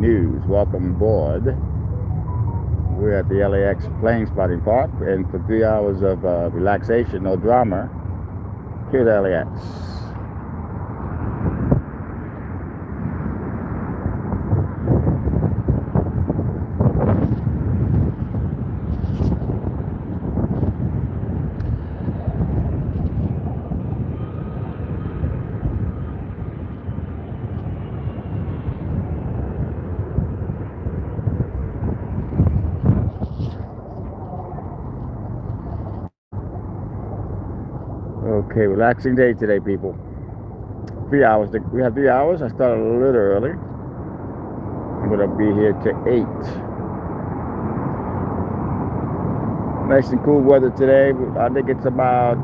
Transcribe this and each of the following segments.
news. Welcome aboard. We're at the LAX Plane Spotting Park, and for 3 hours of relaxation, no drama, here at LAX. Okay, relaxing day today, people. 3 hours. We have 3 hours. I started a little early. I'm gonna be here till 8. Nice and cool weather today. I think it's about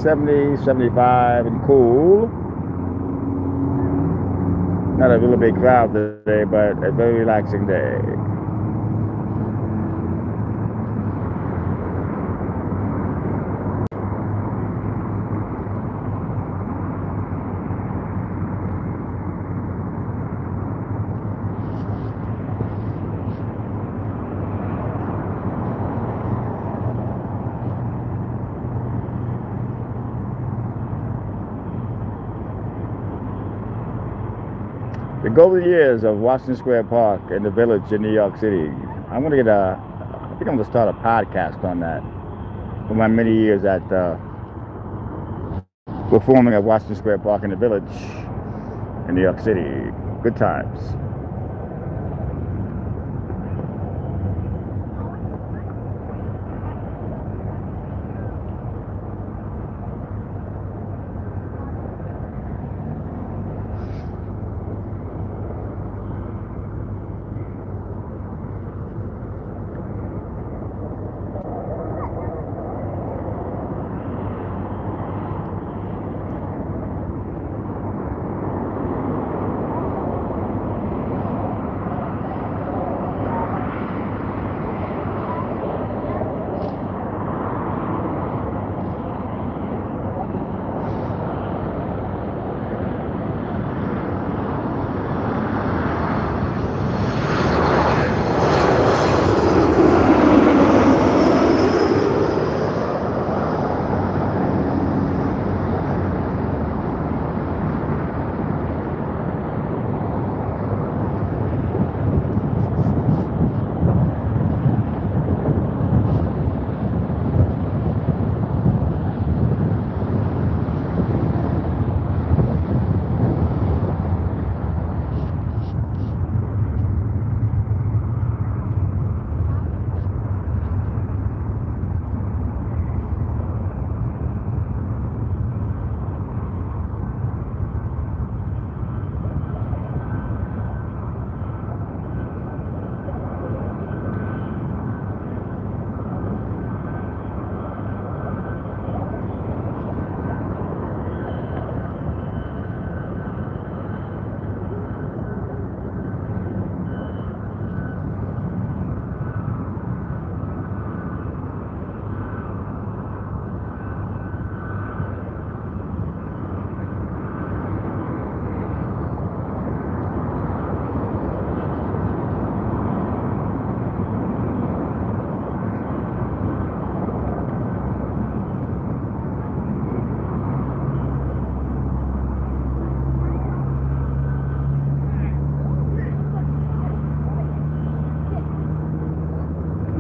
70, 75 and cool. Not a really big crowd today, but a very relaxing day. The golden years of Washington Square Park and the Village in New York City. I think I'm gonna start a podcast on that. For my many years at performing at Washington Square Park and the Village in New York City. Good times.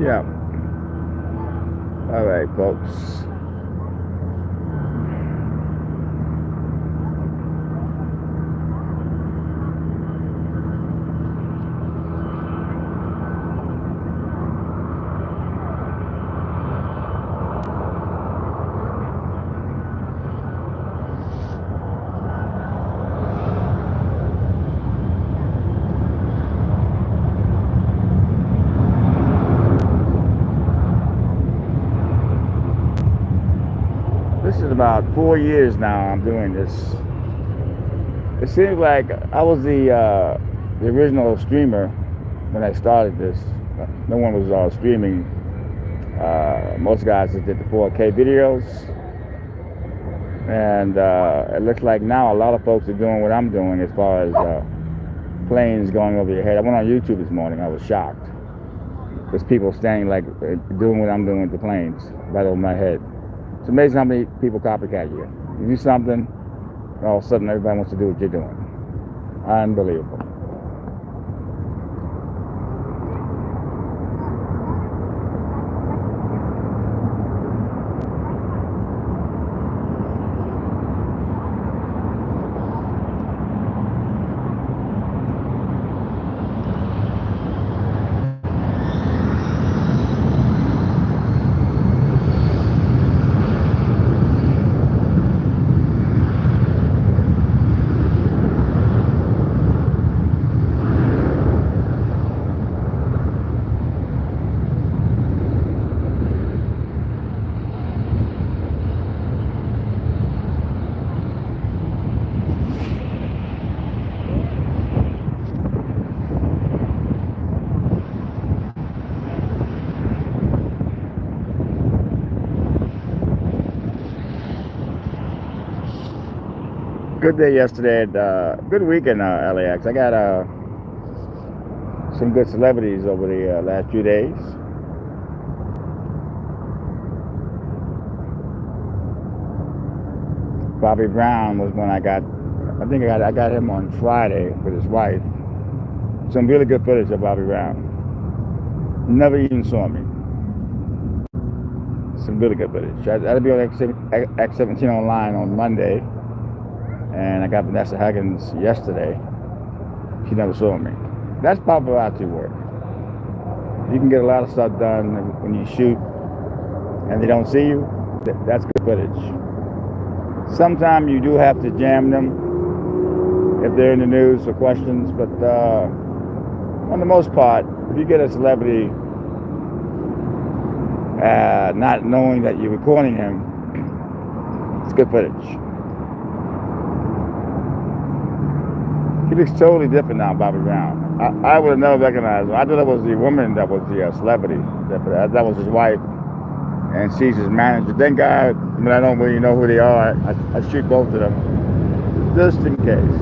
Yeah. All right, folks. This is about 4 years now I'm doing this. It seems like I was the original streamer when I started this. No one was streaming. Most guys just did the 4K videos. And it looks like now a lot of folks are doing what I'm doing as far as planes going over your head. I went on YouTube this morning. I was shocked. There's people standing like doing what I'm doing with the planes right over my head. It's amazing how many people copycat you. You do something, and all of a sudden everybody wants to do what you're doing. Unbelievable. Good day yesterday. Good weekend, LAX. I got some good celebrities over the last few days. Bobby Brown was when I got him on Friday with his wife. Some really good footage of Bobby Brown. Never even saw me. Some really good footage. I had to be on X17 online on Monday. And I got Vanessa Huggins yesterday. She never saw me. That's paparazzi work. You can get a lot of stuff done when you shoot and they don't see you. That's good footage. Sometimes you do have to jam them if they're in the news for questions, but on the most part, if you get a celebrity not knowing that you're recording him, it's good footage. He looks totally different now, Bobby Brown. I would have never recognized him. I thought that was the woman that was the celebrity. That was his wife, and she's his manager. Thank God, I don't really know who they are. I shoot both of them, just in case.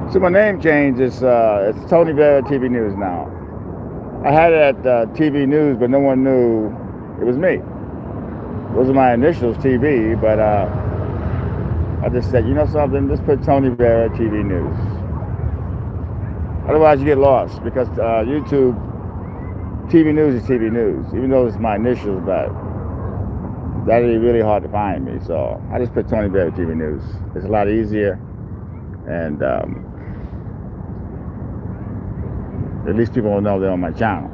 So my name changed. It's Tony Vera TV News now. I had it at TV News, but no one knew it was me. Those are my initials, TV, but I just said, you know something, just put Tony Vera TV News. Otherwise you get lost, because YouTube, TV News is TV News, even though it's my initials, but that'd be really hard to find me. So I just put Tony Vera TV News. It's a lot easier, and at least people will know they're on my channel.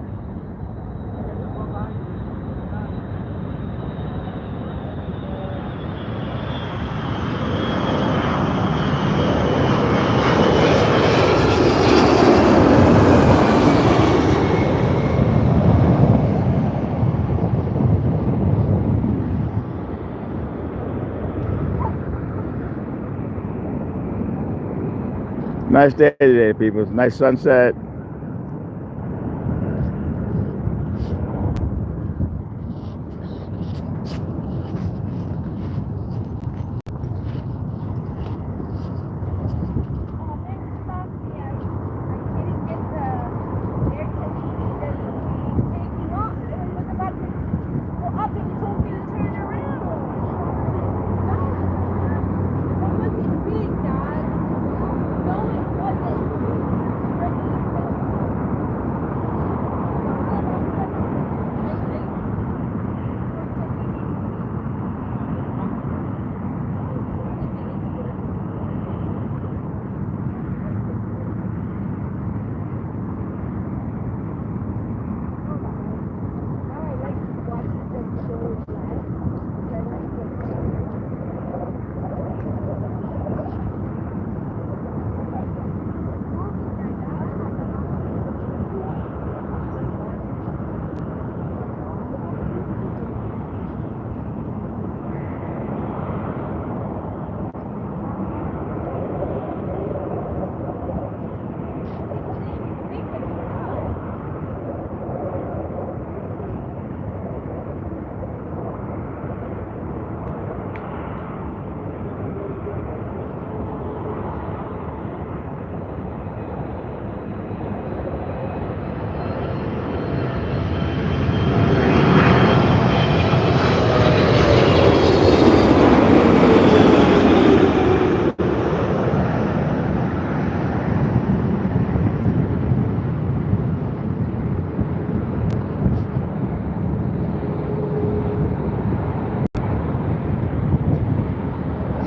Nice day today, people. Nice sunset.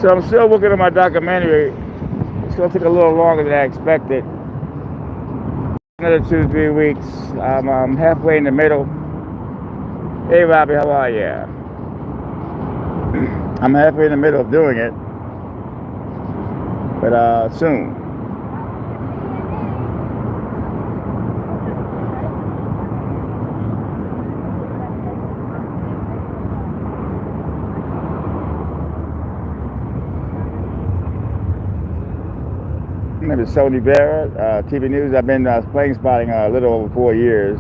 So I'm still working on my documentary. It's gonna take a little longer than I expected. Another 2 to 3 weeks. I'm halfway in the middle. Hey Robbie, how are you? I'm halfway in the middle of doing it, but soon. My name is Sony Vera, TV News. I've been plane spotting a little over 4 years,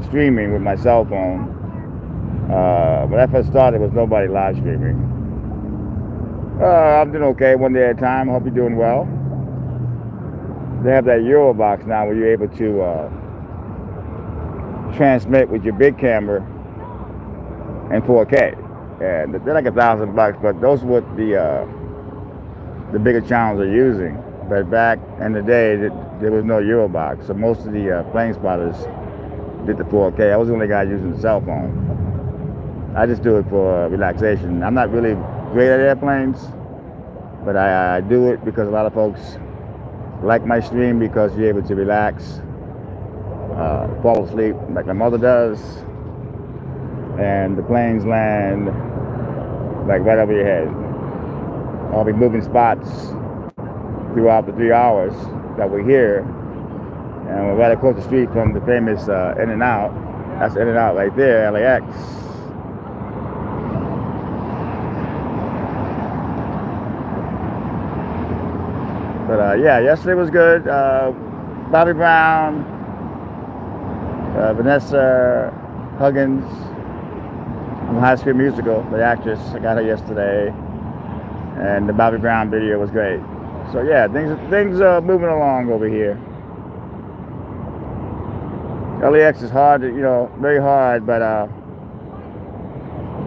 streaming with my cell phone. When I first started, there was nobody live streaming. I'm doing okay, one day at a time. I hope you're doing well. They have that Eurobox now where you're able to transmit with your big camera in 4K. And they're like $1,000, but those are what the bigger channels are using. But back in the day, there was no Eurobox, so most of the plane spotters did the 4K. I was the only guy using the cell phone. I just do it for relaxation. I'm not really great at airplanes, but I do it because a lot of folks like my stream because you're able to relax, fall asleep like my mother does, and the planes land like right over your head. I'll be moving spots throughout the 3 hours that we're here, and we're right across the street from the famous In-N-Out. That's In-N-Out right there, LAX. But yeah, yesterday was good. Bobby Brown, Vanessa Huggins from High School Musical, the actress. I got her yesterday, and the Bobby Brown video was great. So yeah, things are moving along over here. LAX is hard, very hard, but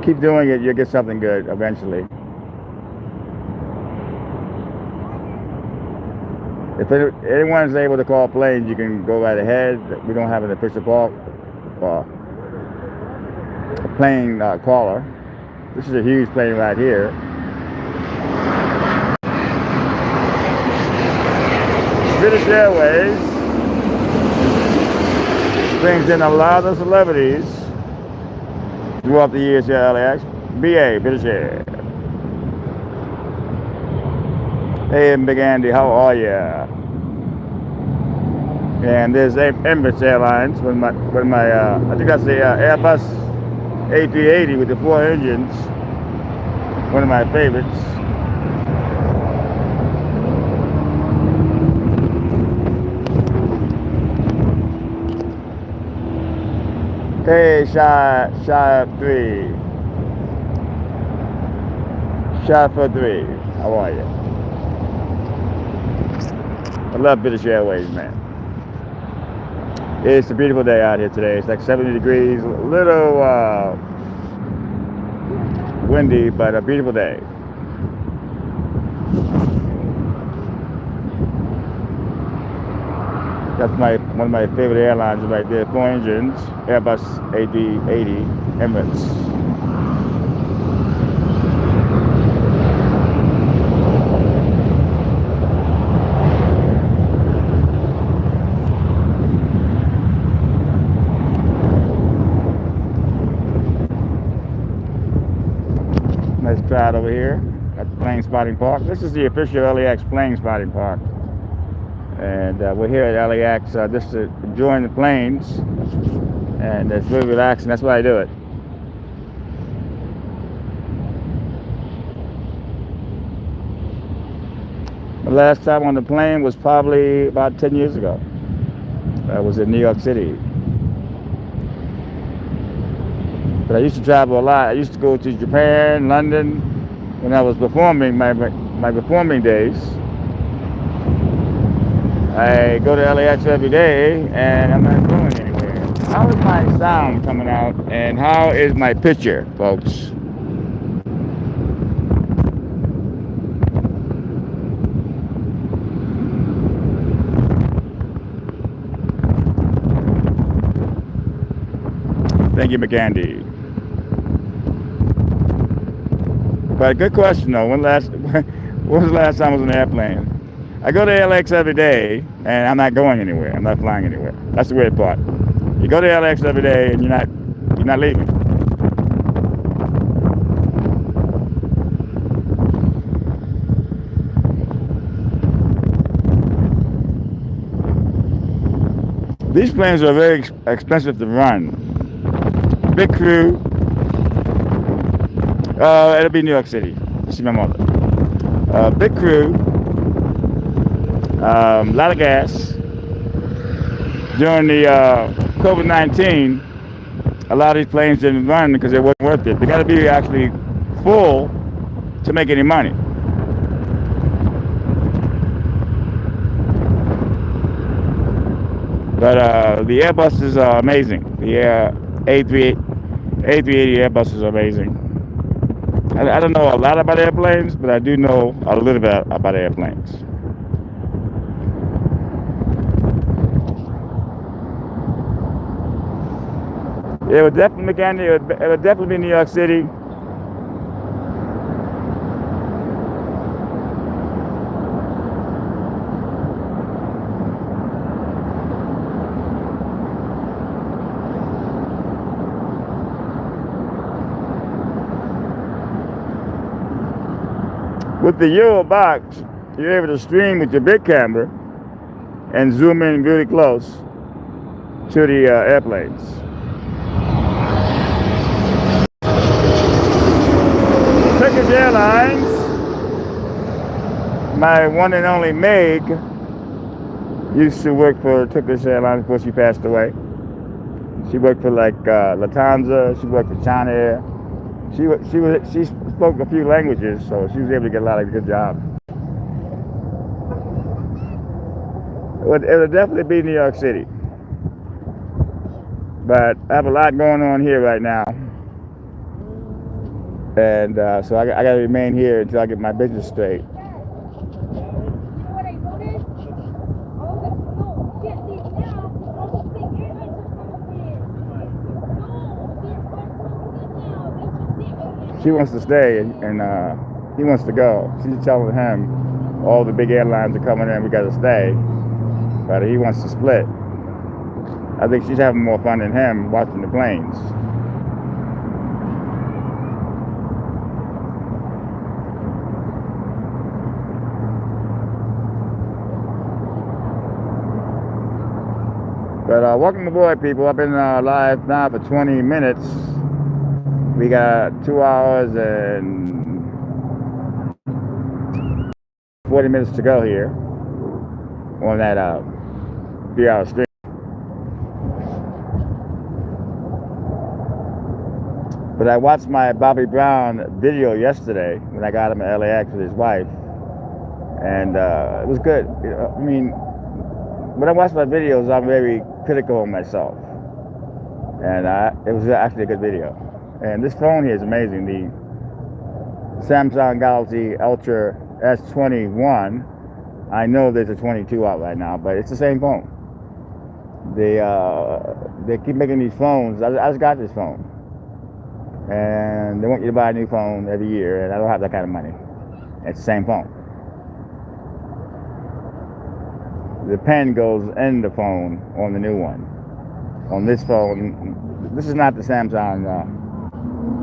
keep doing it. You'll get something good eventually. If anyone is able to call planes, you can go right ahead. We don't have an official call, a plane caller. This is a huge plane right here. British Airways brings in a lot of celebrities throughout the years here at LAX. BA, British Air. Hey, Big Andy, how are you? And there's Emirates Airlines with my I think that's the Airbus A380 with the 4 engines. One of my favorites. Hey, Shy 3. Shy for 3. How are you? I love British Airways, man. It's a beautiful day out here today. It's like 70 degrees, a little windy, but a beautiful day. That's one of my favorite airlines right there. 4 engines, Airbus A380, Emirates. Nice crowd over here at the Plane Spotting Park. This is the official LAX Plane Spotting Park. And we're here at LAX just to enjoy the planes, and it's really relaxing. That's why I do it. The last time on the plane was probably about 10 years ago. I was in New York City. But I used to travel a lot. I used to go to Japan, London, when I was performing, my performing days. I go to LAX every day, and I'm not going anywhere. How is my sound coming out, and how is my picture, folks? Thank you, McAndy. But good question though. When was the last time I was on an airplane? I go to LX every day, and I'm not going anywhere. I'm not flying anywhere. That's the weird part. You go to LX every day, and you're not leaving. These planes are very expensive to run. Big crew. It'll be New York City. To see my mother. Big crew. A lot of gas. During the COVID-19, a lot of these planes didn't run because they wasn't worth it. They got to be actually full to make any money. But the Airbuses are amazing. The A380 Airbuses are amazing. I don't know a lot about airplanes, but I do know a little bit about airplanes. It would definitely be New York City. With the Euro box, you're able to stream with your big camera and zoom in really close to the airplanes. Turkish Airlines, my one and only Meg used to work for Turkish Airlines before she passed away. She worked for like Lufthansa. She worked for China Air. She spoke a few languages, so she was able to get a lot of good jobs. It would definitely be New York City, but I have a lot going on here right now, and so I got to remain here until I get my business straight. She wants to stay, and he wants to go. She's telling him all the big airlines are coming in, we got to stay, but he wants to split. I think she's having more fun than him watching the planes. But welcome aboard, people. I've been live now for 20 minutes. We got 2 hours and 40 minutes to go here on that 3-hour stream. But I watched my Bobby Brown video yesterday when I got him at LAX with his wife, and it was good. You know, I mean, when I watch my videos, I'm very critical of myself, and it was actually a good video. And this phone here is amazing. The Samsung Galaxy Ultra S21. I know there's a 22 out right now, but it's the same phone. They keep making these phones. I just got this phone, and they want you to buy a new phone every year, and I don't have that kind of money. It's the same phone. The pen goes in the phone on the new one. On this phone, this is not the Samsung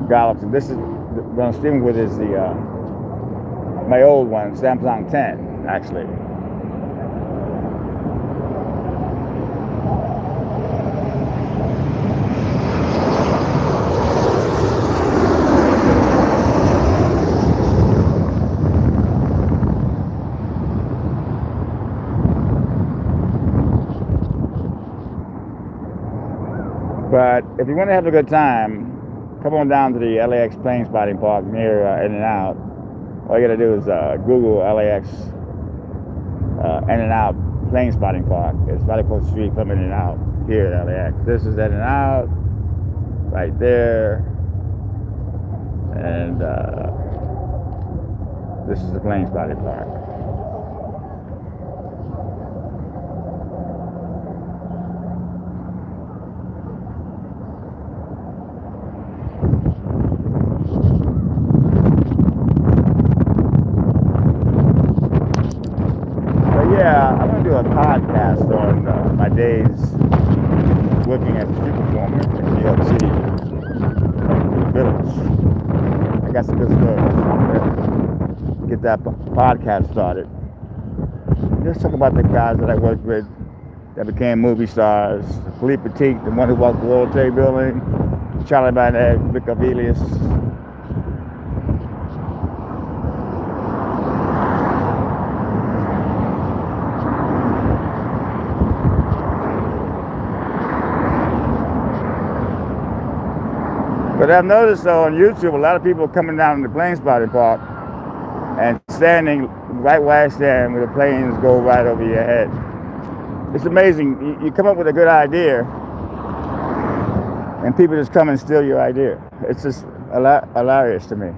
Galaxy. This is what I'm streaming with is the my old one, Samsung 10, actually. But if you want to have a good time, come on down to the LAX Plane Spotting Park near In-N-Out. All you gotta do is Google LAX In-N-Out Plane Spotting Park. It's right across the street from In-N-Out here at LAX. This is In-N-Out right there, and this is the Plane Spotting Park. days working as a street performer in New York City Village. I got some good stories. Get that podcast started. Let's talk about the guys that I worked with that became movie stars. Philippe Petit, the one who walked the World Trade Building. Charlie Barnett, Vic Avelius. But I've noticed though on YouTube, a lot of people coming down to the plane spotting park and standing right where I stand where the planes go right over your head. It's amazing. You come up with a good idea and people just come and steal your idea. It's just hilarious to me.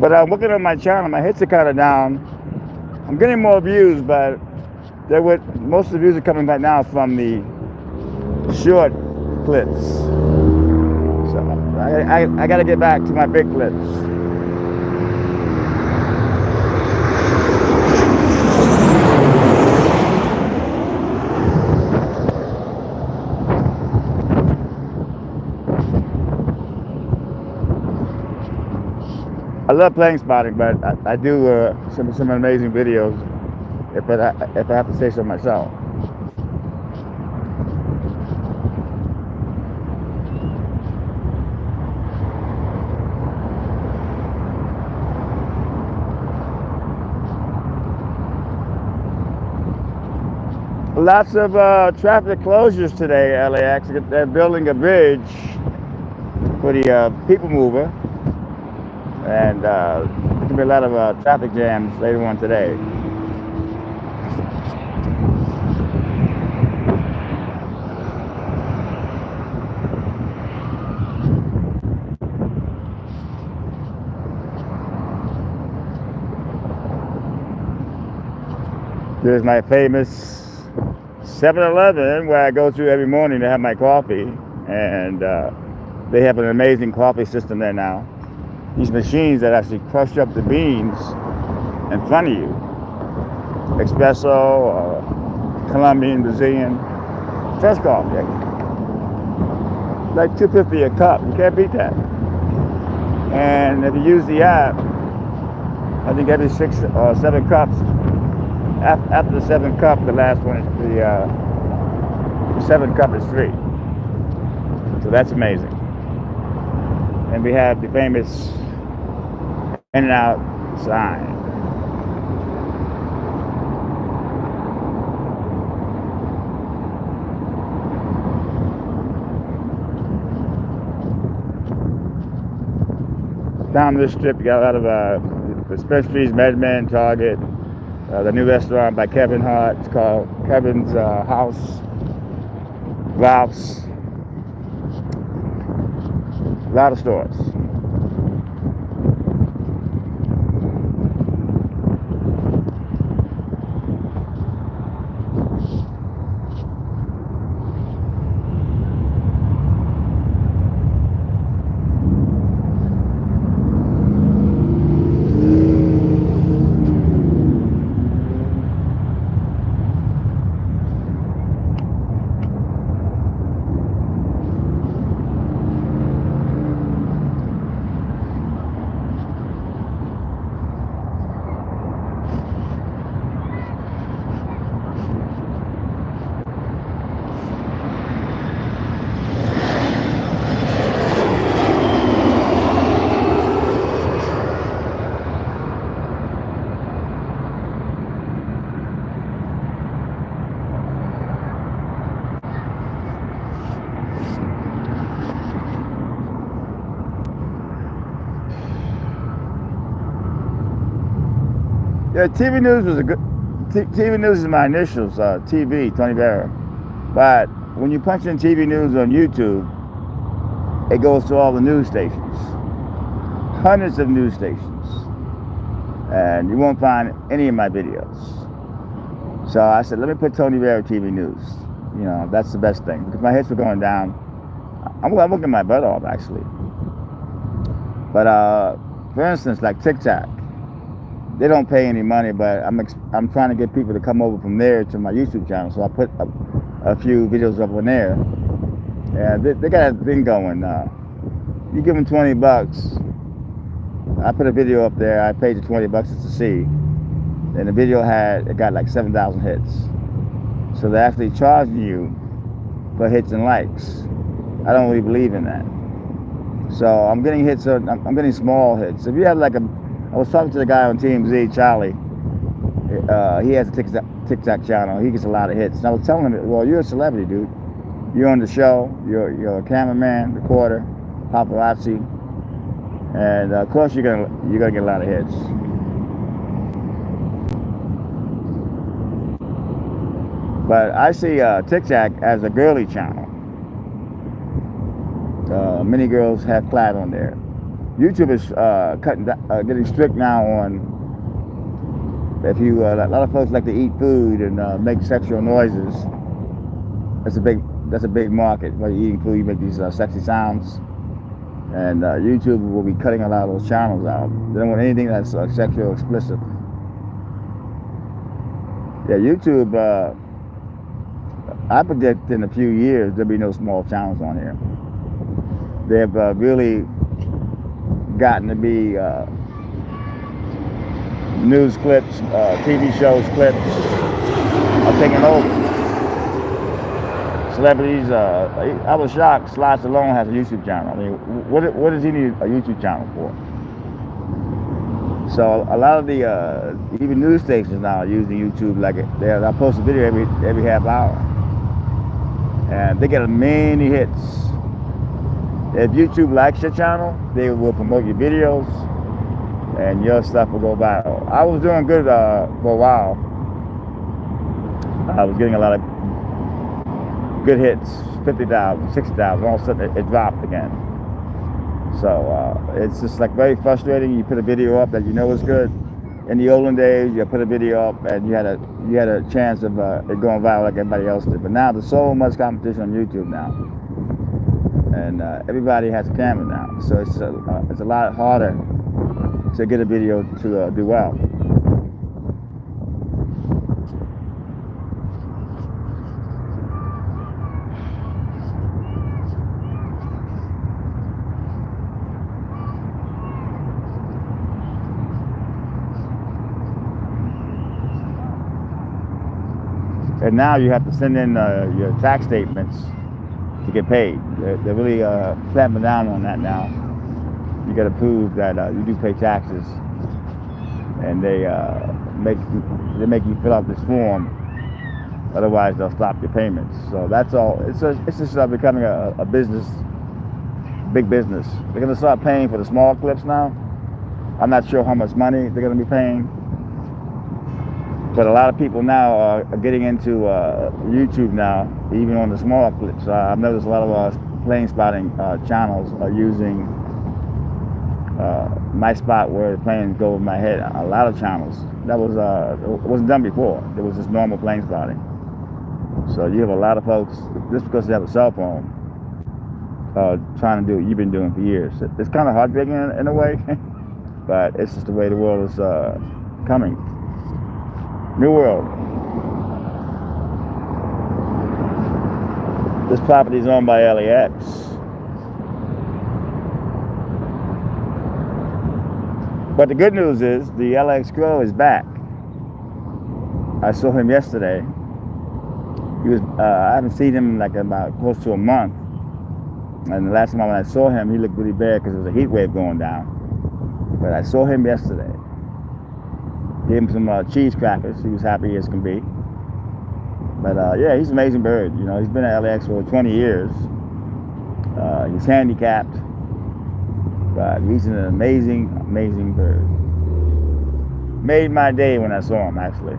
But I'm looking at my channel, my hits are kind of down. I'm getting more views, but most of the views are coming back now from the short clips. So I got to get back to my big clips. I love plane spotting, but I do some amazing videos if I have to say so myself. Lots of traffic closures today, LAX. They're building a bridge for the people mover. And there's going to be a lot of traffic jams later on today. There's my famous 7-Eleven where I go to every morning to have my coffee. And they have an amazing coffee system there now. These machines that actually crush up the beans in front of you. Espresso, Colombian, Brazilian, fresh coffee. Like $2.50 a cup. You can't beat that. And if you use the app, I think every 6 or 7 cups, after the 7th cup, the last one, the 7th cup is free. So that's amazing. And we have the famous in and out sign. Down this strip, you got a lot of dispensaries, MedMen, Target, the new restaurant by Kevin Hart. It's called Kevin's House, Ralph's. A lot of stores. Yeah, TV news was a good. TV news is my initials. TV, Tony Barra. But when you punch in TV news on YouTube, it goes to all the news stations, hundreds of news stations, and you won't find any of my videos. So I said, let me put Tony Vera TV News. You know, that's the best thing because my hits were going down. I'm working my butt off actually. But for instance, like TikTok, they don't pay any money, but I'm trying to get people to come over from there to my YouTube channel. So I put a few videos up on there. Yeah, they got a thing going. You give them 20 bucks. I put a video up there. I paid you 20 bucks to see. And the video got like 7,000 hits. So they're actually charging you for hits and likes. I don't really believe in that. So I'm getting hits. I'm getting small hits. If you have like I was talking to the guy on TMZ, Charlie. He has a TikTok channel. He gets a lot of hits. And I was telling him, well, you're a celebrity, dude. You're on the show. You're a cameraman, reporter, paparazzi, and of course you're gonna get a lot of hits. But I see TikTok as a girly channel. Many girls have flat on there. YouTube is getting strict now on if you. A lot of folks like to eat food and make sexual noises. That's a big market. While you're eating food, you make these sexy sounds, and YouTube will be cutting a lot of those channels out. They don't want anything that's sexual explicit. Yeah, YouTube. I predict in a few years there'll be no small channels on here. They've really gotten to be news clips, TV shows clips are taking over. Celebrities, I was shocked. Sly Stallone has a YouTube channel. I mean, what does he need a YouTube channel for? So a lot of the even news stations now are using YouTube. Like I post a video every half hour, and they get many hits. If YouTube likes your channel, they will promote your videos, and your stuff will go viral. I was doing good for a while. I was getting a lot of good hits, 50,000, 60,000. All of a sudden, it dropped again. So it's just like very frustrating. You put a video up that you know is good. In the olden days, you put a video up and you had a chance of it going viral like everybody else did. But now there's so much competition on YouTube now, and everybody has a camera now. So it's a lot harder to get a video to do well. And now you have to send in your tax statements to get paid. They're really clamping down on that now. You got to prove that you do pay taxes, and they make you fill out this form. Otherwise, they'll stop your payments. So that's all. It's just becoming a business, big business. They're going to start paying for the small clips now. I'm not sure how much money they're going to be paying. But a lot of people now are getting into YouTube now, even on the small clips. I've noticed a lot of plane spotting channels are using my spot where the planes go over my head. A lot of channels. That was it wasn't done before. It was just normal plane spotting. So you have a lot of folks, just because they have a cell phone, trying to do what you've been doing for years. It's kind of heartbreaking in a way, but it's just the way the world is coming. New world. This property is owned by LAX. But the good news is the LAX Crow is back. I saw him yesterday. He was. I haven't seen him in like about close to a month. And the last time when I saw him, he looked really bad because there was a heat wave going down. But I saw him yesterday. Gave him some cheese crackers. He was happy as can be. But yeah, he's an amazing bird. You know, he's been at LAX for 20 years. He's handicapped, but he's an amazing, amazing bird. Made my day when I saw him. Actually,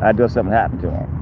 I thought something happened to him.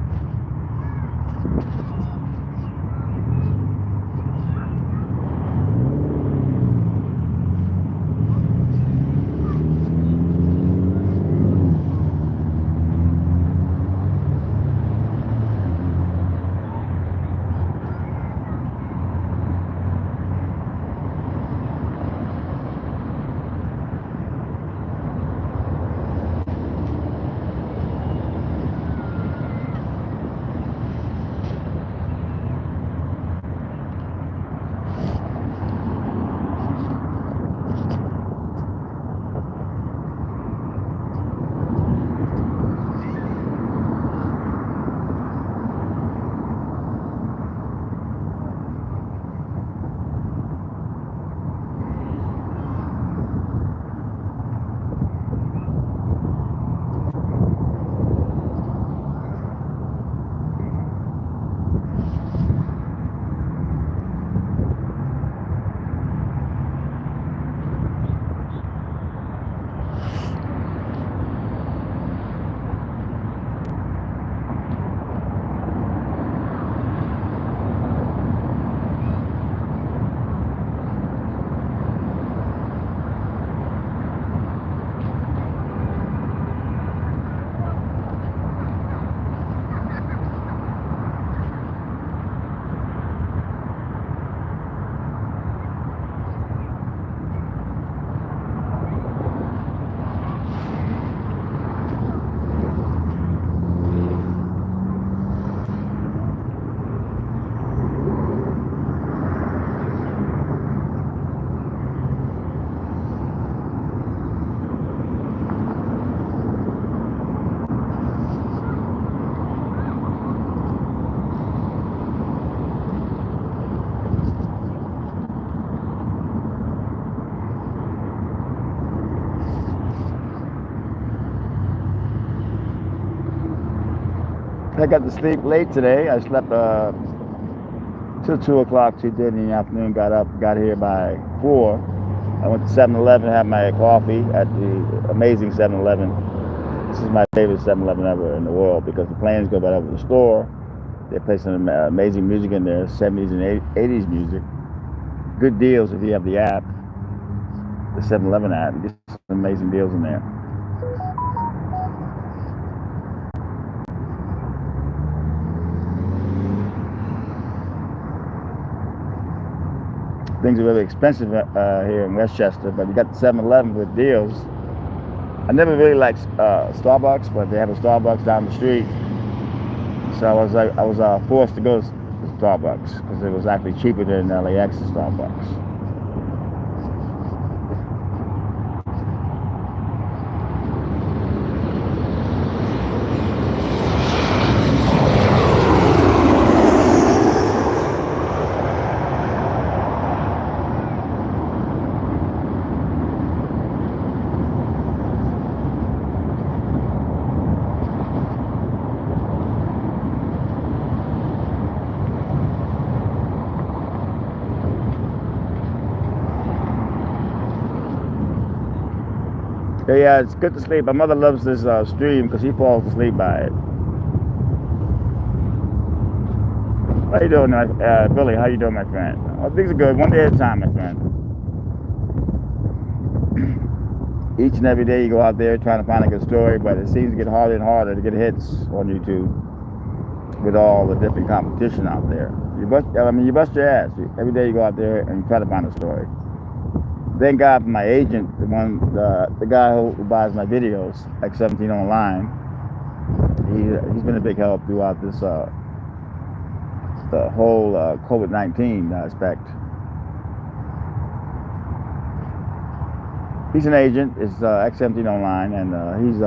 I got to sleep late today. I slept till 2 o'clock, 2:30 in the afternoon. Got up, got here by 4. I went to 7-Eleven, had my coffee at the amazing 7-Eleven. This is my favorite 7-Eleven ever in the world because the planes go right over the store. They play some amazing music in there, 70s and 80s music. Good deals if you have the app, the 7-Eleven app. You get some amazing deals in there. Things are really expensive here in Westchester, but you got the 7-Eleven with deals. I never really liked Starbucks, but they have a Starbucks down the street. So I was forced to go to Starbucks because it was actually cheaper than LAX's Starbucks. Yeah, it's good to sleep. My mother loves this stream because she falls asleep by it. How you doing, Billy? How you doing, my friend? Oh, things are good. One day at a time, my friend. Each and every day you go out there trying to find a good story, but it seems to get harder and harder to get hits on YouTube with all the different competition out there. You bust your ass. Every day you go out there and you try to find a story. Thank God for my agent, the guy who buys my videos, X17 Online. He's been a big help throughout this the whole COVID-19 aspect. He's an agent. It's X17 Online, and he's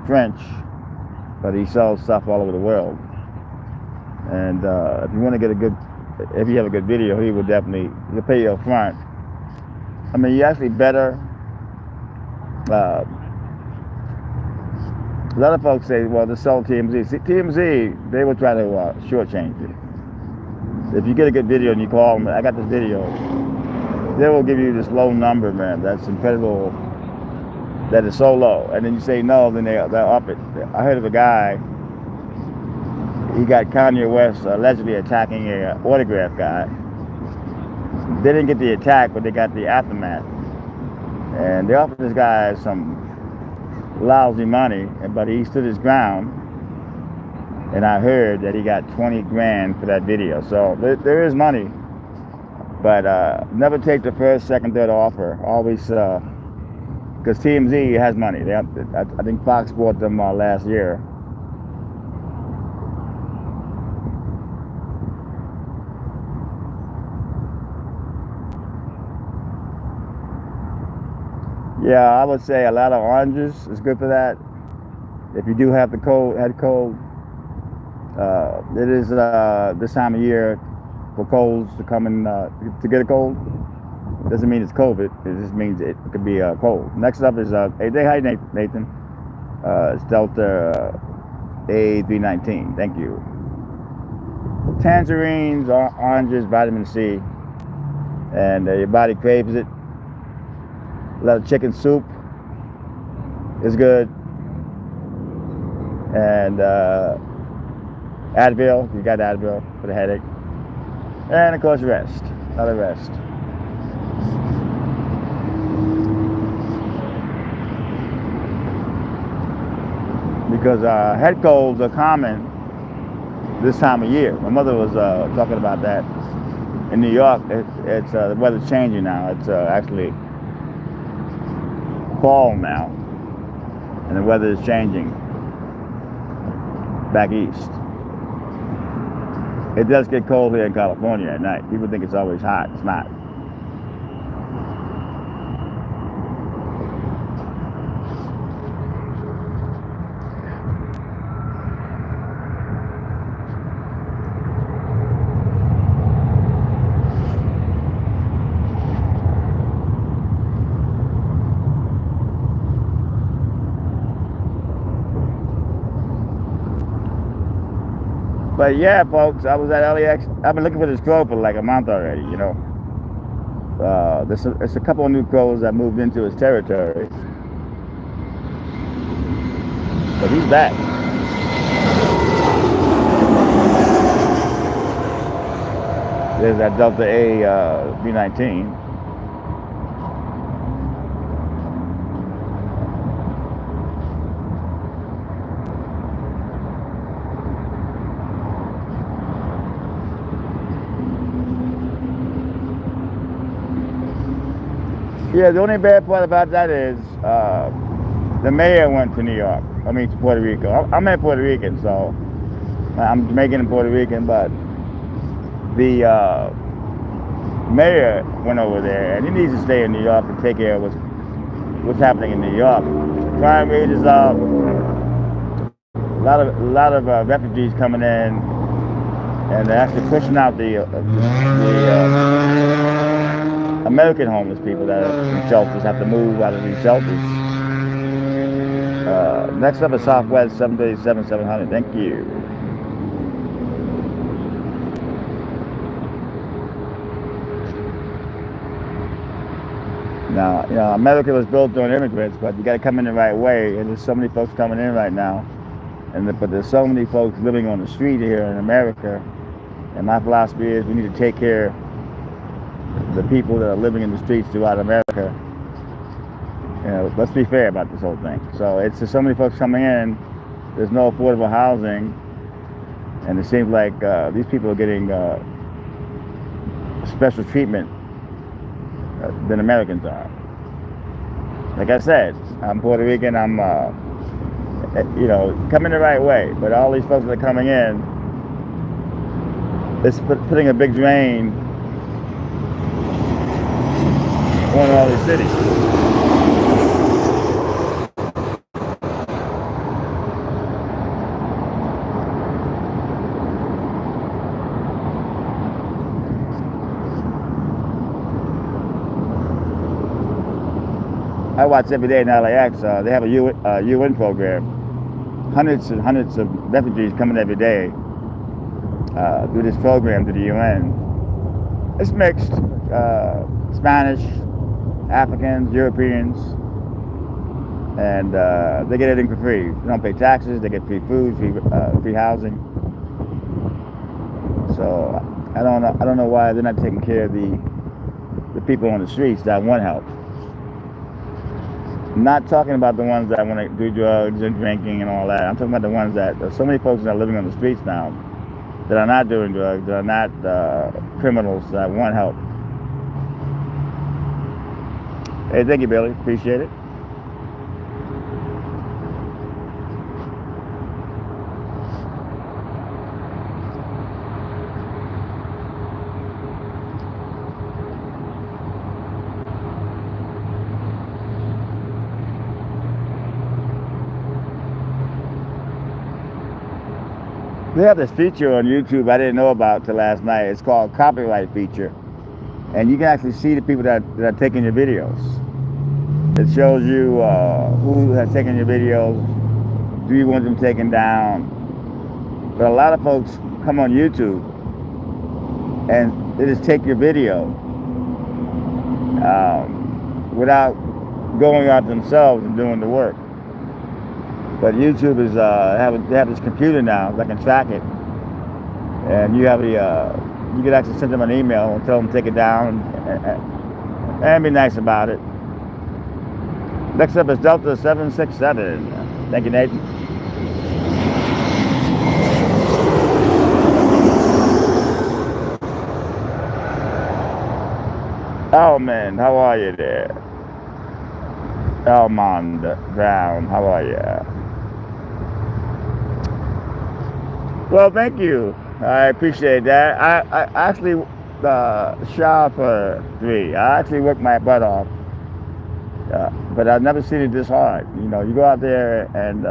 French, but he sells stuff all over the world. And if you want to get if you have a good video, he'll pay you up front. I mean, you actually better. A lot of folks say, well, to sell TMZ. See, TMZ, they will try to shortchange you. If you get a good video and you call them, I got this video, they will give you this low number, man. That's incredible. That is so low. And then you say no, then they'll up it. I heard of a guy, he got Kanye West allegedly attacking a autograph guy. They didn't get the attack, but they got the aftermath. And they offered this guy some lousy money, but he stood his ground. And I heard that he got 20 grand for that video. So there is money, but never take the first, second, third offer. Always, because TMZ has money. I think Fox bought them last year. Yeah, I would say a lot of oranges is good for that. If you do have the head cold, it is this time of year for colds to come in to get a cold. Doesn't mean it's COVID. It just means it could be cold. Next up is hi Nathan. It's Delta A319. Thank you. Tangerines, oranges, vitamin C, and your body craves it. A lot of chicken soup is good, and Advil. You got Advil for the headache, and of course rest. A lot of rest. Because head colds are common this time of year. My mother was talking about that. In New York, it's the weather's changing now. It's actually fall now, and the weather is changing back east. It does get cold here in California at night. People think it's always hot. It's not. Yeah, folks, I was at LAX. I've been looking for this crow for like a month already, you know. There's a couple of new crows that moved into his territory. But he's back. There's that Delta A B-19. Yeah, the only bad part about that is the mayor went to New York. I mean, to Puerto Rico. I'm in Puerto Rican, so I'm Jamaican and Puerto Rican, but the mayor went over there, and he needs to stay in New York and take care of what's happening in New York. Crime rate is up. A lot of refugees coming in, and they're actually pushing out the American homeless people that are in shelters, have to move out of these shelters. Next up is Southwest 737-700. Thank you. Now, you know, America was built on immigrants, but you got to come in the right way. And there's so many folks coming in right now, but there's so many folks living on the street here in America. And my philosophy is we need to take care of the people that are living in the streets throughout America. You know, let's be fair about this whole thing. So it's just so many folks coming in. There's no affordable housing, and it seems like these people are getting special treatment than Americans are. Like I said, I'm Puerto Rican. I'm, you know, coming the right way. But all these folks that are coming in, it's putting a big drain on all these cities. I watch every day in LAX. They have a UN program. Hundreds and hundreds of refugees coming every day through this program to the UN. It's mixed. Spanish, Africans, Europeans, and they get everything for free. They don't pay taxes. They get free food, free housing. So I don't know why they're not taking care of the people on the streets that want help. I'm not talking about the ones that want to do drugs and drinking and all that. I'm talking about the ones that there's so many folks that are living on the streets now that are not doing drugs, that are not criminals, that want help. Hey, thank you, Billy. Appreciate it. They have this feature on YouTube I didn't know about till last night. It's called copyright feature. And you can actually see the people that are taking your videos. It shows you who has taken your videos, do you want them taken down. But a lot of folks come on YouTube and they just take your video without going out themselves and doing the work. But YouTube is they have this computer now that can track it, and you have you can actually send them an email and tell them to take it down and be nice about it. Next up is Delta 767. Thank you, Nathan. Oh man, how are you there? Elmond Brown, how are you? Well, thank you. I appreciate that. I actually shot for 3. I actually worked my butt off, but I've never seen it this hard. You know, you go out there and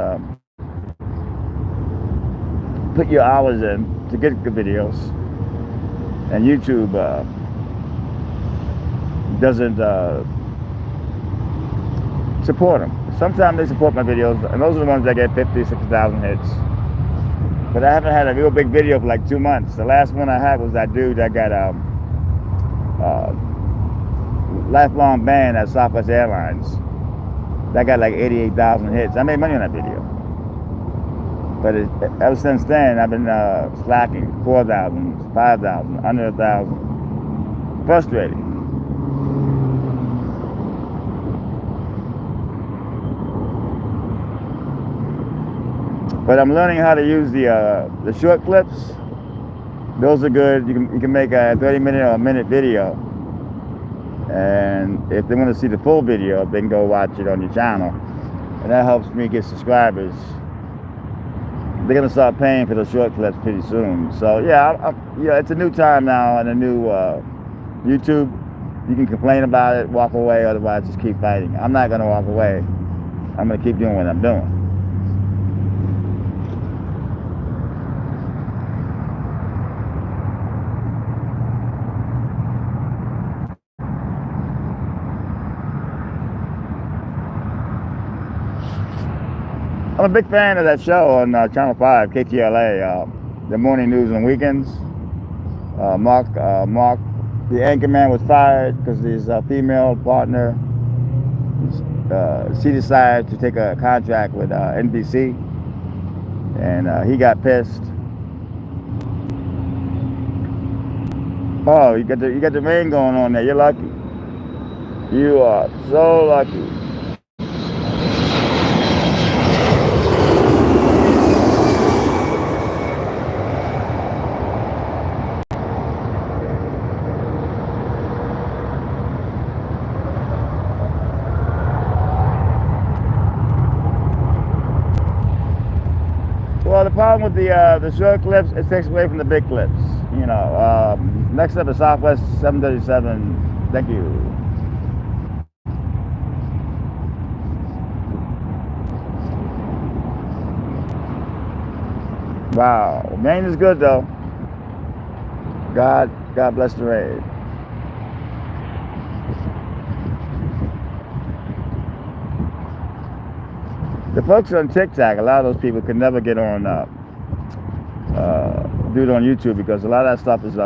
put your hours in to get the videos, and YouTube doesn't support them. Sometimes they support my videos, and those are the ones that get 50, 60,000 hits. but I haven't had a real big video for like 2 months. The last one I had was that dude that got lifelong ban at Southwest Airlines. That got like 88,000 hits. I made money on that video. But ever since then, I've been slacking. 4,000, 5,000, under 1,000. Frustrating. But I'm learning how to use the short clips. Those are good. You can make a 30-minute or a minute video. And if they want to see the full video, they can go watch it on your channel. And that helps me get subscribers. They're gonna start paying for those short clips pretty soon. So yeah, yeah, it's a new time now and a new YouTube. You can complain about it, walk away, otherwise just keep fighting. I'm not gonna walk away. I'm gonna keep doing what I'm doing. I'm a big fan of that show on Channel 5, KTLA, the morning news on weekends. Mark, the anchorman was fired because his female partner, she decided to take a contract with NBC, and he got pissed. Oh, you got the rain going on there. You're lucky. You are so lucky. Well, the problem with the short clips, it takes away from the big clips. You know, next up is Southwest 737. Thank you. Wow, rain is good though. God bless the rain. The folks on TikTok, a lot of those people could never get on, do it on YouTube because a lot of that stuff is,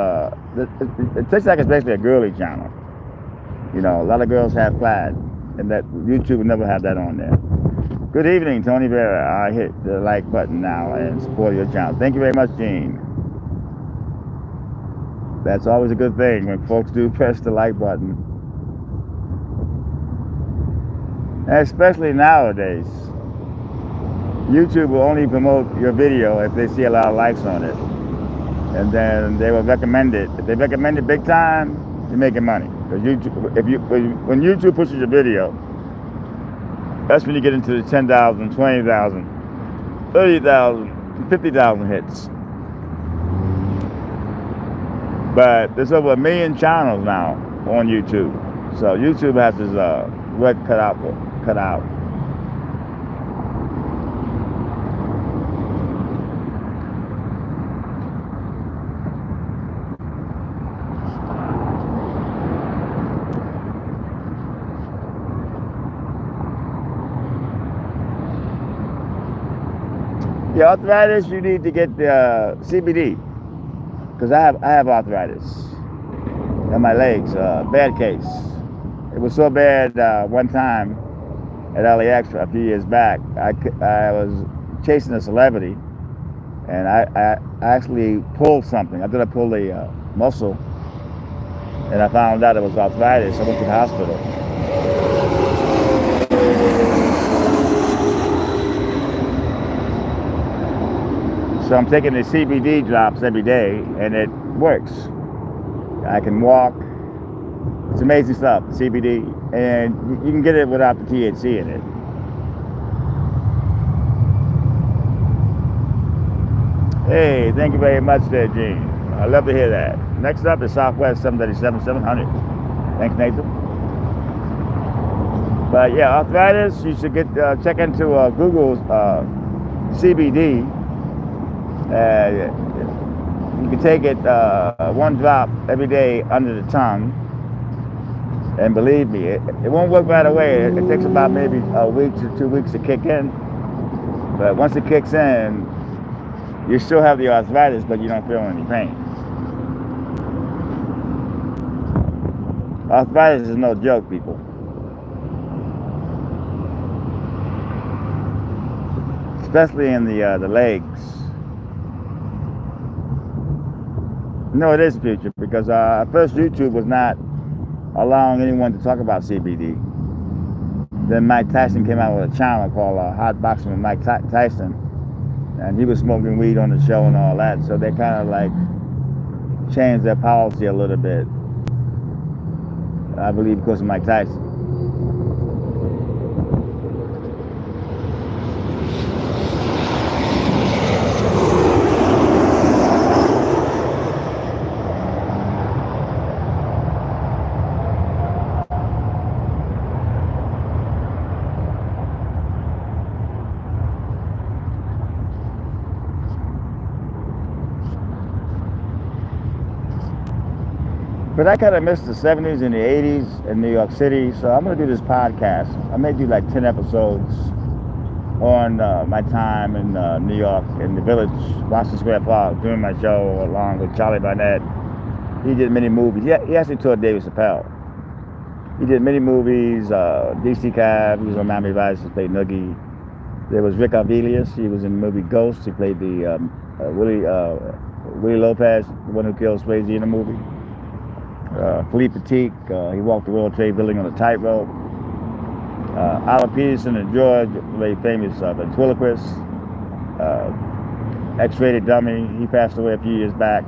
TikTok is basically a girly channel. You know, a lot of girls have plaid, and that YouTube would never have that on there. Good evening, Tony Vera. I hit the like button now and support your channel. Thank you very much, Gene. That's always a good thing when folks do press the like button. And especially nowadays. YouTube will only promote your video if they see a lot of likes on it. And then they will recommend it. If they recommend it big time, you're making money. Because YouTube, when YouTube pushes your video, that's when you get into the 10,000, 20,000, 30,000, 50,000 hits. But there's over 1 million channels now on YouTube. So YouTube has his work cut out. Yeah, arthritis, you need to get the CBD, because I have arthritis in my legs, bad case. It was so bad one time at LAX a few years back. I was chasing a celebrity, and I actually pulled something. I thought I pulled a muscle, and I found out it was arthritis. I went to the hospital. So I'm taking the CBD drops every day, and it works. I can walk. It's amazing stuff, CBD, and you can get it without the THC in it. Hey, thank you very much there, Gene. I love to hear that. Next up is Southwest 737-700. Thanks, Nathan. But yeah, arthritis, you should check into Google's CBD. You can take it 1 drop every day under the tongue, and believe me, it won't work right away. It takes about maybe a week to 2 weeks to kick in, but once it kicks in, You still have the arthritis, but you don't feel any pain. Arthritis is no joke, people. Especially in the legs. No, it is future because at first YouTube was not allowing anyone to talk about CBD. Then Mike Tyson came out with a channel called Hot Boxing with Mike Tyson, and he was smoking weed on the show and all that. So they kind of like changed their policy a little bit. I believe because of Mike Tyson. But I kind of missed the 70s and the 80s in New York City, so I'm going to do this podcast. I may do like 10 episodes on my time in New York, in the Village, Washington Square Park, doing my show along with Charlie Barnett. He did many movies. He actually toured David Chappelle. He did many movies, DC Cab, he was on Miami Vice, he played Noogie. There was Rick Arvelius, he was in the movie Ghost, he played the Willie Lopez, the one who killed Swayze in the movie. Philippe Petit, he walked the World Trade Building on a tightrope. Oliver Peterson and George, very famous ventriloquist, X-rated dummy. He passed away a few years back.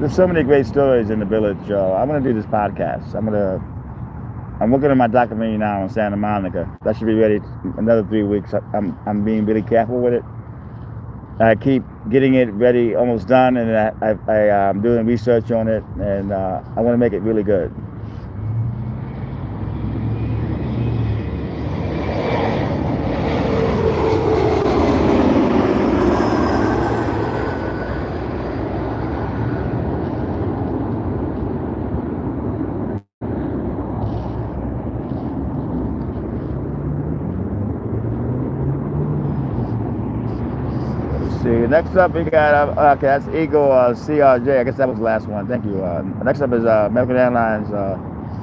There's so many great stories in the Village. I'm going to do this podcast. I'm working on my documentary now on Santa Monica. That should be ready another 3 weeks. I'm being really careful with it. I keep getting it ready, almost done, and I'm doing research on it, and I want to make it really good. Next up, we got, okay, that's Eagle CRJ. I guess that was the last one. Thank you. Next up is American Airlines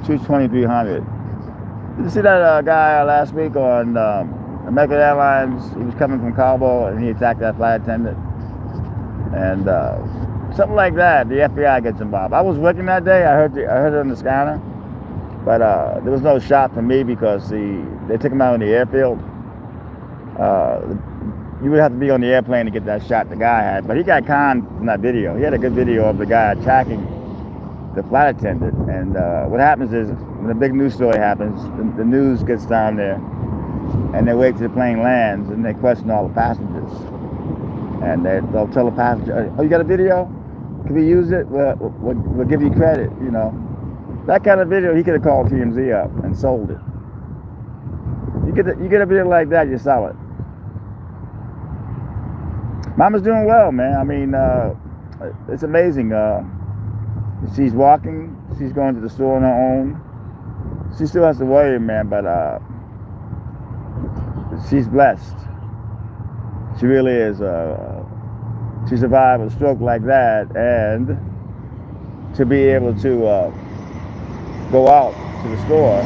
22300. Did you see that guy last week on American Airlines? He was coming from Cabo and he attacked that flight attendant. And something like that, the FBI gets involved. I was working that day. I heard it on the scanner. But there was no shot for me because they took him out in the airfield. You would have to be on the airplane to get that shot the guy had. But he got conned from that video. He had a good video of the guy attacking the flight attendant. And what happens is, when a big news story happens, the news gets down there, and they wait till the plane lands, and they question all the passengers. And they'll tell the passenger, oh, you got a video? Can we use it? We'll give you credit, you know. That kind of video, he could have called TMZ up and sold it. You get a video like that, you sell it. Mama's doing well, man. I mean, it's amazing. She's walking. She's going to the store on her own. She still has to worry, man, but she's blessed. She really is. She survived a stroke like that, and to be able to go out to the store.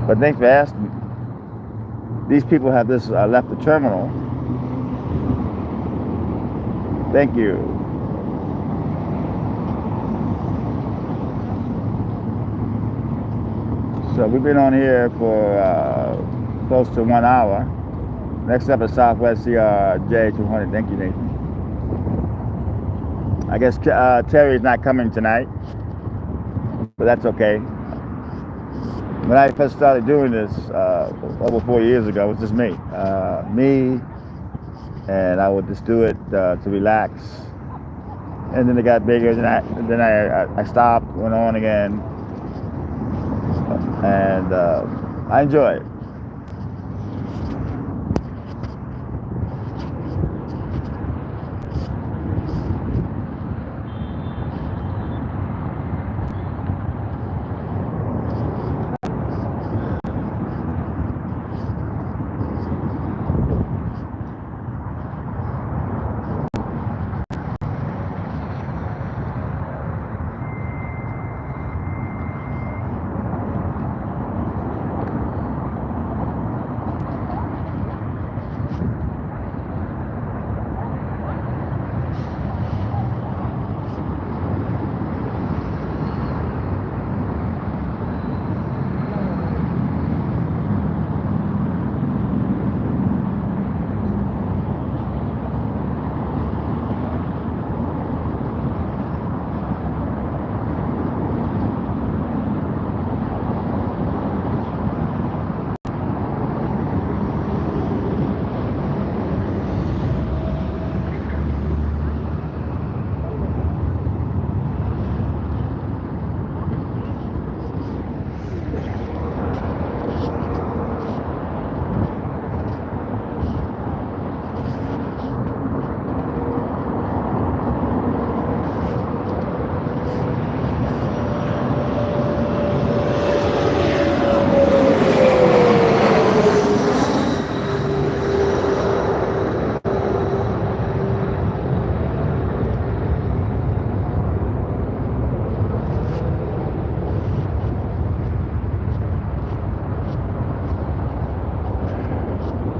But thanks for asking. These people have this left the terminal. Thank you. So we've been on here for close to 1 hour. Next up is Southwest CRJ 200. Thank you, Nathan. I guess Terry's not coming tonight, but that's okay. When I first started doing this over 4 years ago, it was just me. And I would just do it to relax. And then it got bigger, and then I stopped, went on again. And I enjoy it.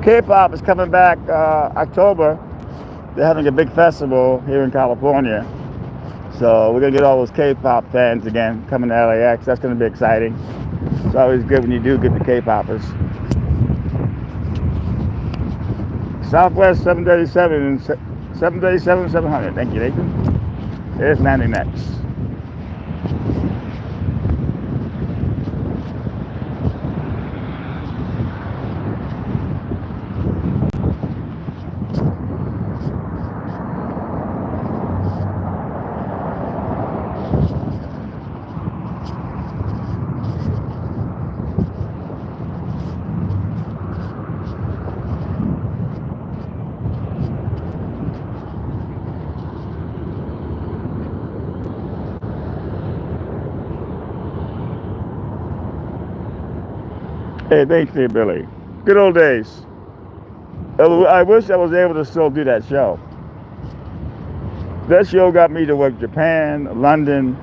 K-pop is coming back October. They're having a big festival here in California. So we're going to get all those K-pop fans again coming to LAX. That's going to be exciting. It's always good when you do get the K-poppers. Southwest 737 700. Thank you, Nathan. There's landing next. Hey, thanks to you, Billy. Good old days. I wish I was able to still do that show. That show got me to work Japan, London,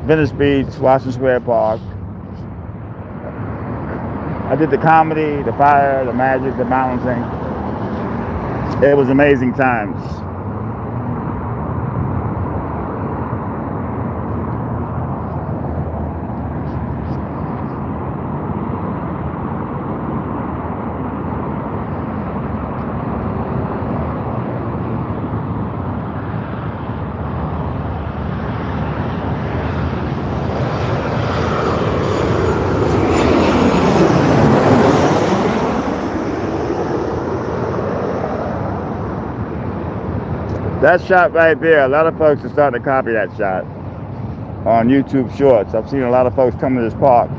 Venice Beach, Washington Square Park. I did the comedy, the fire, the magic, the balancing. It was amazing times. That shot right there, a lot of folks are starting to copy that shot on YouTube Shorts. I've seen a lot of folks come to this park,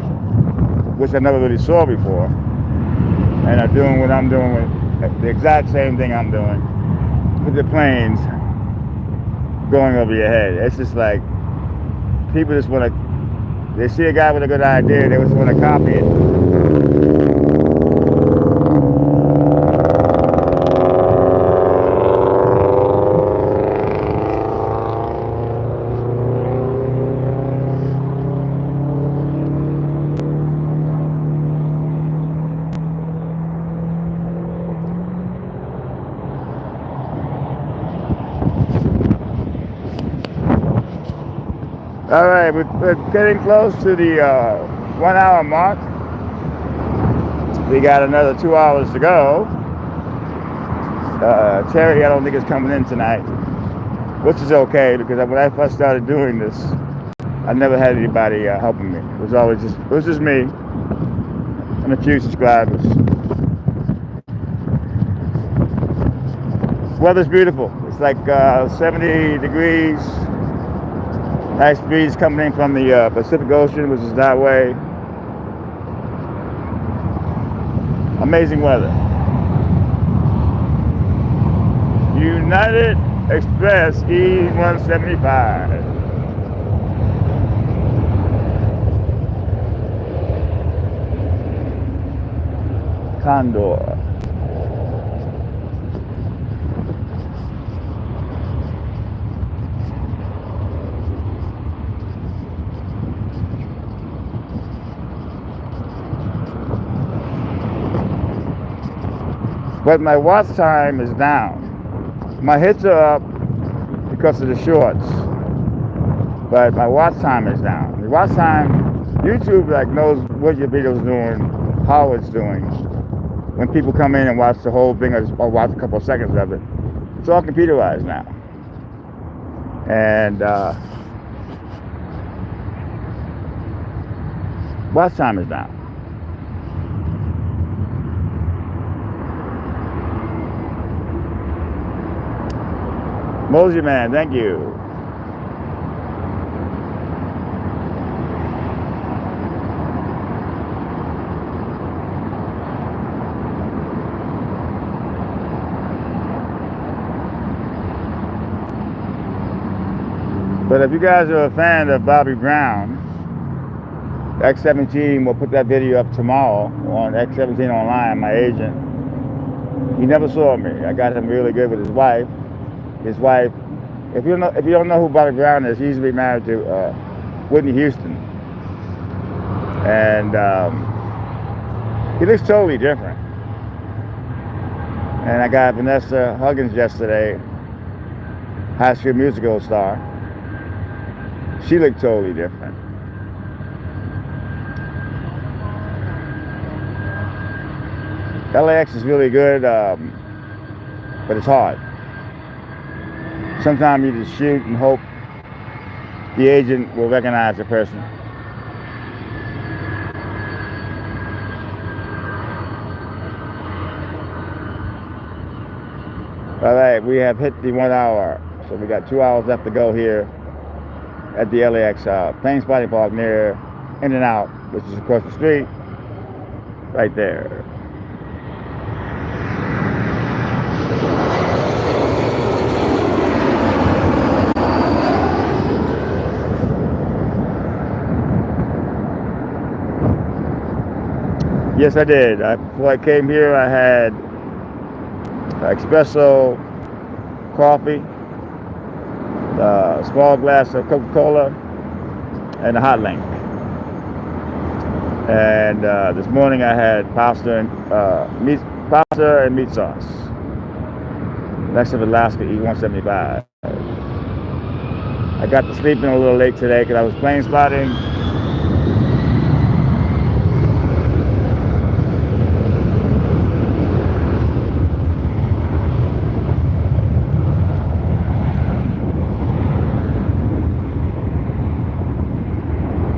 which I never really saw before, and are doing what I'm doing, with the exact same thing I'm doing, with the planes going over your head. It's just like, people just want to, they see a guy with a good idea, they just want to copy it. All right, we're getting close to the 1 hour mark. We got another 2 hours to go. Terry, I don't think is coming in tonight, which is okay, because when I first started doing this, I never had anybody helping me. It was just me and a few subscribers. Weather's beautiful. It's like 70 degrees. Nice breeze coming in from the Pacific Ocean, which is that way. Amazing weather. United Express E175. Condor. But my watch time is down. My hits are up because of the shorts, but my watch time is down. The watch time, YouTube knows what your video's doing, how it's doing. When people come in and watch the whole thing or watch a couple of seconds of it, it's all computerized now. And watch time is down. Mosey Man, thank you. But if you guys are a fan of Bobby Brown, X17 will put that video up tomorrow on X17 Online, my agent. He never saw me. I got him really good with his wife. His wife, if you don't know who Bobby Brown is, he used to be married to Whitney Houston, and he looks totally different. And I got Vanessa Huggins yesterday, High School Musical star. She looked totally different. LAX is really good, but it's hard. Sometimes you just shoot and hope the agent will recognize the person. All right, we have hit the 1 hour, so we got 2 hours left to go here at the LAX Plane Spotting Park near In-N-Out, which is across the street, right there. Yes, I did. Before I came here, I had espresso, coffee, a small glass of Coca-Cola, and a hot link. And this morning I had pasta and meat sauce. Next of Alaska E175. I got to sleep in a little late today because I was plane spotting.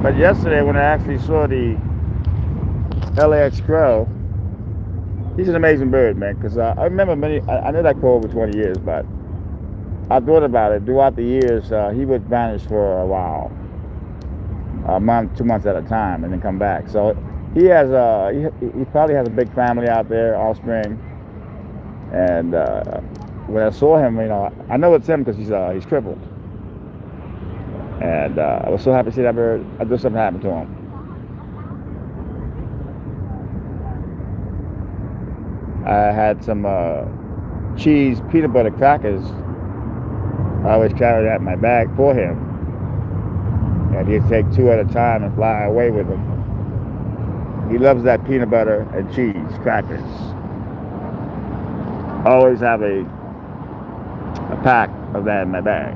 But yesterday when I actually saw the LAX crow, he's an amazing bird, man, because I remember I know that crow over 20 years, but I thought about it. Throughout the years, he would vanish for a while, a month, 2 months at a time, and then come back. So he has he probably has a big family out there, offspring. And when I saw him, I know it's him because he's crippled. And I was so happy to see that bird. I knew something happened to him. I had some cheese peanut butter crackers. I always carry that in my bag for him. And he'd take 2 at a time and fly away with them. He loves that peanut butter and cheese crackers. I always have a pack of that in my bag.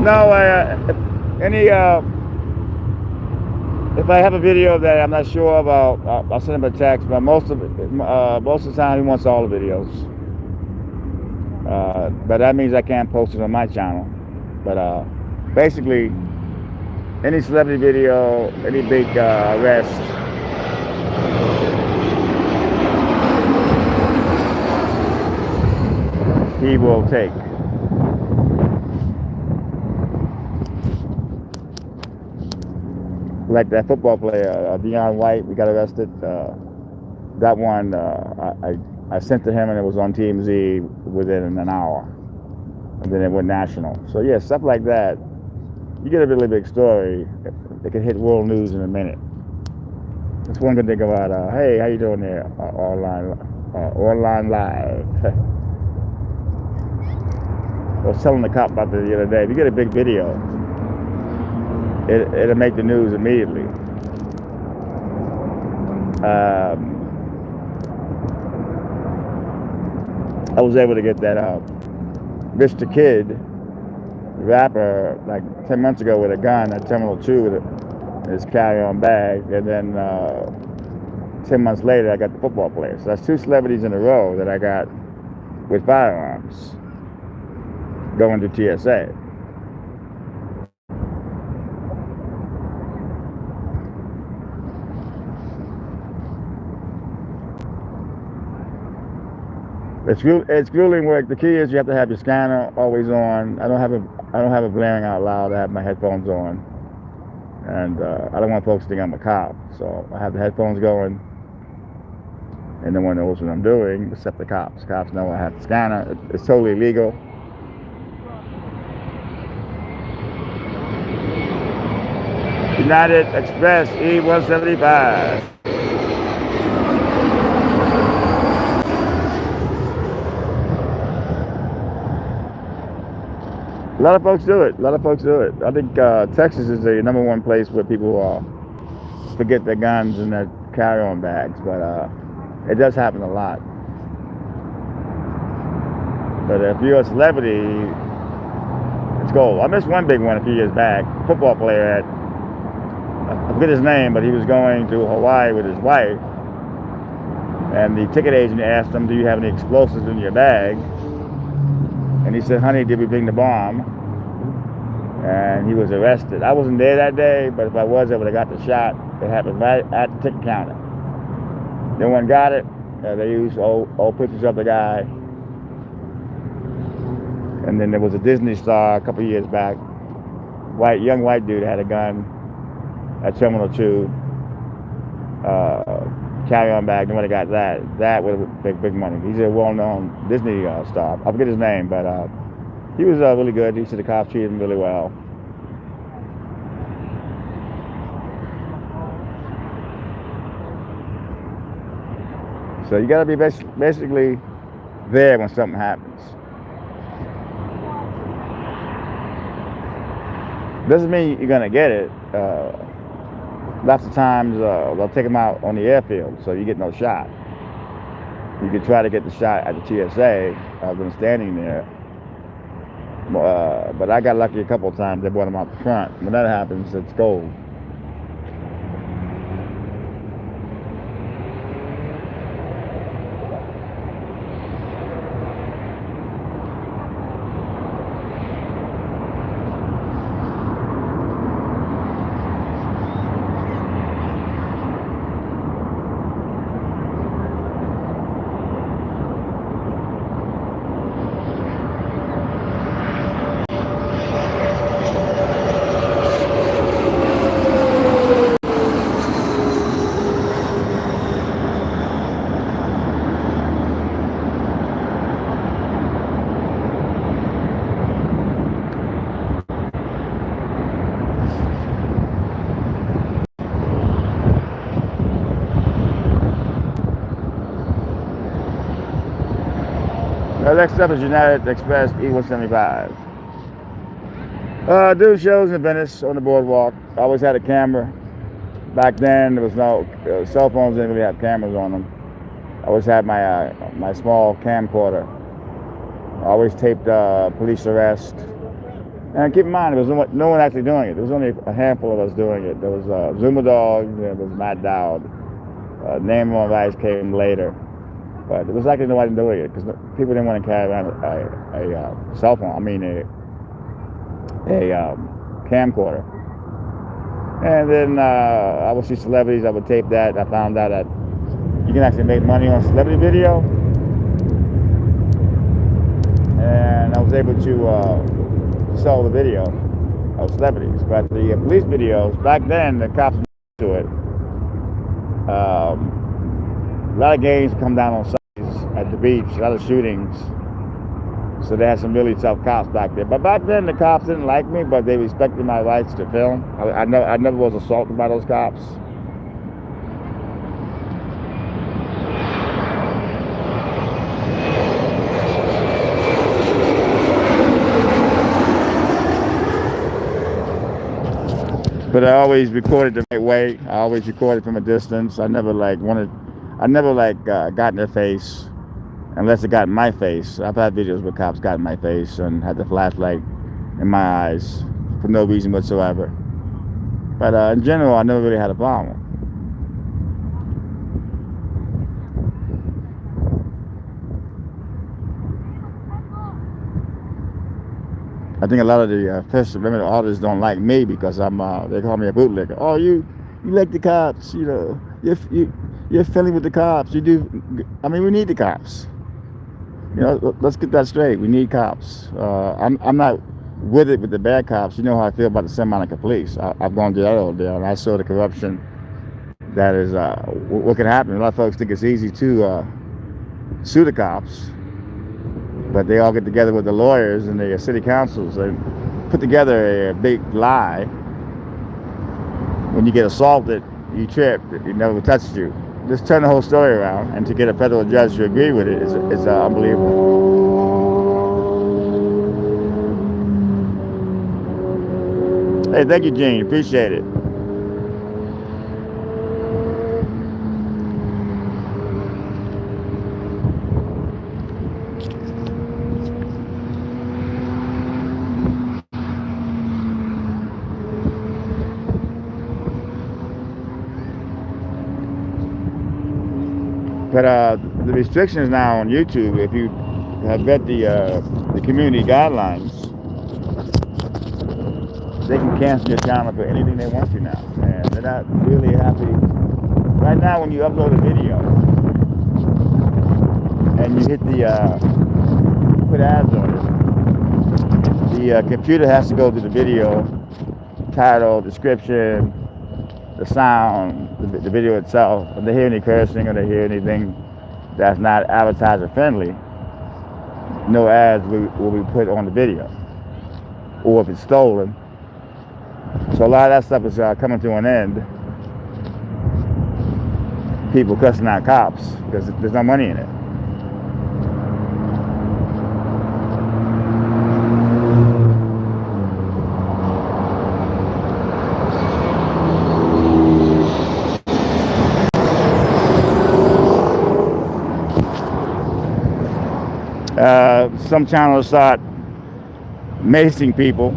No, if I have a video that I'm not sure about, I'll send him a text. But most of the time, he wants all the videos. But that means I can't post it on my channel. But basically, any celebrity video, any big arrest, he will take. Like that football player, Deion White, we got arrested. That one, I sent to him and it was on TMZ within an hour. And then it went national. So yeah, stuff like that. You get a really big story, it can hit world news in a minute. That's one good thing about, hey, how you doing there? Online live. I was telling the cop about this the other day. If you get a big video, it'll make the news immediately. I was able to get that Rich the Kid rapper like 10 months ago with a gun at Terminal 2 with his carry-on bag, and then 10 months later I got the football player. So that's 2 celebrities in a row that I got with firearms going to TSA. It's grueling work. The key is you have to have your scanner always on. I don't have it blaring out loud. I have my headphones on, and I don't want folks to think I'm a cop. So I have the headphones going, and no one knows what I'm doing except the cops. Cops know I have the scanner. It's totally legal. United Express E175. A lot of folks do it. A lot of folks do it. I think Texas is the #1 place where people forget their guns and their carry-on bags, but it does happen a lot. But if you're a celebrity, it's gold. I missed one big one a few years back. A football player I forget his name, but he was going to Hawaii with his wife, and the ticket agent asked him, "Do you have any explosives in your bag?" And he said, "Honey, did we bring the bomb?" And he was arrested. I wasn't there that day, but if I was, I would have got the shot. It happened right at the ticket counter. No one got it. They used old pictures of the guy. And then there was a Disney star a couple years back. Young white dude had a gun at Terminal 2. Carry-on bag. Nobody got that. That would have been big money. He's a well-known Disney star. I forget his name, but he was really good. He said the cops treated him really well. So you got to be basically there when something happens. Doesn't mean you're gonna get it. Lots of times they'll take them out on the airfield, so you get no shot. You could try to get the shot at the TSA. I've been standing there, but I got lucky a couple of times. They brought them out the front. When that happens, it's gold. Next up is United Express E175. Do shows in Venice on the boardwalk. I always had a camera. Back then, there was no cell phones. Didn't really have cameras on them. I always had my small camcorder. I always taped police arrest. And keep in mind, there was no one actually doing it. There was only a handful of us doing it. There was Zuma Dog. There was Matt Dowd. Name on Rice came later. But it was actually nobody doing it because people didn't want to carry around a cell phone. I mean a camcorder. And then I would see celebrities. I would tape that. I found out that you can actually make money on celebrity video, and I was able to sell the video of celebrities. But the police videos back then, the cops do it. A lot of gangs come down on Sundays at the beach, a lot of shootings. So they had some really tough cops back there. But back then the cops didn't like me, but they respected my rights to film. I never was assaulted by those cops. But I always recorded the right way. I always recorded from a distance. I never got in their face unless it got in my face. I've had videos where cops got in my face and had the flashlight in my eyes for no reason whatsoever. But in general, I never really had a problem. I think a lot of the First Amendment artists don't like me because they call me a bootlegger. Oh, you like the cops, you know. You're friendly with the cops. You do. I mean, we need the cops. You know, let's get that straight. We need cops. I'm not with it with the bad cops. You know how I feel about the Santa Monica police. I've gone through that all day, and I saw the corruption that is what can happen. A lot of folks think it's easy to sue the cops, but they all get together with the lawyers and the city councils and put together a big lie. When you get assaulted, you trip. It never touched you. Just turn the whole story around, and to get a federal judge to agree with it is unbelievable. Hey, thank you, Gene. Appreciate it. But the restrictions now on YouTube, if you have read the community guidelines, they can cancel your channel for anything they want to now, and they're not really happy. Right now, when you upload a video and you hit put ads on it, the computer has to go to the video title, description, the sound, the video itself. If they hear any cursing or they hear anything that's not advertiser friendly, no ads will be put on the video, or if it's stolen. So a lot of that stuff is coming to an end. People cussing out cops because there's no money in it. Some channels start macing people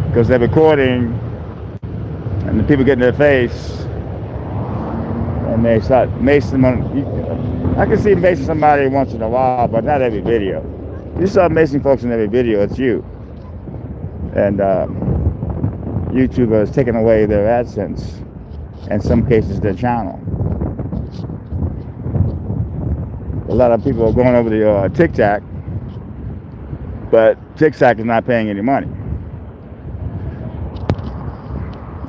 because they're recording and the people get in their face and they start macing them. I can see macing somebody once in a while, but not every video. You start macing folks in every video, it's you. And YouTube has taken away their AdSense, in some cases their channel. A lot of people are going over to TikTok, but TikTok is not paying any money.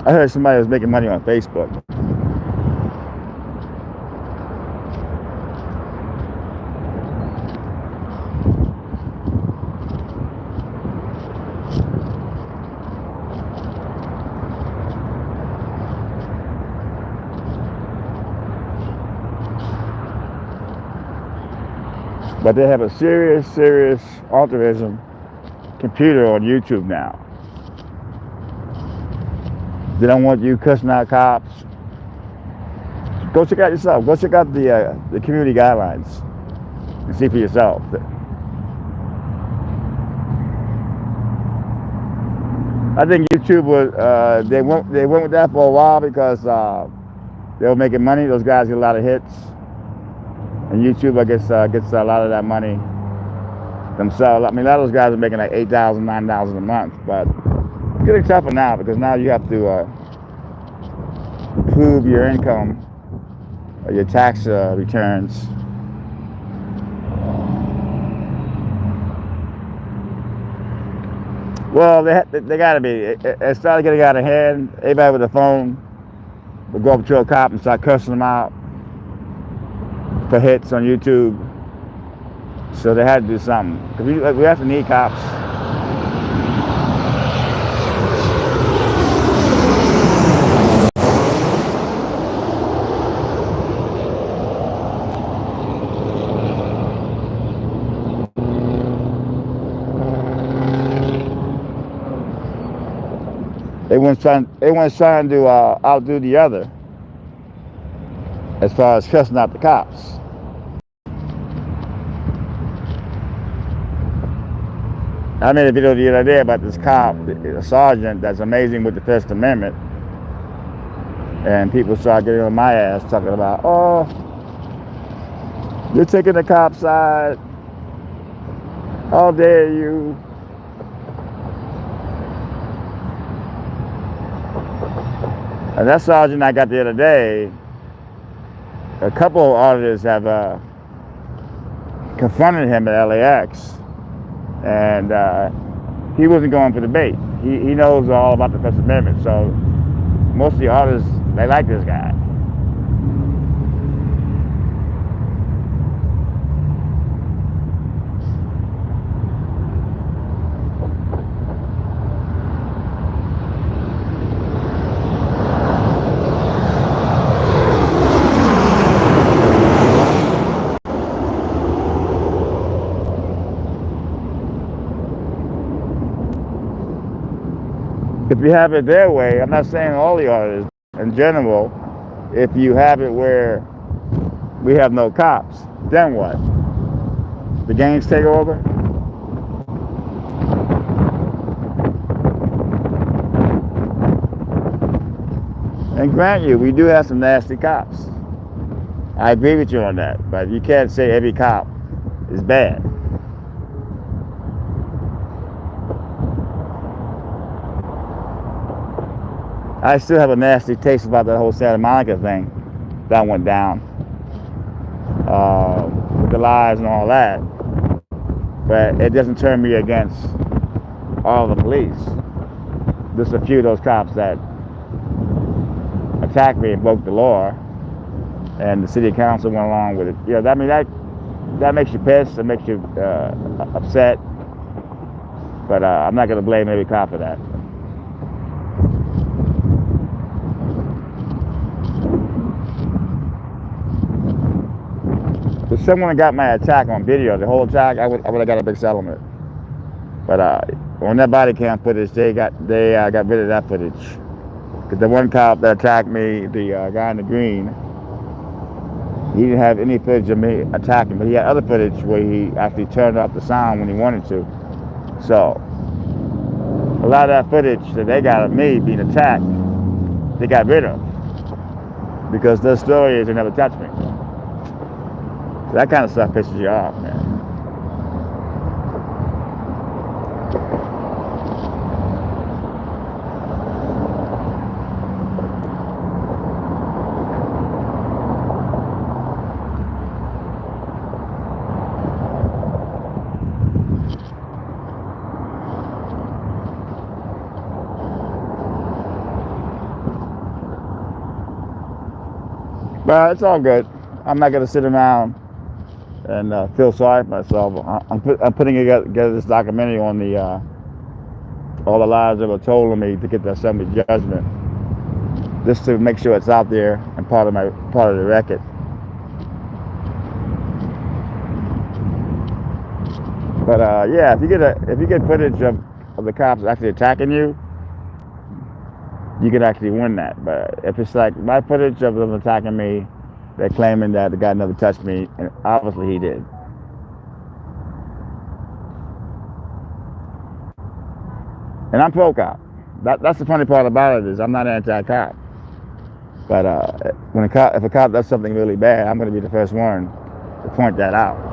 I heard somebody was making money on Facebook. But they have a serious altruism computer on YouTube now. They don't want you cussing out cops. Go check out yourself. Go check out the community guidelines and see for yourself. I think YouTube was they went with that for a while because they were making money. Those guys get a lot of hits. And YouTube, I guess, gets a lot of that money themselves. I mean, a lot of those guys are making like $8,000, $9,000 a month, but it's getting tougher now because now you have to prove your income or your tax returns. Well, they got to be. It started getting out of hand. Everybody with a phone would go up to a cop and start cussing them out for hits on YouTube, so they had to do something. Cause we have to need cops. Everyone's trying to outdo the other as far as cussing out the cops. I made a video the other day about this cop, a sergeant that's amazing with the First Amendment. And people start getting on my ass talking about, oh, you're taking the cop's side. How dare you? And that sergeant I got the other day, a couple of auditors have confronted him at LAX. And he wasn't going for the bait. He knows all about the First Amendment, so most of the auditors, they like this guy. if you have it their way, I'm not saying all the artists, in general, if you have it where we have no cops, then what? The gangs take over? And grant you, we do have some nasty cops. I agree with you on that, but you can't say every cop is bad. I still have a nasty taste about that whole Santa Monica thing that went down, with the lies and all that. But it doesn't turn me against all the police. Just a few of those cops that attacked me and broke the law, and the city council went along with it. You know, I mean, that makes you pissed. It makes you upset. But I'm not going to blame every cop for that. If someone got my attack on video, the whole attack, I would have got a big settlement. But on that body cam footage, they got rid of that footage. Because the one cop that attacked me, the guy in the green, he didn't have any footage of me attacking, but he had other footage where he actually turned off the sound when he wanted to. So a lot of that footage that they got of me being attacked, they got rid of, because their story is they never touched me. So that kind of stuff pisses you off, man. But it's all good. I'm not going to sit around and feel sorry for myself. I'm putting together this documentary on the all the lies that were told of me to get the assembly judgment, just to make sure it's out there and part of the record. But yeah, if you get footage of the cops actually attacking you, you can actually win that. But if it's like my footage of them attacking me, they're claiming that the guy never touched me, and obviously he did. And I'm pro-cop. That's the funny part about it, is I'm not anti-cop. But if a cop does something really bad, I'm going to be the first one to point that out.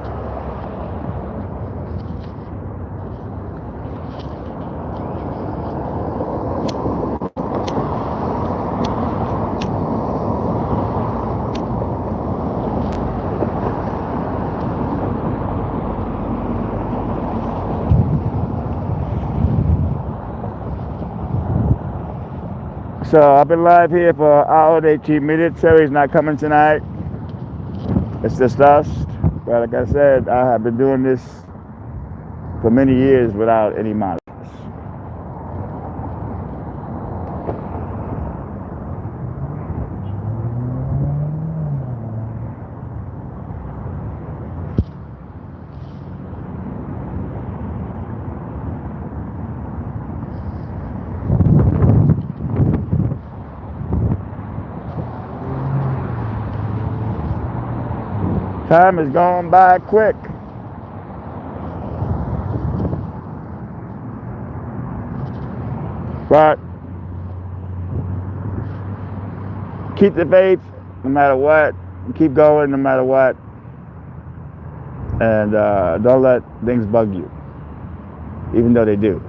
So I've been live here for an hour and 18 minutes. Terry's not coming tonight. It's just us. But like I said, I have been doing this for many years without any monitors. Time is going by quick. But keep the faith no matter what. Keep going no matter what. And don't let things bug you, even though they do.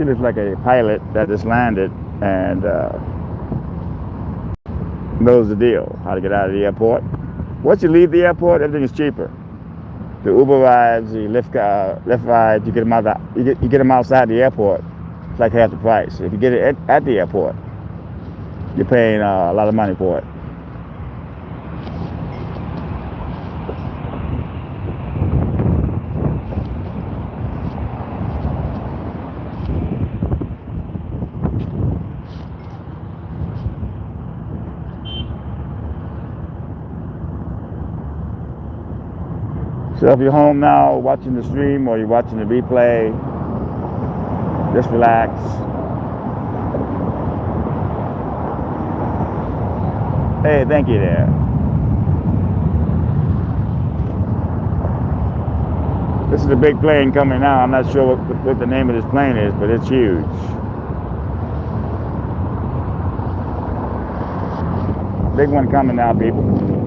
is like a pilot that just landed and knows the deal, how to get out of the airport. Once you leave the airport, everything is cheaper. The Uber rides, the Lyft rides, you get them outside the airport. It's like half the price. If you get it at the airport, you're paying a lot of money for it. So if you're home now watching the stream or you're watching the replay, just relax. Hey, thank you there. This is a big plane coming now. I'm not sure what the name of this plane is, but it's huge. Big one coming now, people.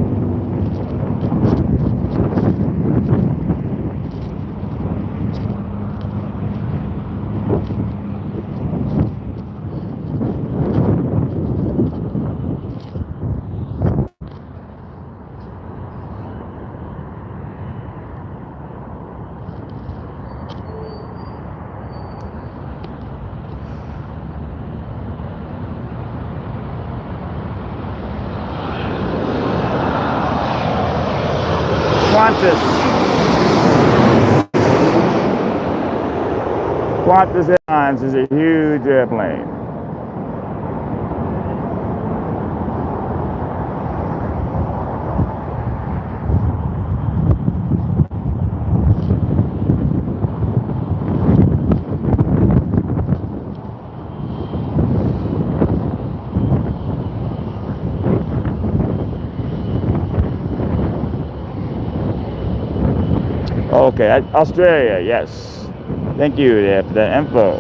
Qantas Airlines is a huge airplane. Okay, Australia, yes. Thank you there for that info.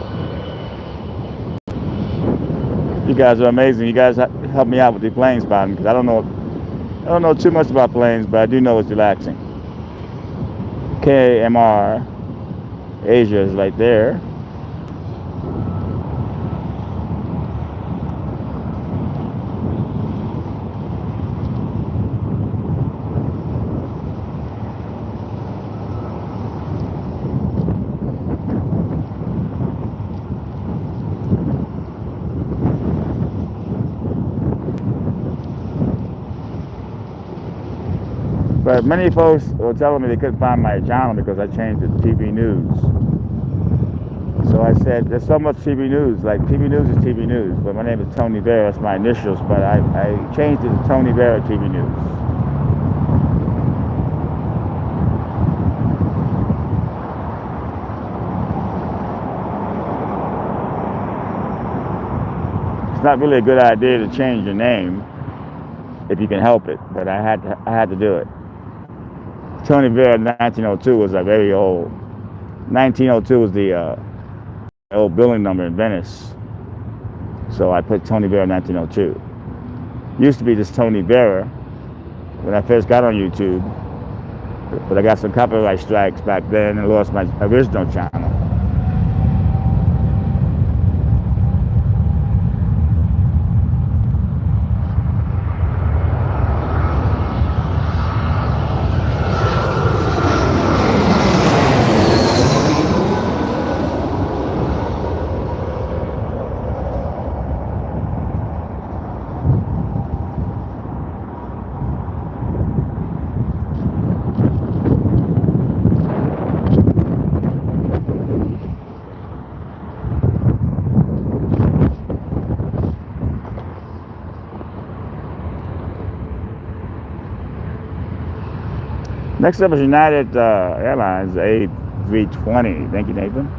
You guys are amazing. You guys help me out with the plane spotting because I don't know too much about planes, but I do know it's relaxing. KMR Asia is right there. But many folks were telling me they couldn't find my channel because I changed it to TV News. So I said, there's so much TV News. Like, TV News is TV News. But my name is Tony Vera. That's my initials. But I changed it to Tony Vera TV News. It's not really a good idea to change your name if you can help it. But I had to do it. Tony Vera 1902 was like very old. 1902 was the old building number in Venice. So I put Tony Vera 1902. Used to be just Tony Vera when I first got on YouTube. But I got some copyright strikes back then and lost my original channel. Next up is United Airlines A320. Thank you, Nathan.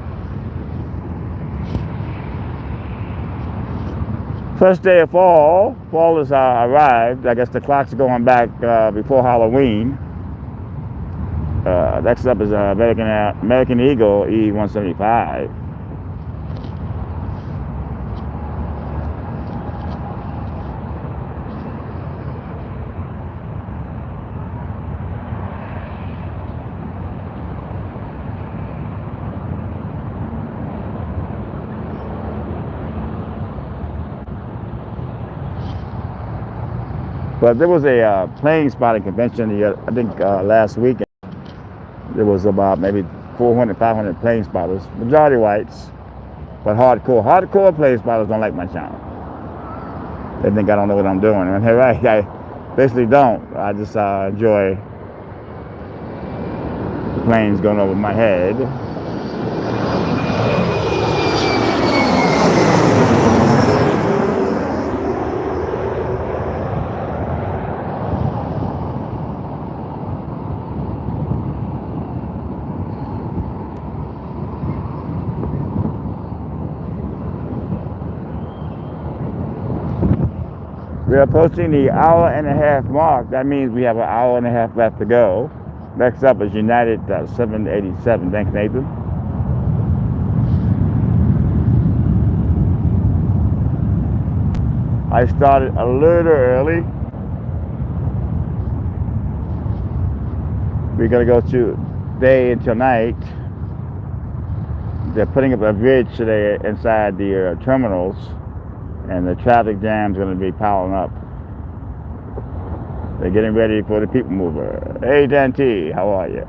First day of fall. Fall has arrived. I guess the clocks are going back before Halloween. Next up is American Eagle E175. But there was a plane spotting convention here, I think last weekend. There was about maybe 400, 500 plane spotters, majority whites, but hardcore plane spotters don't like my channel. They think I don't know what I'm doing, and they're right. I basically don't. I just enjoy the planes going over my head. We are approaching the hour-and-a-half mark. That means we have an hour and a half left to go. Next up is United 787. Thanks, Nathan. I started a little early. We're gonna go to day until night. They're putting up a bridge today inside the terminals, and the traffic jam's going to be piling up. They're getting ready for the people mover. Hey, Dante, how are you?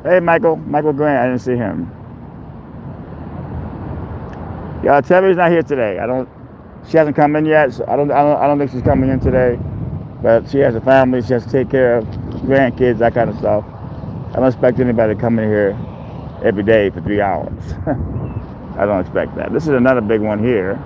Hey, Michael Grant, I didn't see him. Yeah, Terry's not here today. She hasn't come in yet, so I don't think she's coming in today. But she has a family, she has to take care of grandkids, that kind of stuff. I don't expect anybody to come in here every day for 3 hours. I don't expect that. This is another big one here.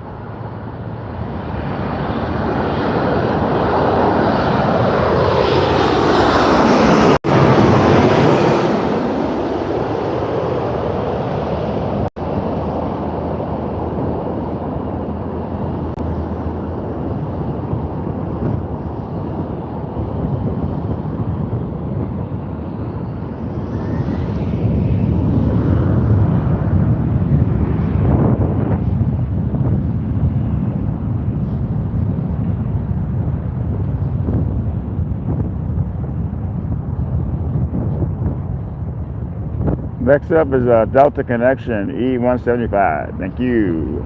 Next up is Delta Connection E175. Thank you.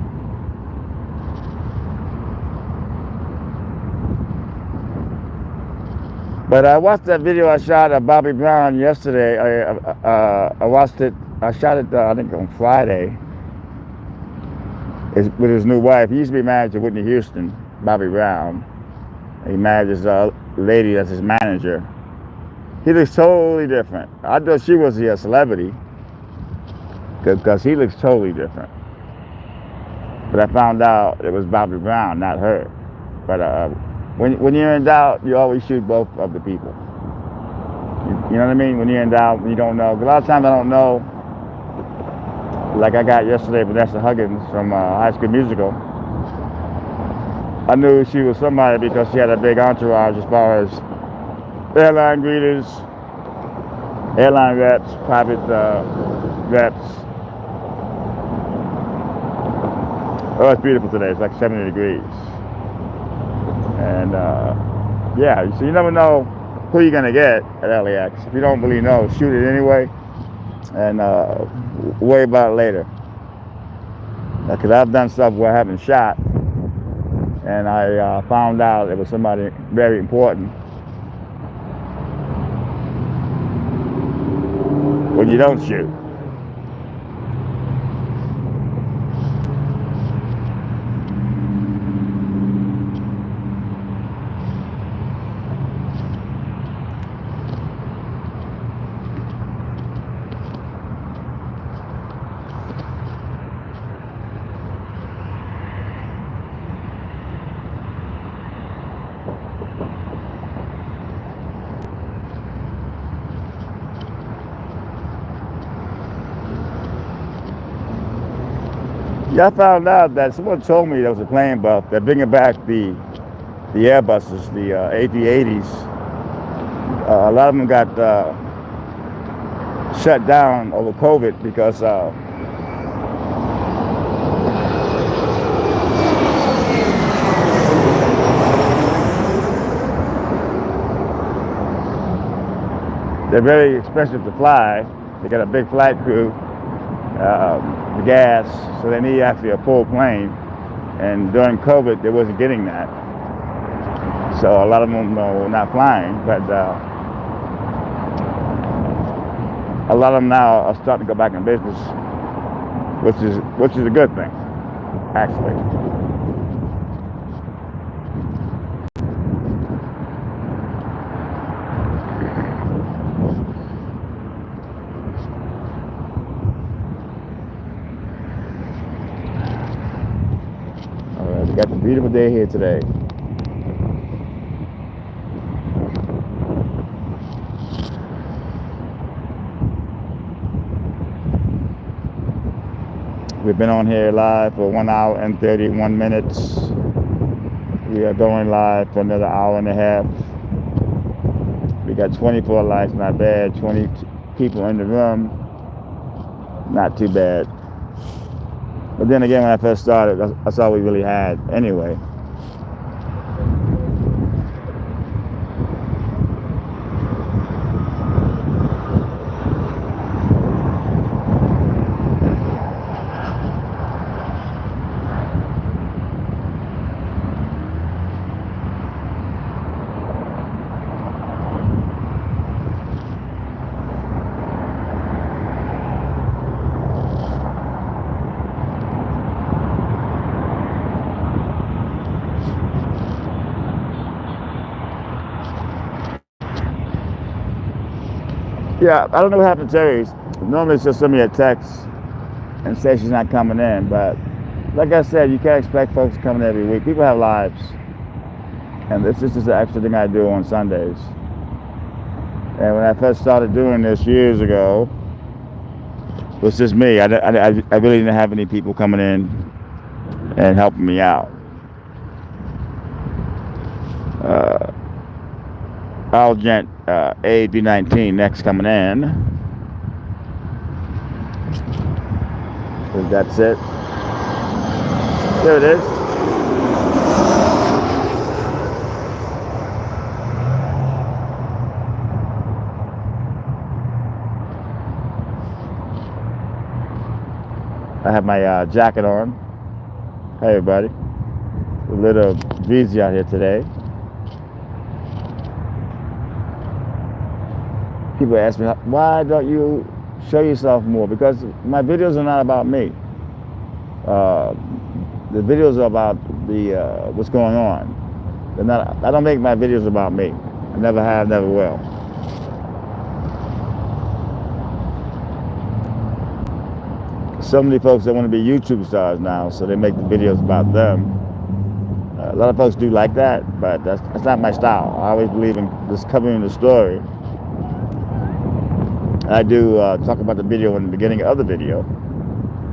But I watched that video I shot of Bobby Brown yesterday. I watched it. I shot it, I think, on Friday. With his new wife. He used to be married to Whitney Houston, Bobby Brown. He married this lady that's his manager. He looks totally different. I thought she was a celebrity, because he looks totally different. But I found out it was Bobby Brown, not her. But when you're in doubt, you always shoot both of the people. You know what I mean? When you're in doubt, when you don't know. A lot of times I don't know. Like I got yesterday, Vanessa Huggins from High School Musical. I knew she was somebody because she had a big entourage as far as airline greeters, airline reps, private reps. Oh, it's beautiful today. It's like 70 degrees. And yeah, so you never know who you're going to get at LAX. If you don't really know, shoot it anyway and worry about it later. Because I've done stuff where I haven't shot and I found out it was somebody very important. When you don't shoot. Yeah, I found out that someone told me there was a plane buff. They're bringing back the Airbuses, the A380s. A lot of them got shut down over COVID because they're very expensive to fly. They got a big flight crew. the gas, so they need actually a full plane. And during COVID, they wasn't getting that, so a lot of them were not flying. But a lot of them now are starting to go back in business, which is a good thing, actually. We got a beautiful day here today. We've been on here live for 1 hour and 31 minutes. We are going live for another hour and a half. We got 24 likes, not bad. 20 people in the room, not too bad. But then again, when I first started, that's all we really had anyway. Yeah, I don't know what happened to Terry. Normally she'll send me a text and say she's not coming in, but like I said, you can't expect folks to come in every week. People have lives, and this is just an extra thing I do on Sundays. And when I first started doing this years ago, it was just me. I really didn't have any people coming in and helping me out. Algent AB19 next coming in. That's it. There it is. I have my jacket on. Hey everybody. A little breezy out here today. People ask me, why don't you show yourself more? Because my videos are not about me. The videos are about what's going on. They're not. I don't make my videos about me. I never have, never will. So many folks that want to be YouTube stars now, so they make the videos about them. A lot of folks do like that, but that's not my style. I always believe in just covering the story. I do talk about the video in the beginning of the video.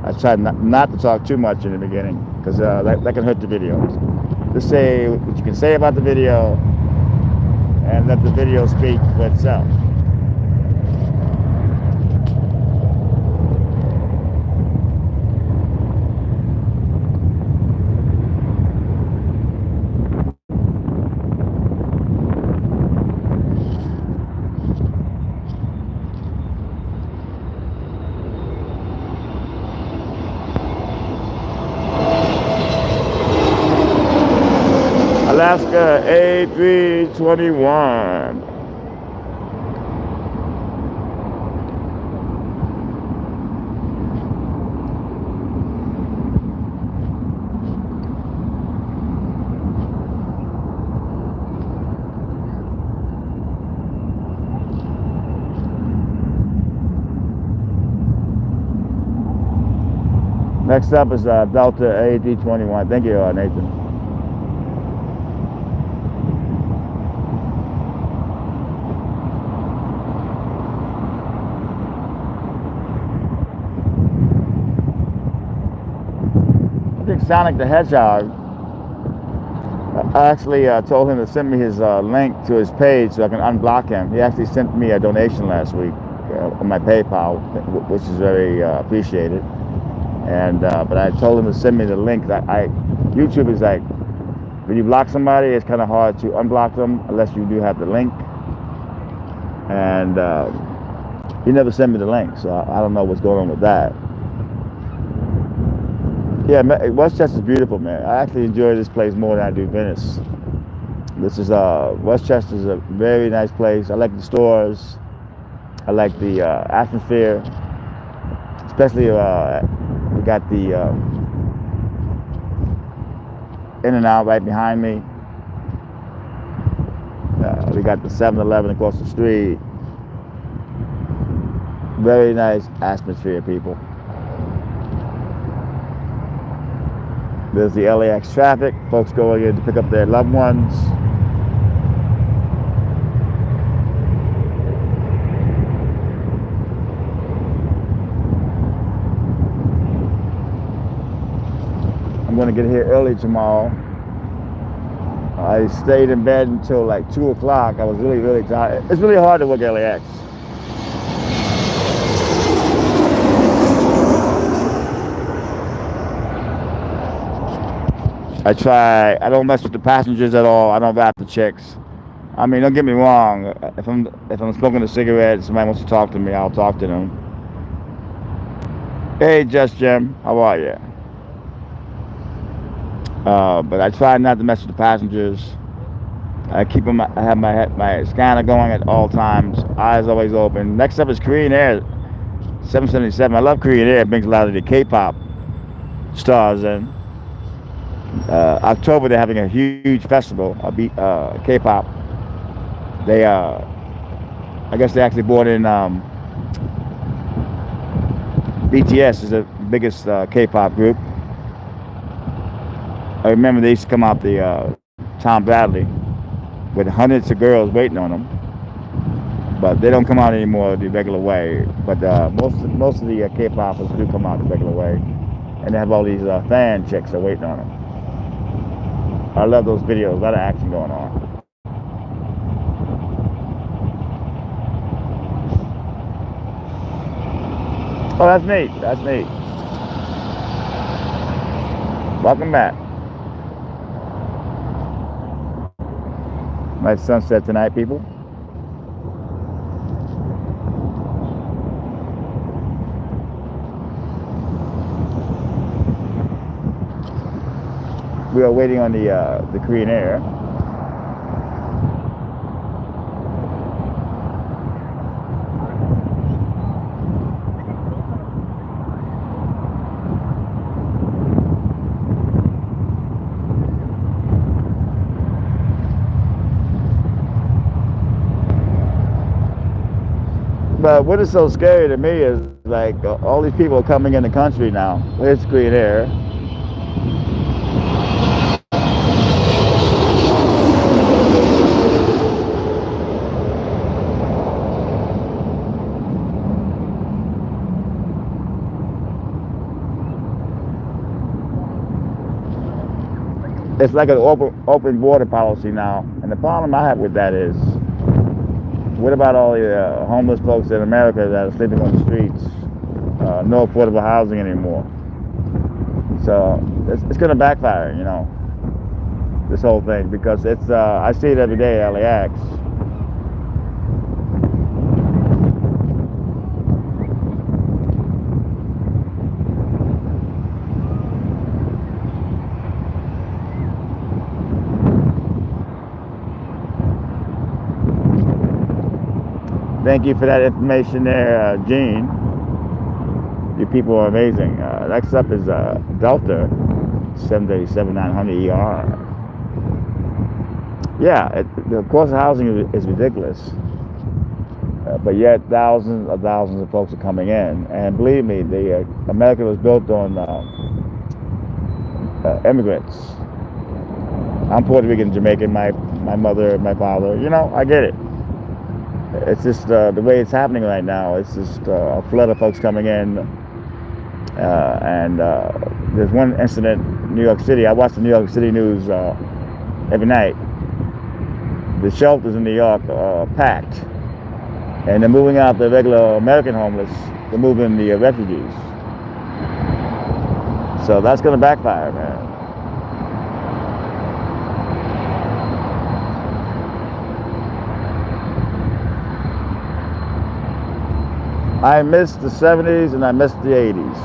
I try not to talk too much in the beginning, because that can hurt the video. Just say what you can say about the video, and let the video speak for itself. Alaska A321. Next up is Delta A321. Thank you, Nathan. Sonic the Hedgehog, I actually told him to send me his link to his page so I can unblock him. He actually sent me a donation last week on my PayPal, which is very appreciated. And but I told him to send me the link. YouTube is like, when you block somebody, it's kind of hard to unblock them unless you do have the link. And he never sent me the link, so I don't know what's going on with that. Yeah, Westchester's beautiful, man. I actually enjoy this place more than I do Venice. This is Westchester's a very nice place. I like the stores. I like the atmosphere, especially we got the In and Out right behind me. We got the 7-Eleven across the street. Very nice atmosphere, people. There's the LAX traffic. Folks going in to pick up their loved ones. I'm going to get here early tomorrow. I stayed in bed until like 2 o'clock. I was really, really tired. It's really hard to work LAX. I don't mess with the passengers at all. I don't rap the chicks. I mean, don't get me wrong. If I'm smoking a cigarette, somebody wants to talk to me, I'll talk to them. Hey, Just Jim, how are you? But I try not to mess with the passengers. I have my scanner going at all times. Eyes always open. Next up is Korean Air, 777. I love Korean Air. It brings a lot of the K-pop stars in. October they're having a huge festival of K-pop. They I guess they actually brought in BTS is the biggest K-pop group. I remember they used to come out the Tom Bradley with hundreds of girls waiting on them, but they don't come out anymore the regular way. But most of the K-popers do come out the regular way, and they have all these fan chicks that are waiting on them. I love those videos. A lot of action going on. Oh, that's neat. That's neat. Welcome back. Nice sunset tonight, people. We are waiting on the Korean Air. But what is so scary to me is like all these people are coming in the country now. It's Korean Air. It's like an open border policy now, and the problem I have with that is, what about all the homeless folks in America that are sleeping on the streets? No affordable housing anymore. So it's going to backfire, you know, this whole thing, because it's I see it every day at LAX. Thank you for that information there, Gene. You people are amazing. Next up is Delta 737-900 ER. Yeah, the cost of housing is ridiculous, but yet thousands of folks are coming in. And believe me, America was built on immigrants. I'm Puerto Rican, Jamaican. My mother, my father. You know, I get it. It's just the way it's happening right now. It's just a flood of folks coming in, and there's one incident in New York City. I watch the New York City news every night. The shelters in New York are packed, and they're moving out the regular American homeless. They're moving the refugees. So that's going to backfire, man. I miss the 70s and I miss the 80s.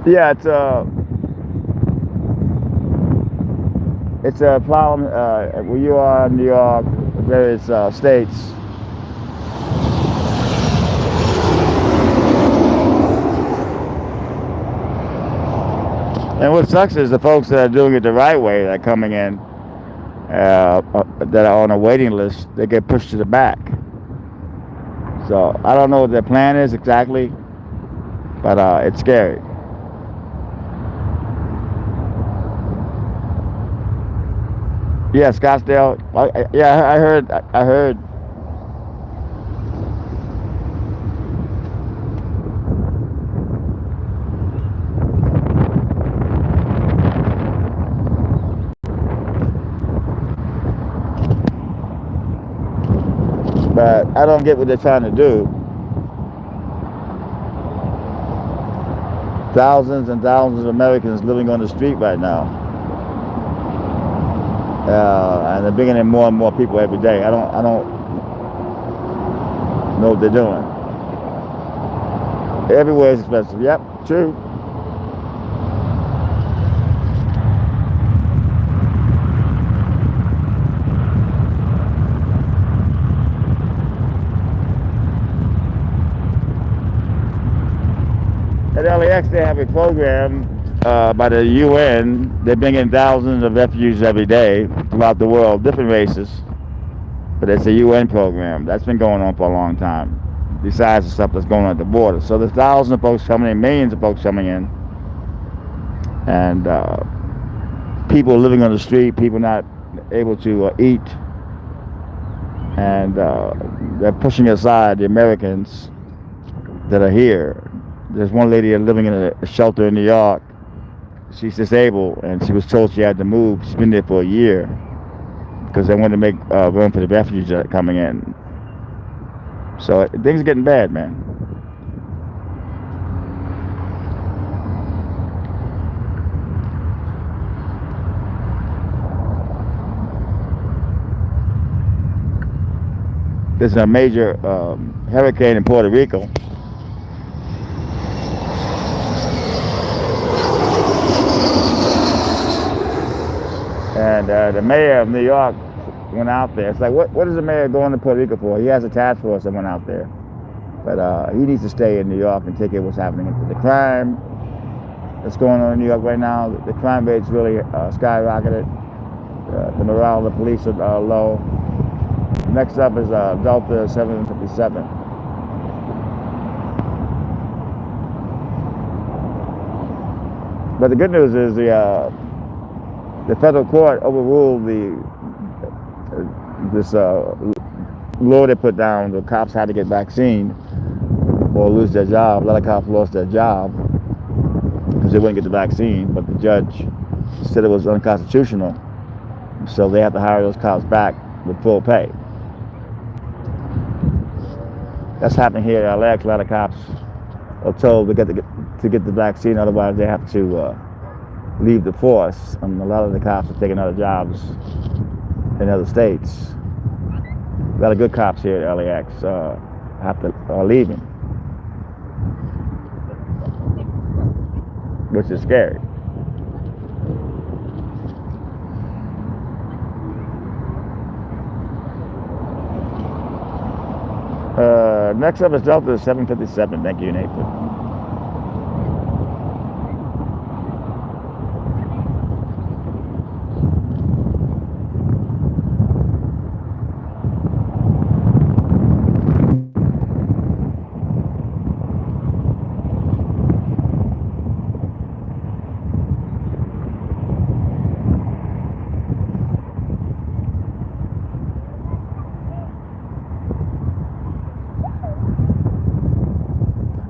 Yeah, it's a problem where you are in New York, various states. And what sucks is the folks that are doing it the right way, that are coming in, that are on a waiting list, they get pushed to the back. So I don't know what their plan is exactly, but it's scary. Yeah, Scottsdale. Yeah, I heard. I heard. But I don't get what they're trying to do. Thousands and thousands of Americans living on the street right now, and they're bringing in more and more people every day. I don't know what they're doing. Everywhere is expensive. Yep, true. At LAX, they have a program by the UN. They bring in thousands of refugees every day throughout the world, different races. But it's a UN program that's been going on for a long time. Besides the stuff that's going on at the border, so there's thousands of folks coming in, millions of folks coming in, and people living on the street, people not able to eat, and they're pushing aside the Americans that are here. There's one lady living in a shelter in New York. She's disabled, and she was told she had to move. She's been there for a year because they want to make room for the refugees that are coming in. So things are getting bad, man. There's a major hurricane in Puerto Rico. And the mayor of New York went out there. It's like, what is the mayor going to Puerto Rico for? He has a task force that went out there. But he needs to stay in New York and take care of what's happening. The crime that's going on in New York right now, the crime rate's really skyrocketed. The morale of the police are low. Next up is Delta 757. But the good news is the federal court overruled this law they put down. The cops had to get vaccine or lose their job. A lot of cops lost their job because they wouldn't get the vaccine, but the judge said it was unconstitutional, so they have to hire those cops back with full pay. That's happening here at LAX. A lot of cops are told to get the vaccine, otherwise they have to leave the force. A lot of the cops are taking other jobs in other states. A lot of good cops here at LAX are leaving, which is scary. Next up is Delta 757. Thank you, Nathan.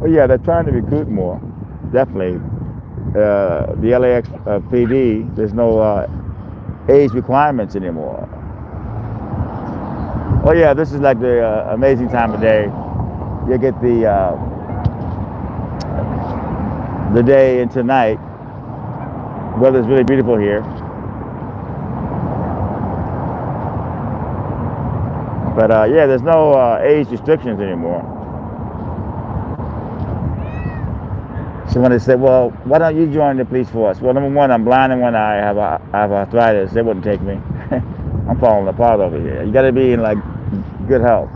Well, yeah, they're trying to recruit more, definitely. The LAX PD, there's no age requirements anymore. Oh yeah, this is like the amazing time of day. You get the day into night. Weather's really beautiful here. But yeah, there's no age restrictions anymore. So when they said, well, why don't you join the police force? Well, number one, I'm blind in one eye, I have arthritis. They wouldn't take me. I'm falling apart over here. You got to be in like good health.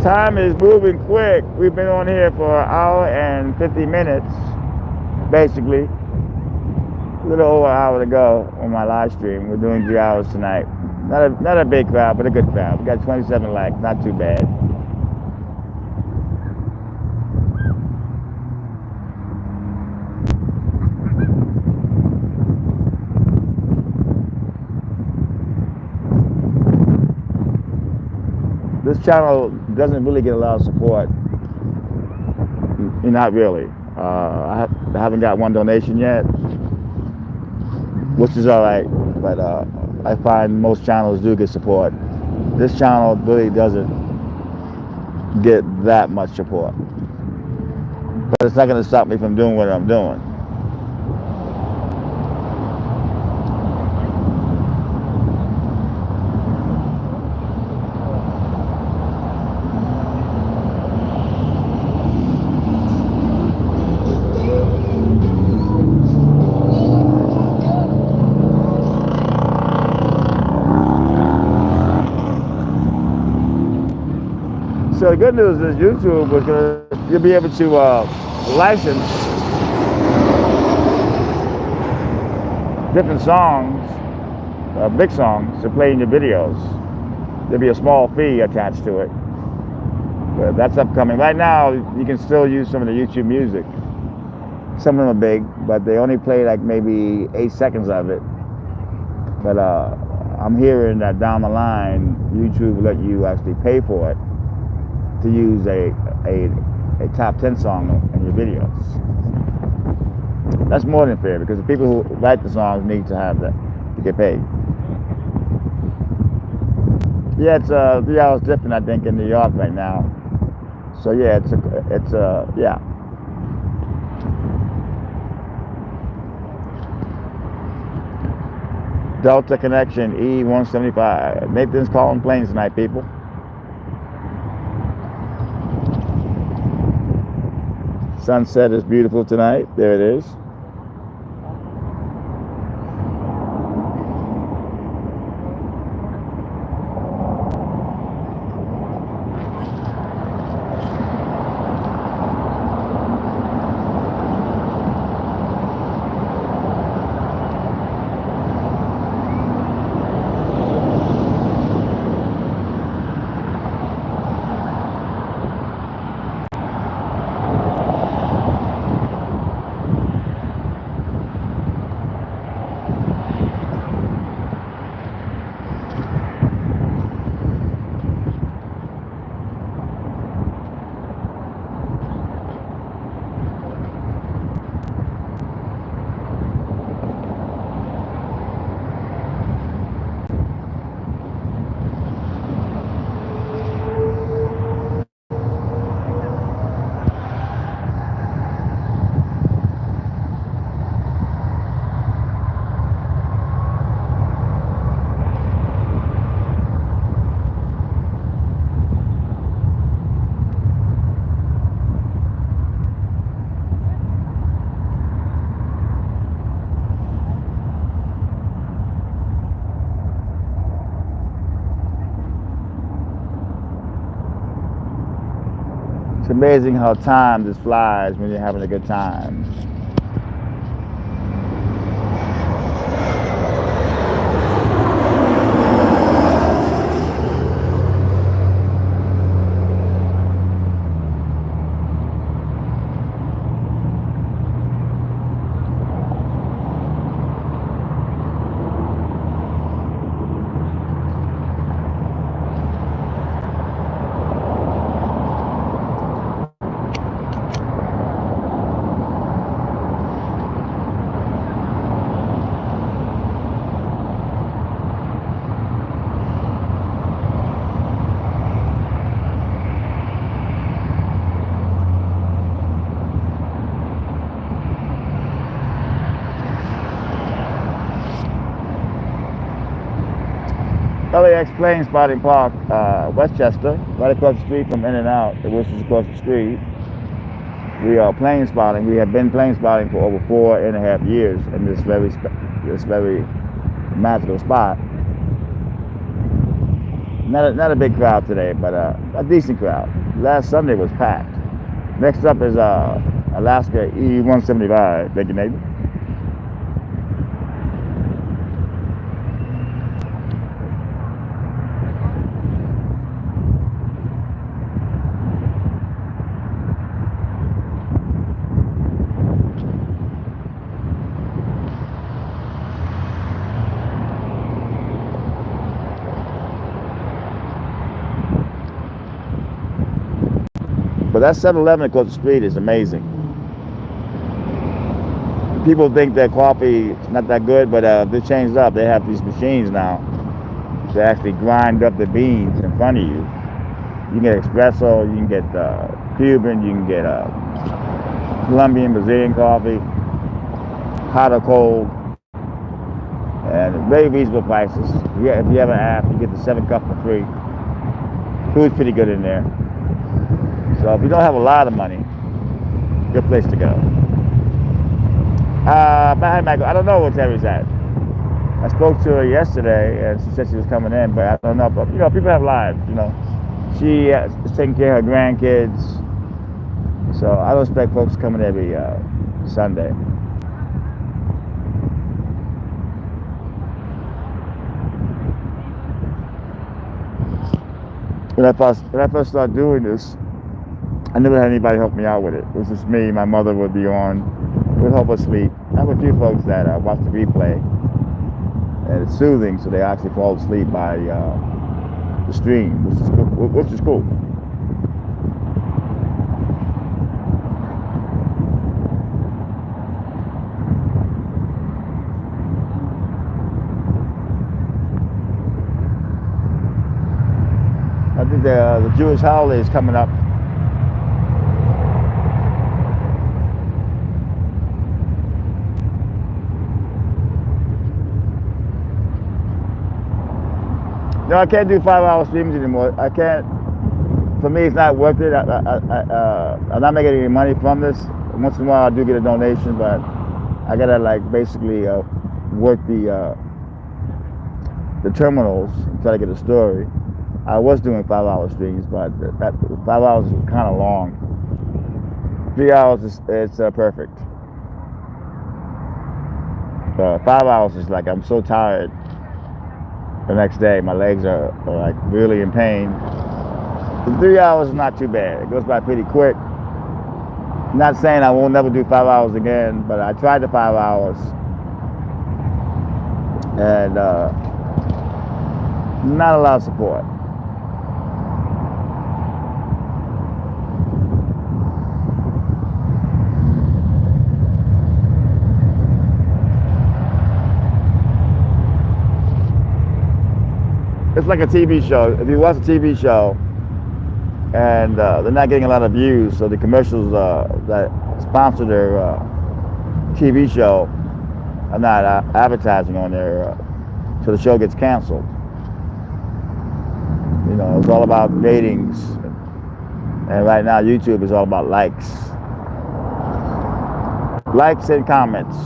Time is moving quick. We've been on here for an hour and 50 minutes, basically. A little over an hour to go on my live stream. We're doing 3 hours tonight. Not a big crowd, but a good crowd. We got 27 likes, not too bad. This channel doesn't really get a lot of support. Not really. I haven't got one donation yet, which is all right. But I find most channels do get support. This channel really doesn't get that much support. But it's not going to stop me from doing what I'm doing. So the good news is YouTube was you'll be able to license different songs, big songs, to play in your videos. There'll be a small fee attached to it. But that's upcoming. Right now, you can still use some of the YouTube music. Some of them are big, but they only play like maybe 8 seconds of it. But I'm hearing that down the line, YouTube will let you actually pay for it to use a top 10 song in your videos. That's more than fair, because the people who write the songs need to have that to get paid. Yeah, it's 3 hours different, I think, in New York right now. So yeah, yeah. Delta connection E175. Nathan's calling planes tonight, people. Sunset is beautiful tonight. There it is. It's amazing how time just flies when you're having a good time. LAX Plane Spotting Park, Westchester, right across the street from In-N-Out, which is across the street. We are plane spotting. We have been plane spotting for over 4.5 years in this very magical spot. Not a big crowd today, but a decent crowd. Last Sunday was packed. Next up is Alaska E-175. Thank you, neighbor. But that 7-Eleven across the street is amazing. People think that coffee is not that good, but they changed up. They have these machines now to actually grind up the beans in front of you. You can get espresso, you can get Cuban, you can get Colombian, Brazilian coffee, hot or cold, and very reasonable prices. If you have an app, you get the 7 cup for free. Food's pretty good in there. So if you don't have a lot of money, good place to go. Hi, Michael. I don't know where Terry's at. I spoke to her yesterday, and she said she was coming in, but I don't know. But people have lives. She is taking care of her grandkids, so I don't expect folks coming every Sunday. When I first started doing this, I never had anybody help me out with it. It was just me. My mother would be on, would help us sleep. I have a few folks that watch the replay, and it's soothing, so they actually fall asleep by the stream, which is cool. I think the Jewish holiday is coming up. No, I can't do 5-hour streams anymore. I can't. For me, it's not worth it. I'm not making any money from this. Once in a while, I do get a donation, but I gotta basically work the terminals and try to get a story. I was doing 5-hour streams, but that 5 hours is kind of long. 3 hours it's perfect. 5 hours is I'm so tired. The next day, my legs are really in pain. The 3 hours is not too bad. It goes by pretty quick. I'm not saying I won't never do 5 hours again, but I tried the 5 hours, and not a lot of support. It's like a TV show. If you watch a TV show and they're not getting a lot of views, so the commercials that sponsor their TV show are not advertising on there, so the show gets canceled. It's all about ratings, and right now YouTube is all about likes and comments.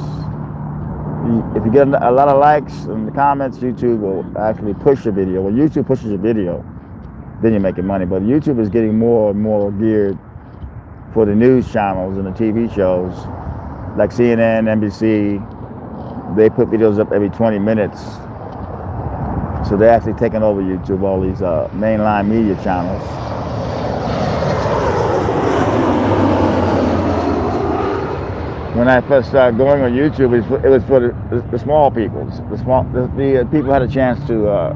If you get a lot of likes and the comments, YouTube will actually push your video. When YouTube pushes your video, then you're making money. But YouTube is getting more and more geared for the news channels and the TV shows, like CNN, NBC. They put videos up every 20 minutes. So they're actually taking over YouTube, all these mainline media channels. When I first started going on YouTube, it was for the small people. The people had a chance to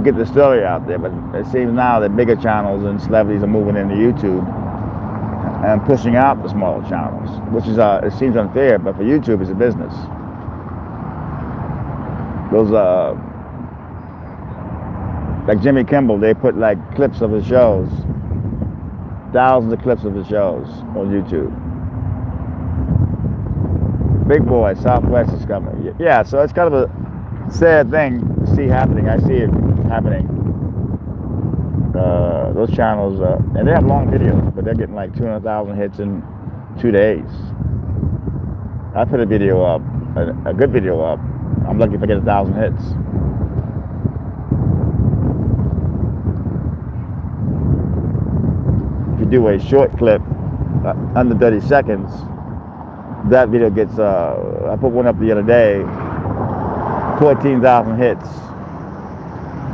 get the story out there. But it seems now that bigger channels and celebrities are moving into YouTube and pushing out the smaller channels, which is it seems unfair. But for YouTube, it's a business. Those like Jimmy Kimmel, they put clips of his shows, thousands of clips of his shows on YouTube. Big Boy, Southwest is coming. Yeah, so it's kind of sad thing to see happening. I see it happening. Those channels, and they have long videos, but they're getting like 200,000 hits in 2 days. I put a video up, a good video up. I'm lucky if I get 1,000 hits. If you do a short clip, under 30 seconds, that video gets, I put one up the other day, 14,000 hits.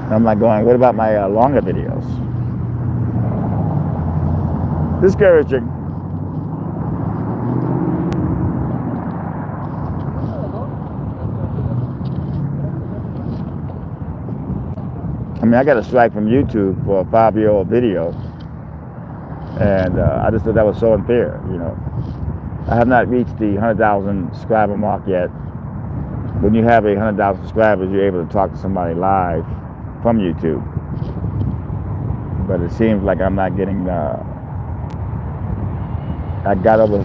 And I'm like going, what about my longer videos? Discouraging. I mean, I got a strike from YouTube for a 5-year-old video, and I just thought that was so unfair, you know. I have not reached the 100,000 subscriber mark yet. When you have 100,000 subscribers, you're able to talk to somebody live from YouTube. But it seems like I'm not getting. I got over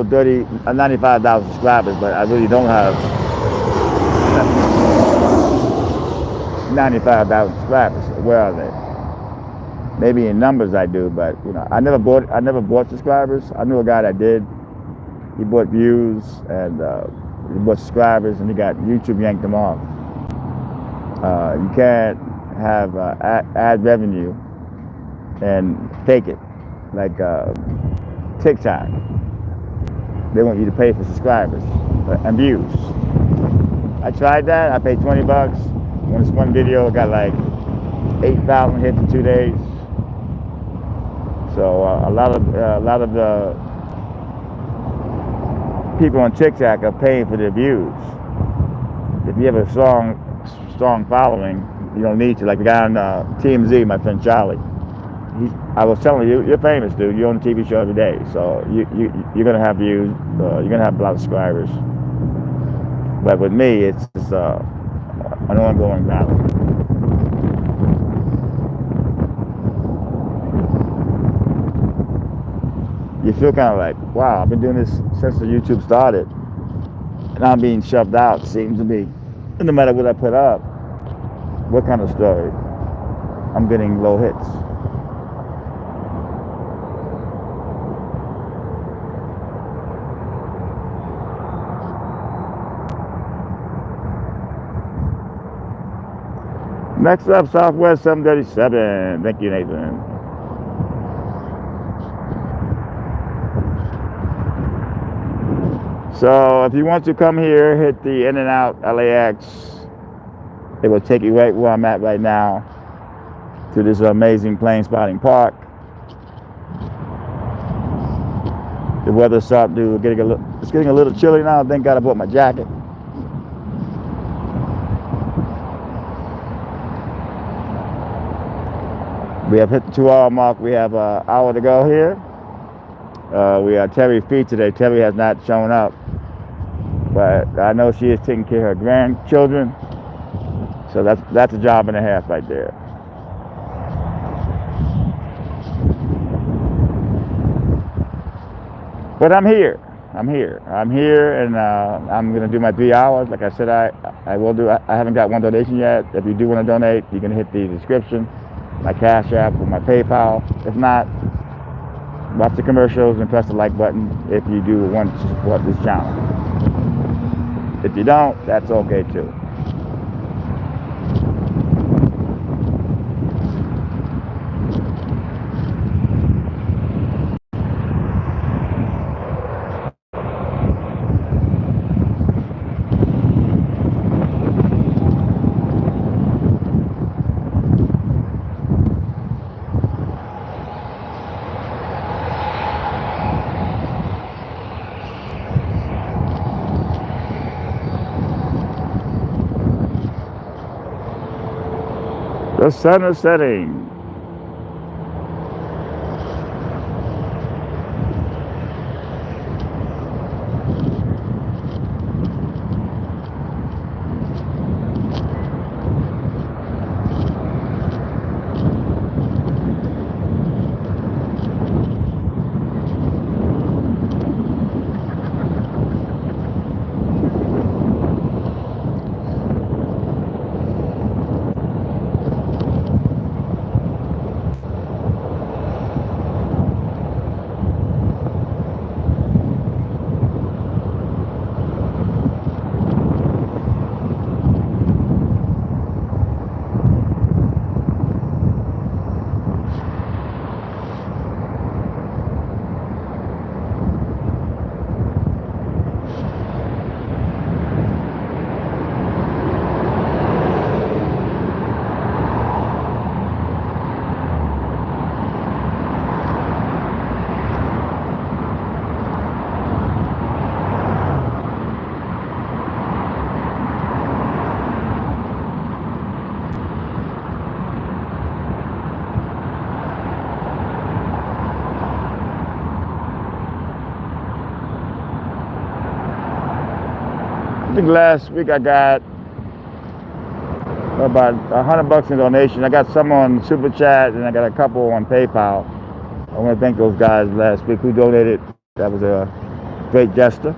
95,000 subscribers, but I really don't have 95,000 subscribers. Where are they? Maybe in numbers I do, but you know, I never bought subscribers. I knew a guy that did. He bought views and he bought subscribers, and he got YouTube yanked them off. You can't have ad revenue and fake it like TikTok. They want you to pay for subscribers and views. I tried that. I paid 20 bucks. When this one video got like 8,000 hits in 2 days. So a lot of the people on TikTok are paying for their views. If you have a strong following, you don't need to. Like the guy on TMZ, my friend Charlie. I was telling you, you're famous, dude. You're on a TV show every day, so you're gonna have views. You're gonna have a lot of subscribers. But with me, it's an ongoing battle. You feel kind of like, wow, I've been doing this since the YouTube started, and I'm being shoved out, seems to be. No matter what I put up, what kind of story, I'm getting low hits. Next up, Southwest 737. Thank you, Nathan. So if you want to come here, hit the in and out LAX. It will take you right where I'm at right now, to this amazing plane spotting park. The weather's starting to it's getting a little chilly now. Thank God I bought my jacket. We have hit the 2-hour mark. We have an hour to go here. We are Terry feet today. Terry has not shown up, but I know she is taking care of her grandchildren. So that's a job and a half right there. But I'm here, and I'm gonna do my 3 hours. Like I said, I will do. I haven't got one donation yet. If you do want to donate, you can hit the description, my Cash App or my PayPal. If not, watch the commercials and press the like button if you do want to support this channel. If you don't, that's okay too. The sun is setting. I think last week I got about $100 in donation. I got some on Super Chat and I got a couple on PayPal. I want to thank those guys last week who donated. That was a great gesture.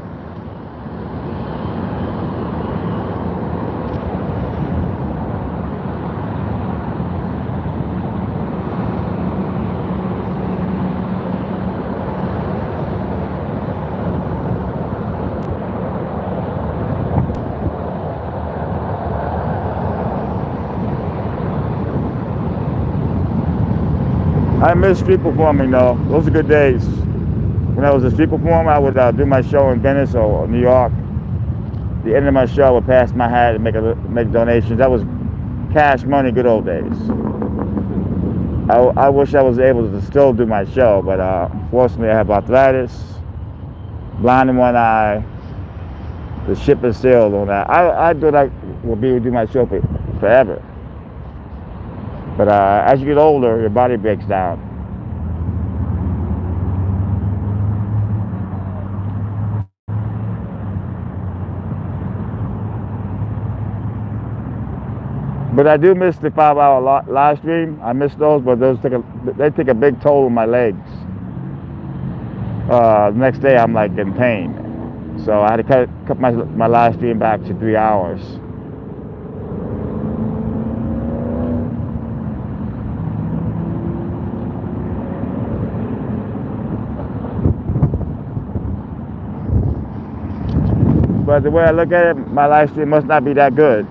I miss street performing though. Those are good days. When I was a street performer, I would do my show in Venice or New York. The end of my show, I would pass my hat and make donations. That was cash money, good old days. I wish I was able to still do my show, but unfortunately I have arthritis, blind in one eye. The ship is sailed on that. I thought I would be able to do my show forever. But as you get older, your body breaks down. But I do miss the 5-hour live stream. I miss those, but those take a big toll on my legs. The next day I'm like in pain. So I had to cut my live stream back to 3 hours. But the way I look at it, my live stream must not be that good.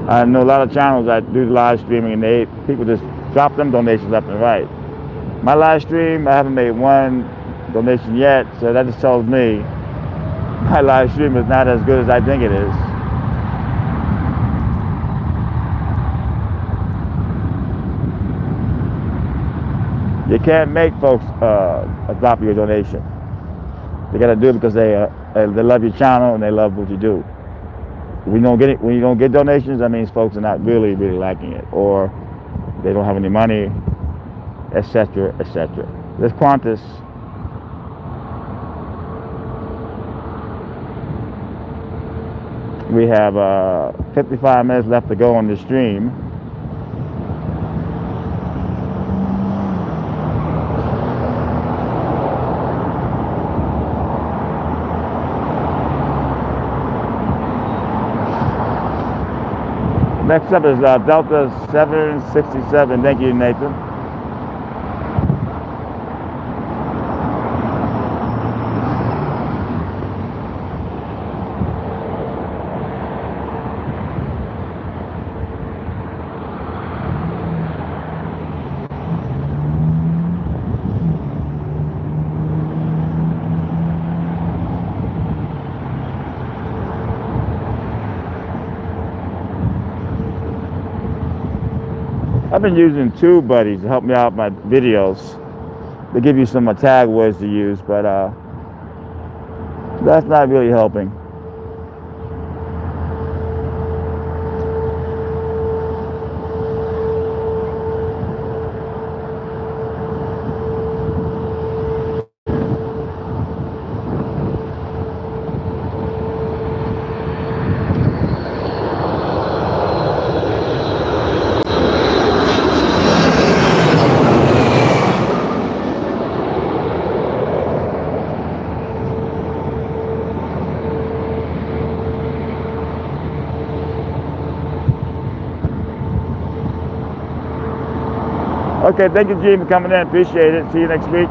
I know a lot of channels that do live streaming and people just drop them donations left and right. My live stream, I haven't made one donation yet, so that just tells me my live stream is not as good as I think it is. You can't make folks drop you a donation. They gotta do it because they love your channel and they love what you do. When you don't get donations, that means folks are not really liking it, or they don't have any money, etc., etc. This Qantas. We have 55 minutes left to go on the stream. Next up is Delta 767. Thank you, Nathan. I've been using TubeBuddy to help me out with my videos. They give you some tag words to use, but that's not really helping. Okay, thank you, Gene, for coming in. Appreciate it. See you next week.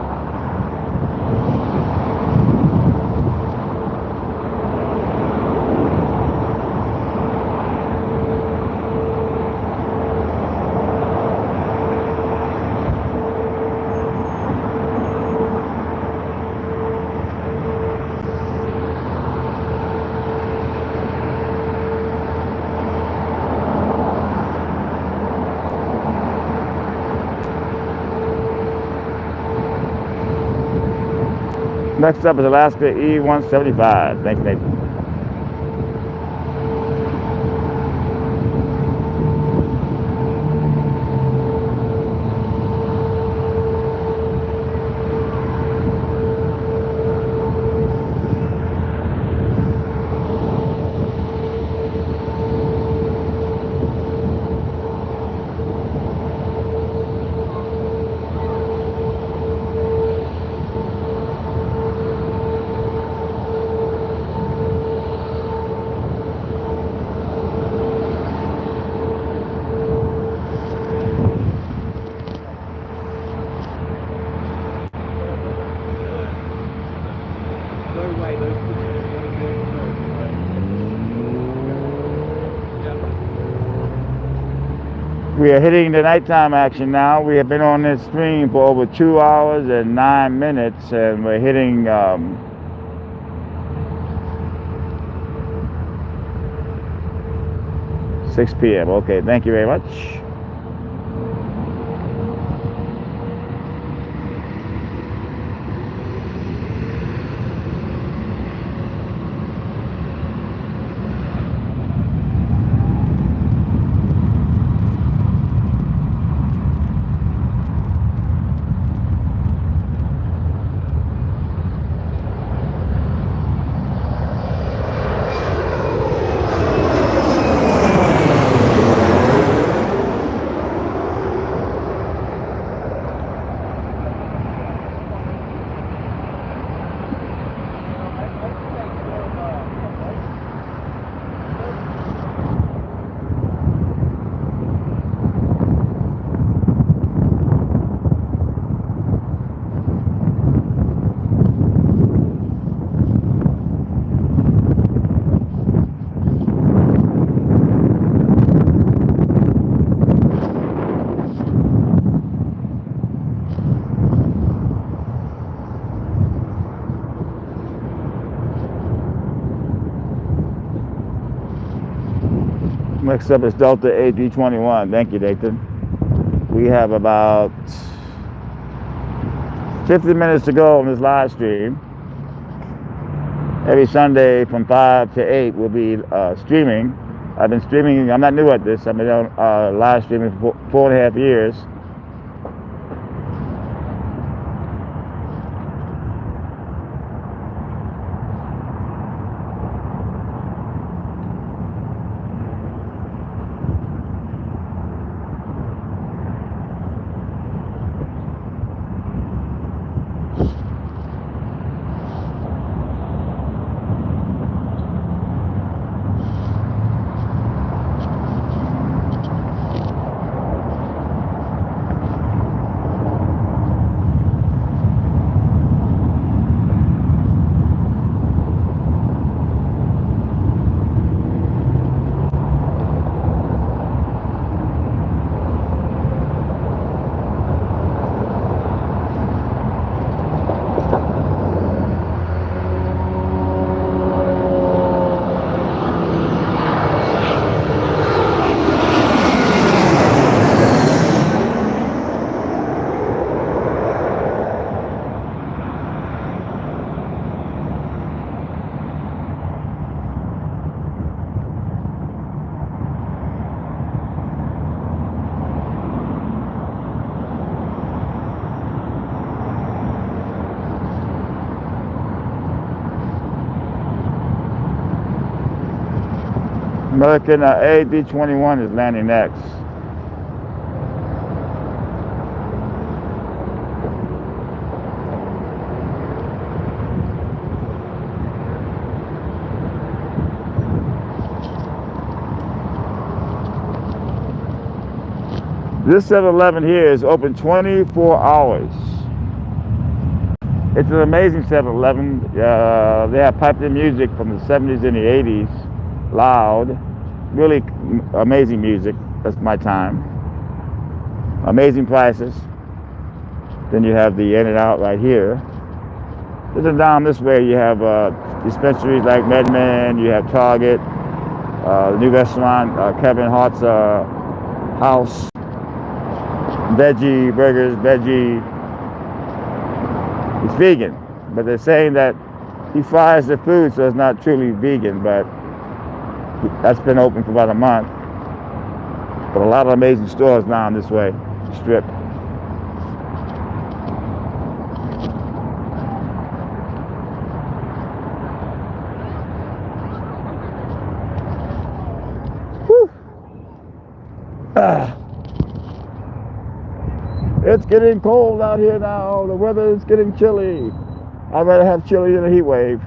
Next up is Alaska E-175. Thanks, Nathan. We are hitting the nighttime action now. We have been on this stream for over 2 hours and 9 minutes, and we're hitting 6 p.m. Okay, thank you very much. Next up is Delta AD21. Thank you, Nathan. We have about 50 minutes to go on this live stream. Every Sunday from 5 to 8 we'll be streaming. I've been streaming. I'm not new at this. I've been on live streaming for 4.5 years. American AD21 is landing next. This 7-Eleven here is open 24 hours. It's an amazing 7-Eleven. They have piped-in music from the 70s and the 80s, loud, really amazing music. That's my time. Amazing prices. Then you have the In-N-Out right here. Then down this way you have dispensaries like MedMen, you have Target, the new restaurant, Kevin Hart's house, veggie burgers, veggie. It's vegan, but they're saying that he fries the food, so it's not truly vegan, but that's been open for about a month. But a lot of amazing stores now on this way, strip. Whew. It's getting cold out here now. The weather is getting chilly. I'd rather have chili than a heat wave.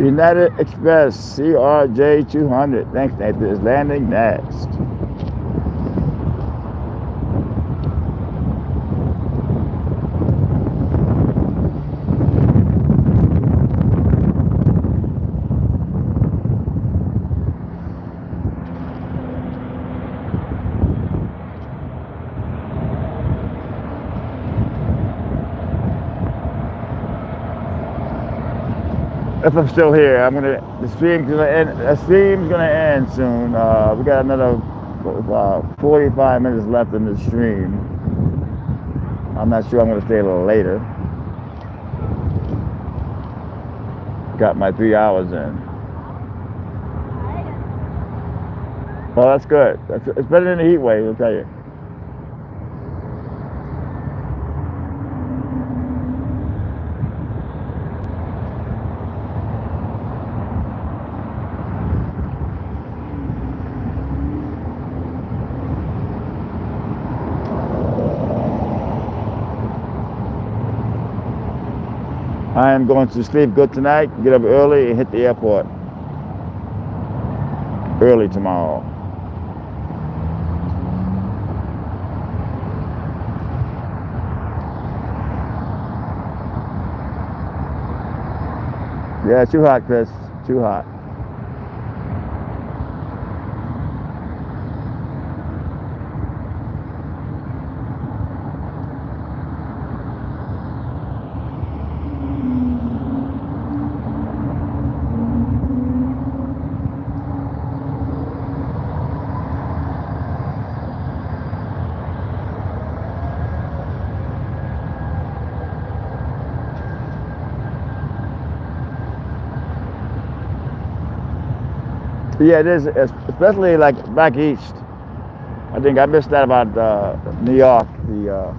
United Express CRJ 200. Thanks, Nathan. Is landing next. If I'm still here, the stream's gonna end. The stream's gonna end soon. We got another 45 minutes left in the stream. I'm not sure I'm gonna stay a little later. Got my 3 hours in. Well, that's good. It's better than the heat wave, I'll tell you. I am going to sleep good tonight, get up early, and hit the airport early tomorrow. Yeah, too hot, Chris. Too hot. Yeah, it is, especially like back east. I think I missed that about New York, the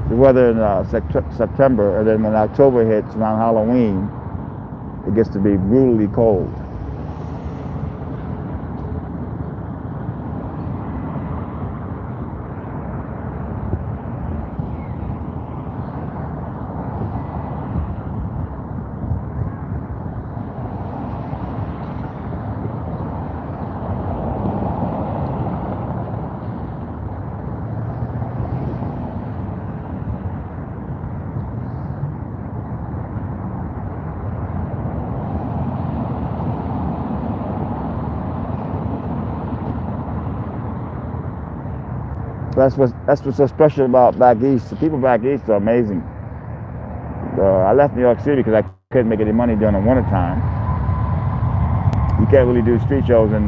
weather in September, and then when October hits around Halloween, it gets to be brutally cold. That's what's so special about back east. The people back east are amazing. I left New York City because I couldn't make any money during the winter time. You can't really do street shows in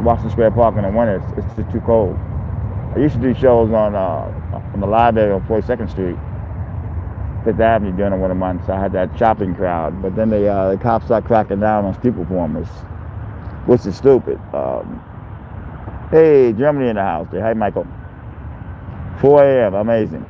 Washington Square Park in the winter. It's just too cold. I used to do shows on the library on 42nd Street, Fifth Avenue during the winter months. I had that shopping crowd, but then the cops start cracking down on street performers, which is stupid. Hey, Germany in the house. Hi, Michael. 4 a.m. Amazing.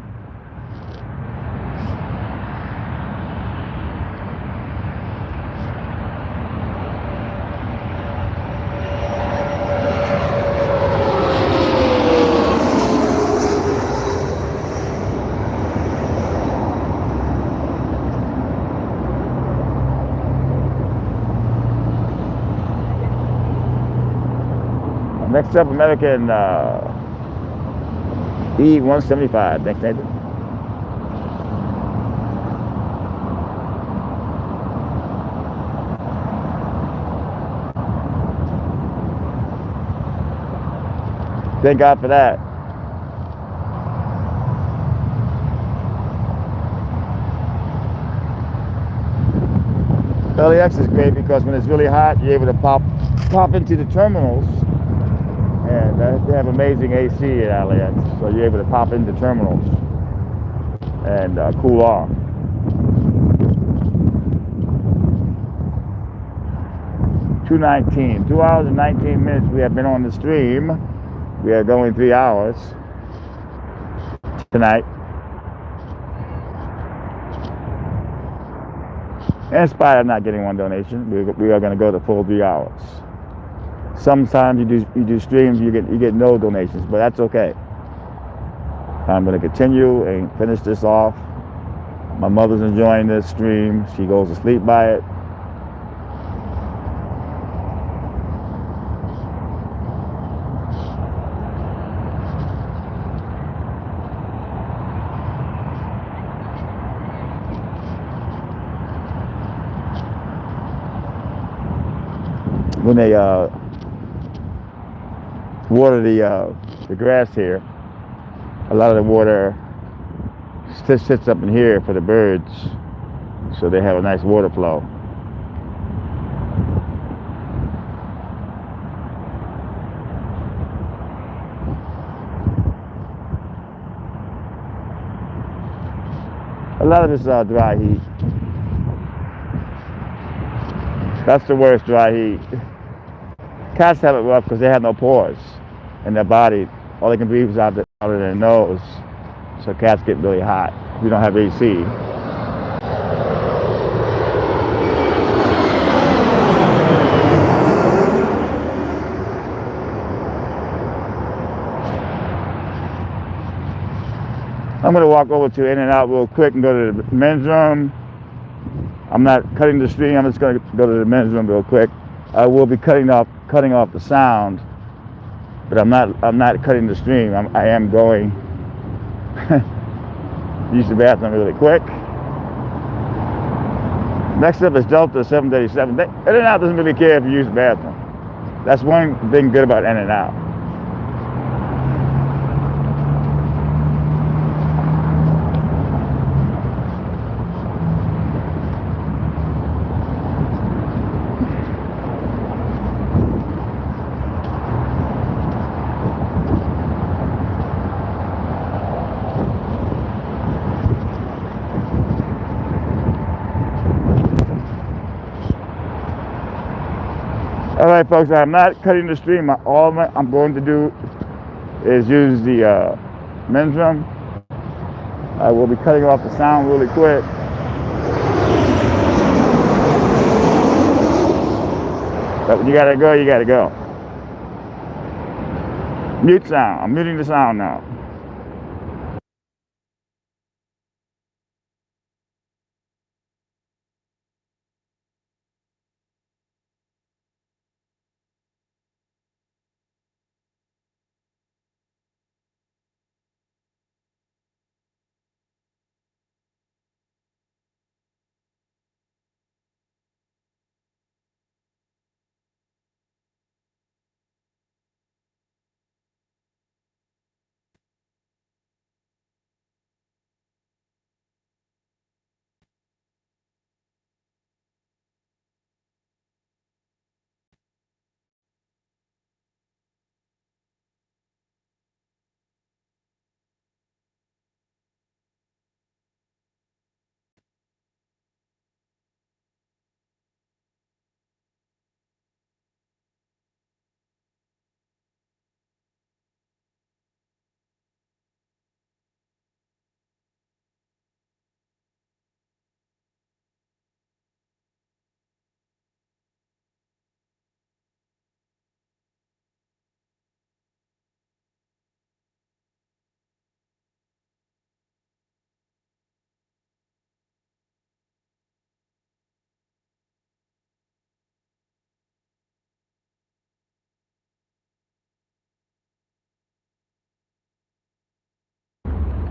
Next up, American E175. Thanks, Nathan. Thank God for that. LAX is great because when it's really hot, you're able to pop into the terminals. And they have amazing AC at LAX, so you're able to pop into terminals and cool off. $2.19, 2 hours and 19 minutes. We have been on the stream. We are going 3 hours tonight. In spite of not getting one donation, we are going to go the full 3 hours. Sometimes you do streams, you get no donations, but that's okay. I'm going to continue and finish this off My mother's enjoying this stream. She goes to sleep by it. When they water the grass here, a lot of the water sits up in here for the birds, so they have a nice water flow. A lot of this is dry heat. That's the worst, dry heat. Cats have it rough because they have no pores in their body. All they can breathe is out of their nose. So cats get really hot. We don't have AC. I'm going to walk over to In-N-Out real quick and go to the men's room. I'm not cutting the stream. I'm just going to go to the men's room real quick. I will be cutting off the sound, but I'm not cutting the stream. I am going use the bathroom really quick. Next up is Delta 737. In-N-Out doesn't really care if you use the bathroom. That's one thing good about In-N-Out. All right, folks, I'm not cutting the stream. All I'm going to do is use the men's room. I will be cutting off the sound really quick. But when you gotta go, you gotta go. Mute sound. I'm muting the sound now.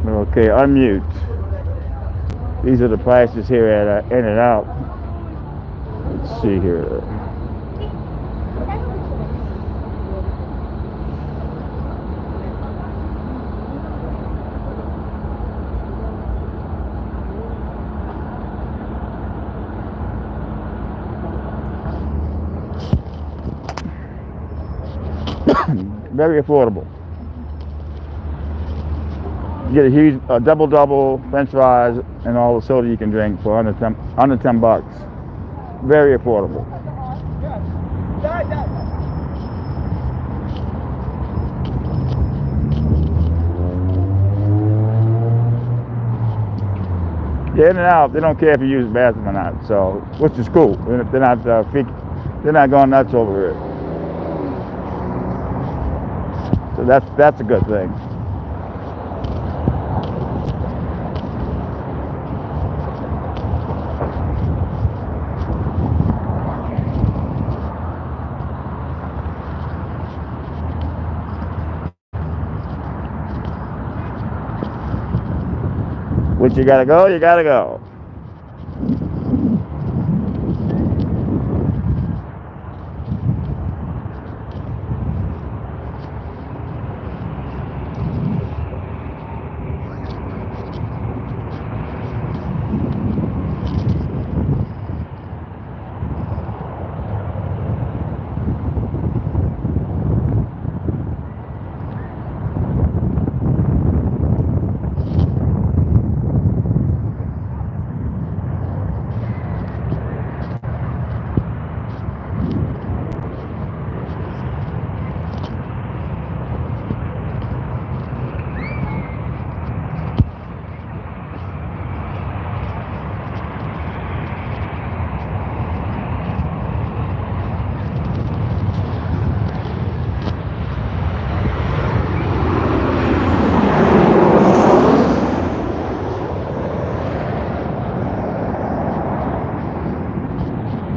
Okay, unmute. These are the prices here at In-N-Out. Let's see here. Very affordable. You get a huge double French fries and all the soda you can drink for under 10 bucks. Very affordable. Yeah, In-N-Out, they don't care if you use the bathroom or not, so which is cool. They're not going nuts over it. So that's a good thing. But you gotta go, you gotta go.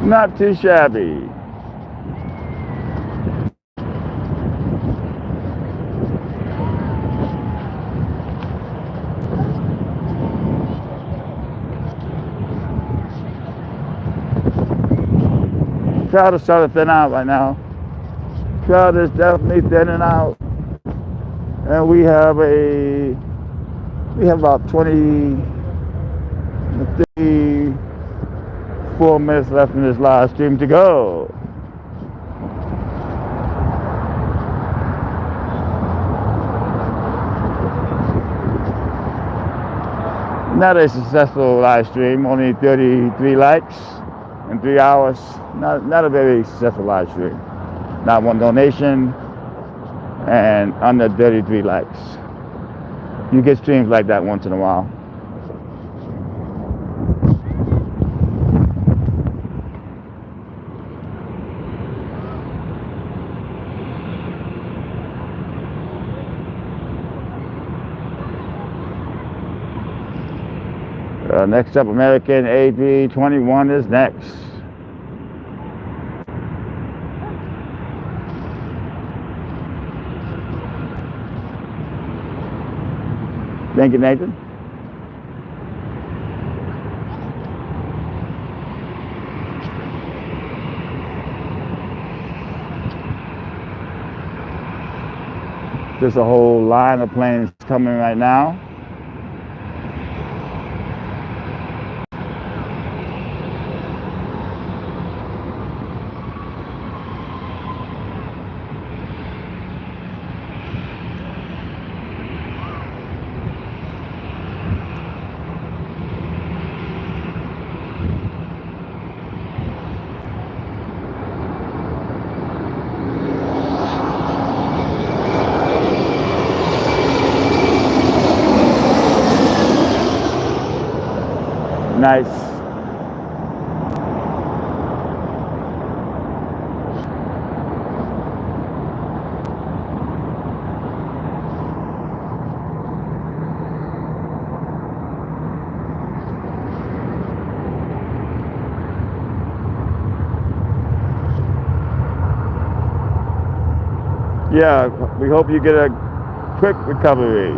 Not too shabby. Crowd is starting to thin out right now. Crowd is definitely thinning out. And we have about 24 minutes left in this live stream to go. Not a successful live stream, only 33 likes in 3 hours. Not a very successful live stream. Not one donation and under 33 likes. You get streams like that once in a while. Next up, American A321 is next. Thank you, Nathan. There's a whole line of planes coming right now. Nice. Yeah, we hope you get a quick recovery.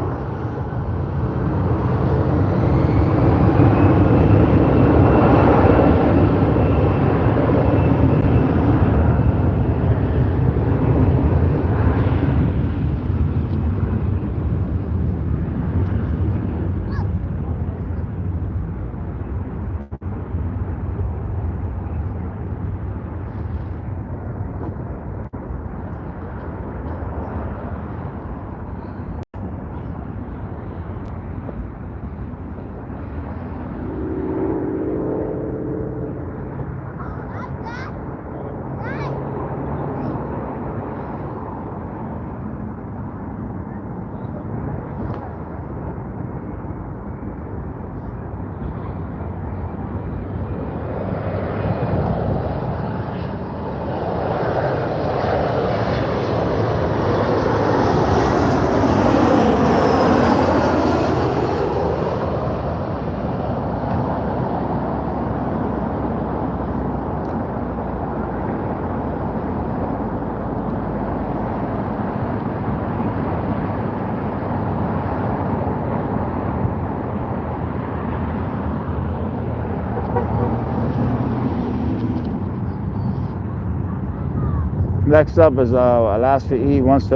Next up is Alaska E-175.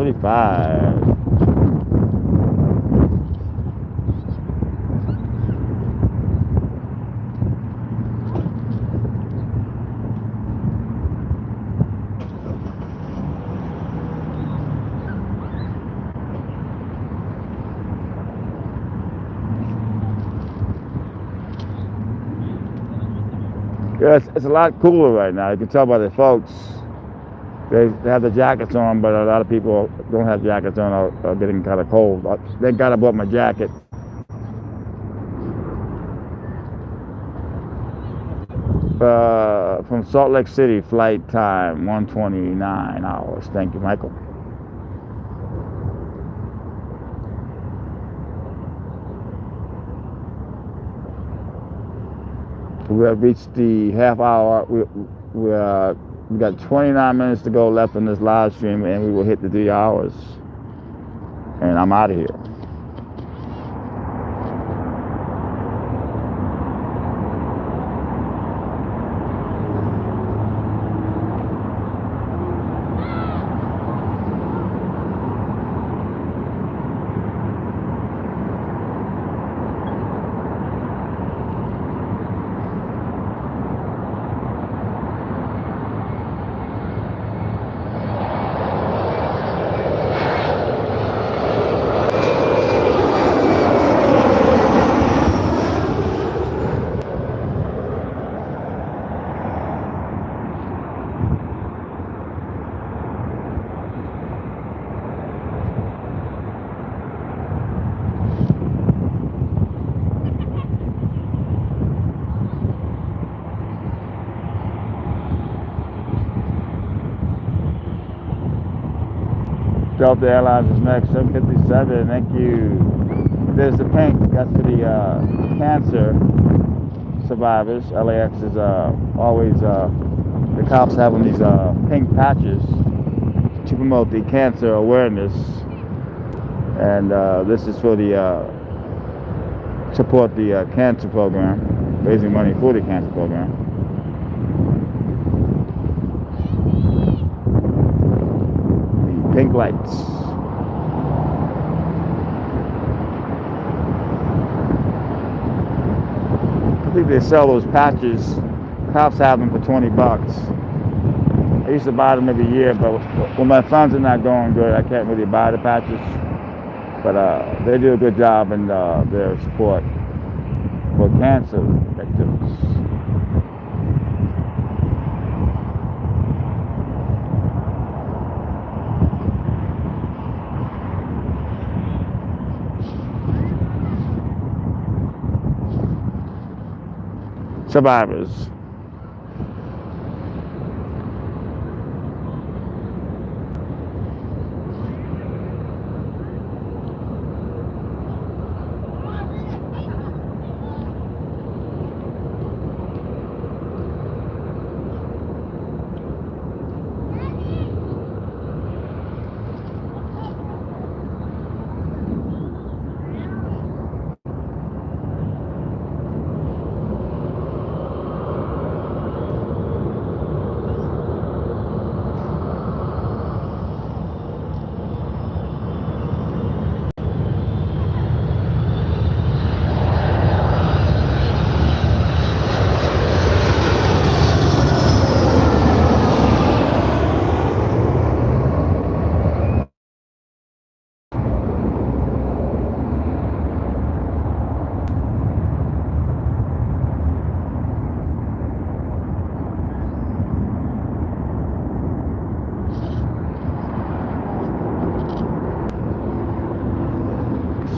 Yeah, it's a lot cooler right now. You can tell by the folks. They have the jackets on, but a lot of people don't have jackets on or are getting kind of cold. Thank God I bought my jacket. From Salt Lake City, flight time 129 hours. Thank you, Michael. We have reached the half hour. We got 29 minutes to go left in this live stream, and we will hit the 3 hours. And I'm out of here. Delta Airlines is next, 757, thank you. There's the pink, that's for the cancer survivors. LAX is always, the cops having these pink patches to promote the cancer awareness. And this is for the, support the cancer program, raising money for the cancer program. Pink lights. I think they sell those patches. Cops have them for 20 bucks. I used to buy them every year, but when my funds are not going good, I can't really buy the patches. But they do a good job in their support for cancer victims. Survivors.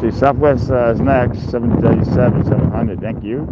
See, Southwest is next, 737, 700, thank you.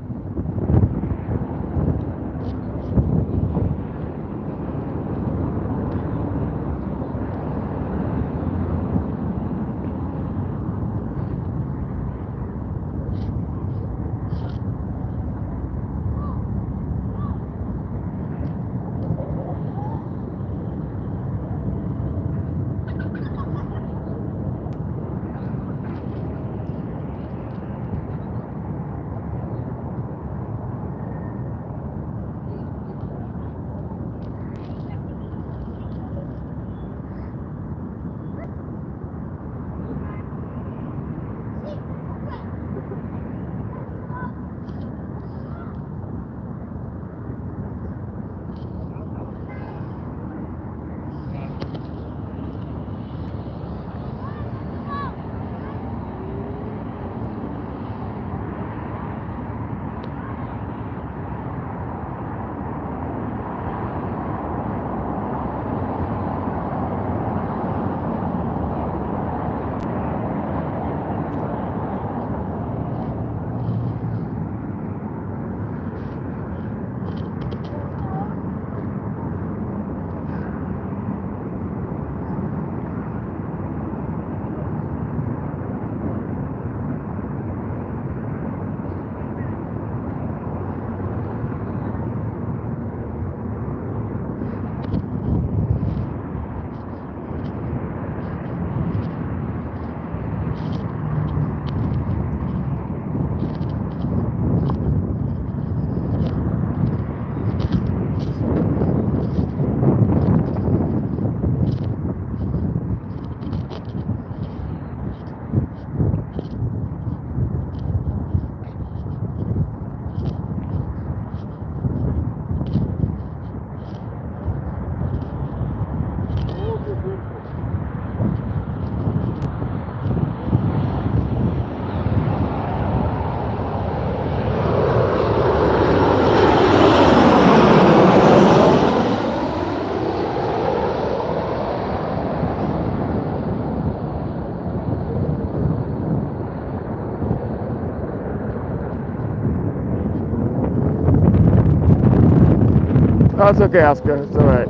Oh, it's okay, Oscar. It's all right.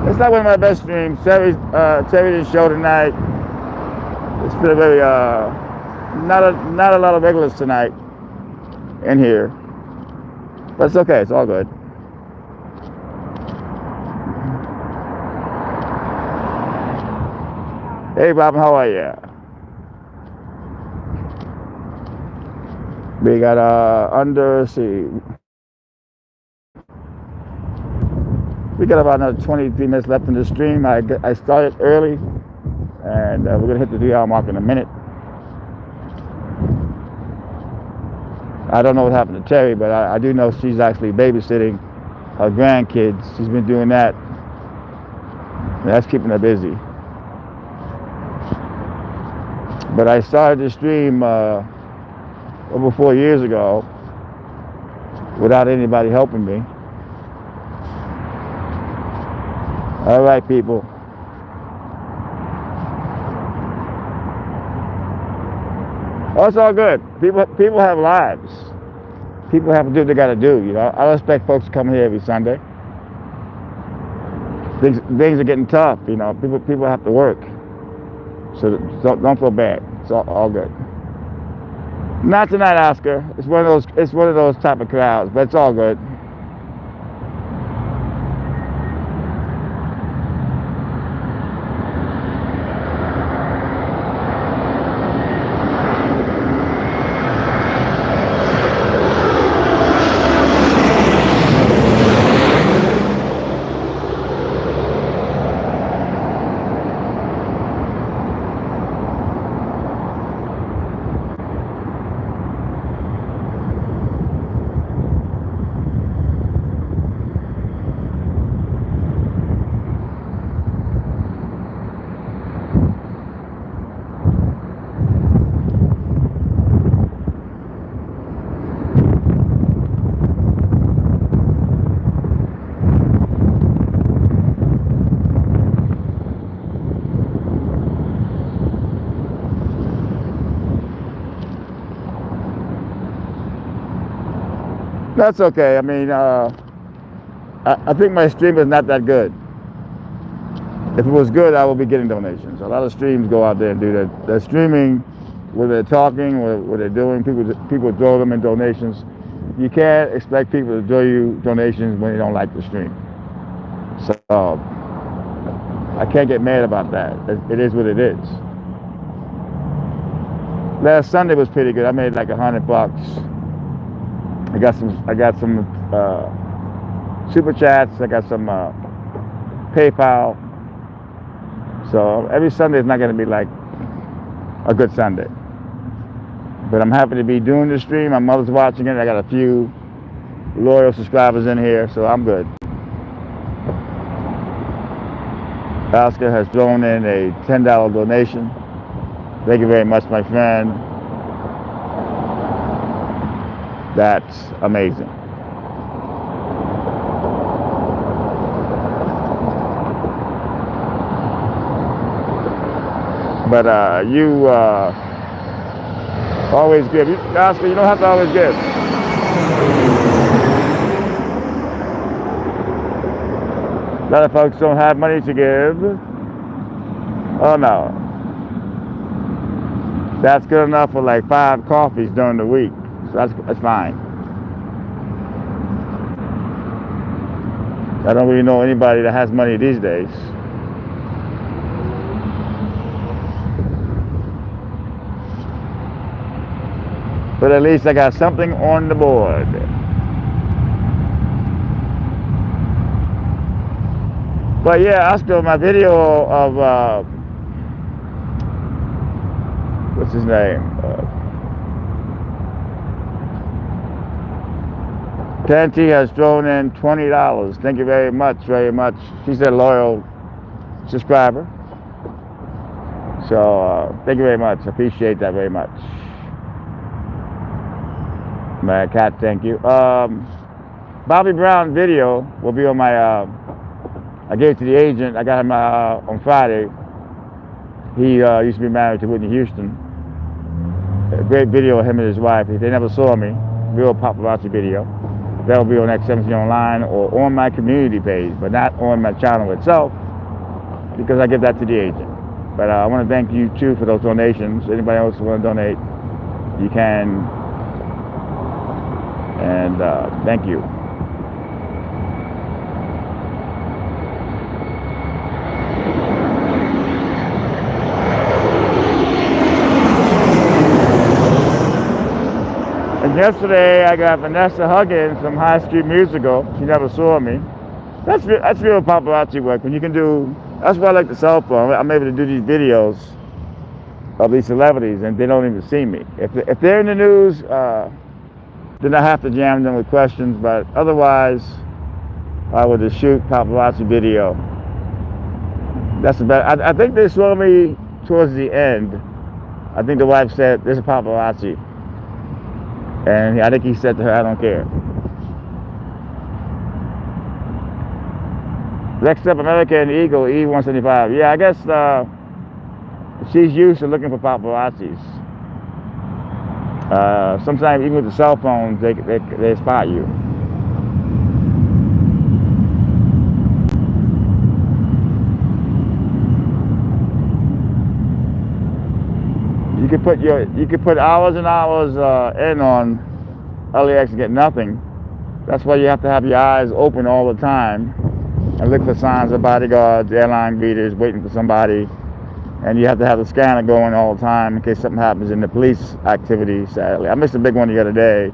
It's not one of my best streams. Terry didn't show tonight. It's been a very not a lot of regulars tonight in here, but it's okay. It's all good. Hey, Robin, how are you? We got we got about another 23 minutes left in the stream. I started early, and we're gonna hit the 3 hour mark in a minute. I don't know what happened to Terry, but I do know she's actually babysitting her grandkids. She's been doing that. And that's keeping her busy. But I started the stream over 4 years ago without anybody helping me. All right, people. Oh, it's all good. People have lives. People have to do what they got to do. You know, I respect folks coming here every Sunday. Things are getting tough. You know, people have to work. So don't feel bad. It's all good. Not tonight, Oscar. It's one of those type of crowds, but it's all good. That's okay. I mean, I think my stream is not that good. If it was good, I would be getting donations. A lot of streams go out there and do that. They're streaming, where they're talking, what they're doing. People throw them in donations. You can't expect people to throw you donations when they don't like the stream. So I can't get mad about that. It is what it is. Last Sunday was pretty good. I made like $100. I got some super chats. I got some PayPal. So every Sunday is not going to be like a good Sunday. But I'm happy to be doing the stream. My mother's watching it. I got a few loyal subscribers in here, so I'm good. Oscar has thrown in a $10 donation. Thank you very much, my friend. That's amazing. But you always give. Oscar, you don't have to always give. A lot of folks don't have money to give. Oh no. That's good enough for like 5 coffees during the week. So that's fine. I don't really know anybody that has money these days. But at least I got something on the board. But yeah, Oscar, my video of what's his name? Tanty has thrown in $20. Thank you very much, very much. She's a loyal subscriber. So thank you very much. I appreciate that very much. My cat, thank you. Bobby Brown video will be on my, I gave it to the agent. I got him on Friday. He used to be married to Whitney Houston. A great video of him and his wife. They never saw me. real paparazzi video. That'll be on X17 Online or on my community page, but not on my channel itself, because I give that to the agent. But I want to thank you too for those donations. Anybody else who want to donate, you can. And thank you. And yesterday I got Vanessa hugging some High Street Musical. She never saw me. That's real paparazzi work. When you can do, that's why I like the cell phone. I'm able to do these videos of these celebrities and they don't even see me. If they're in the news, then I have to jam them with questions, but otherwise I would just shoot paparazzi video. That's the best. I think they saw me towards the end. I think the wife said, "There's a paparazzi." And I think he said to her, "I don't care." Next up, American Eagle E175. Yeah, I guess she's used to looking for paparazzis. Sometimes even with the cell phones, they spot you. You could put hours and hours in on LAX and get nothing. That's why you have to have your eyes open all the time and look for signs of bodyguards, airline greeters waiting for somebody, and you have to have the scanner going all the time in case something happens in the police activity. Sadly, I missed a big one the other day.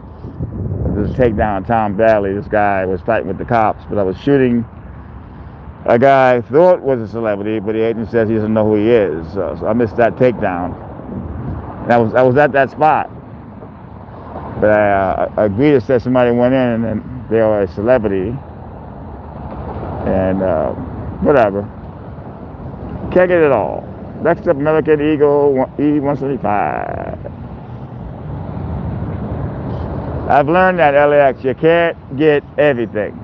There's a takedown in Tom Valley. This guy was fighting with the cops, but I was shooting a guy I thought was a celebrity, but the agent says he doesn't know who he is. So I missed that takedown. And I was at that spot, but a greeter said somebody went in and they were a celebrity, and whatever. Can't get it all. Next up, American Eagle E175. I've learned that LAX, you can't get everything.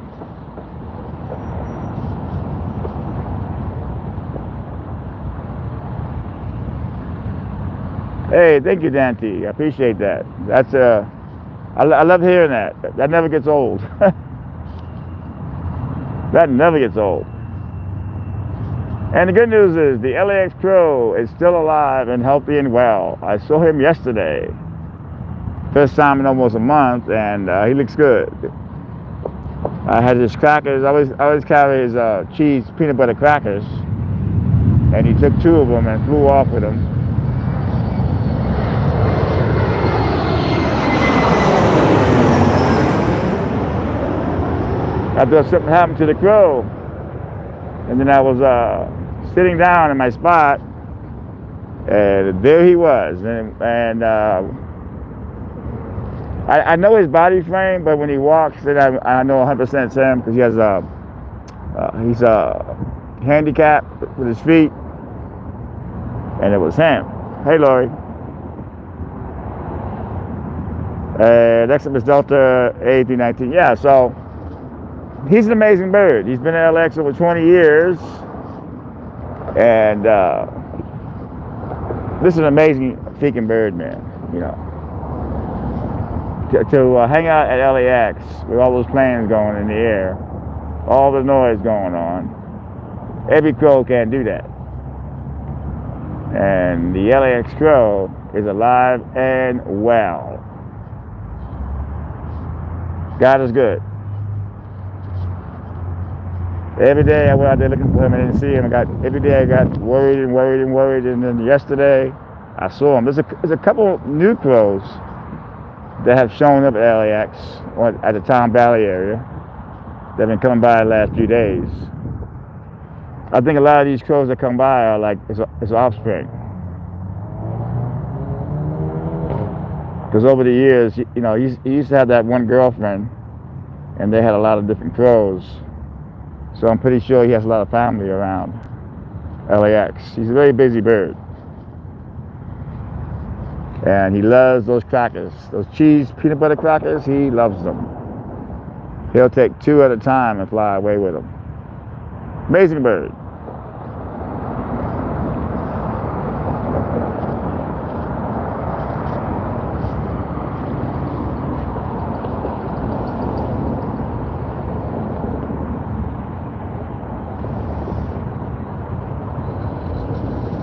Hey, thank you, Dante. I appreciate that. That's I love hearing that. That never gets old. That never gets old. And the good news is the LAX Crow is still alive and healthy and well. I saw him yesterday. First time in almost a month, and he looks good. I had his crackers. I always carry his cheese peanut butter crackers, and he took 2 of them and flew off with them. I thought something happened to the Crow, and then I was sitting down in my spot, and there he was. And I know his body frame, but when he walks, then I know 100% it's him, because he has he's handicapped with his feet, and it was him. Hey, Lori. Next up is Delta A319. Yeah, so he's an amazing bird. He's been at LAX over 20 years, and this is an amazing freaking bird, man. You know, to hang out at LAX with all those planes going in the air, all the noise going on. Every crow can't do that, and the LAX Crow is alive and well. God is good. Every day I went out there looking for him and didn't see him. Every day I got worried, and then yesterday I saw him. There's a couple new crows that have shown up at LAX or at the Tom Valley area that have been coming by the last few days. I think a lot of these crows that come by are like his offspring. Because over the years, you know, he used to have that one girlfriend, and they had a lot of different crows. So I'm pretty sure he has a lot of family around LAX. He's a very busy bird. And he loves those crackers, those cheese peanut butter crackers. He loves them. He'll take 2 at a time and fly away with them. Amazing bird.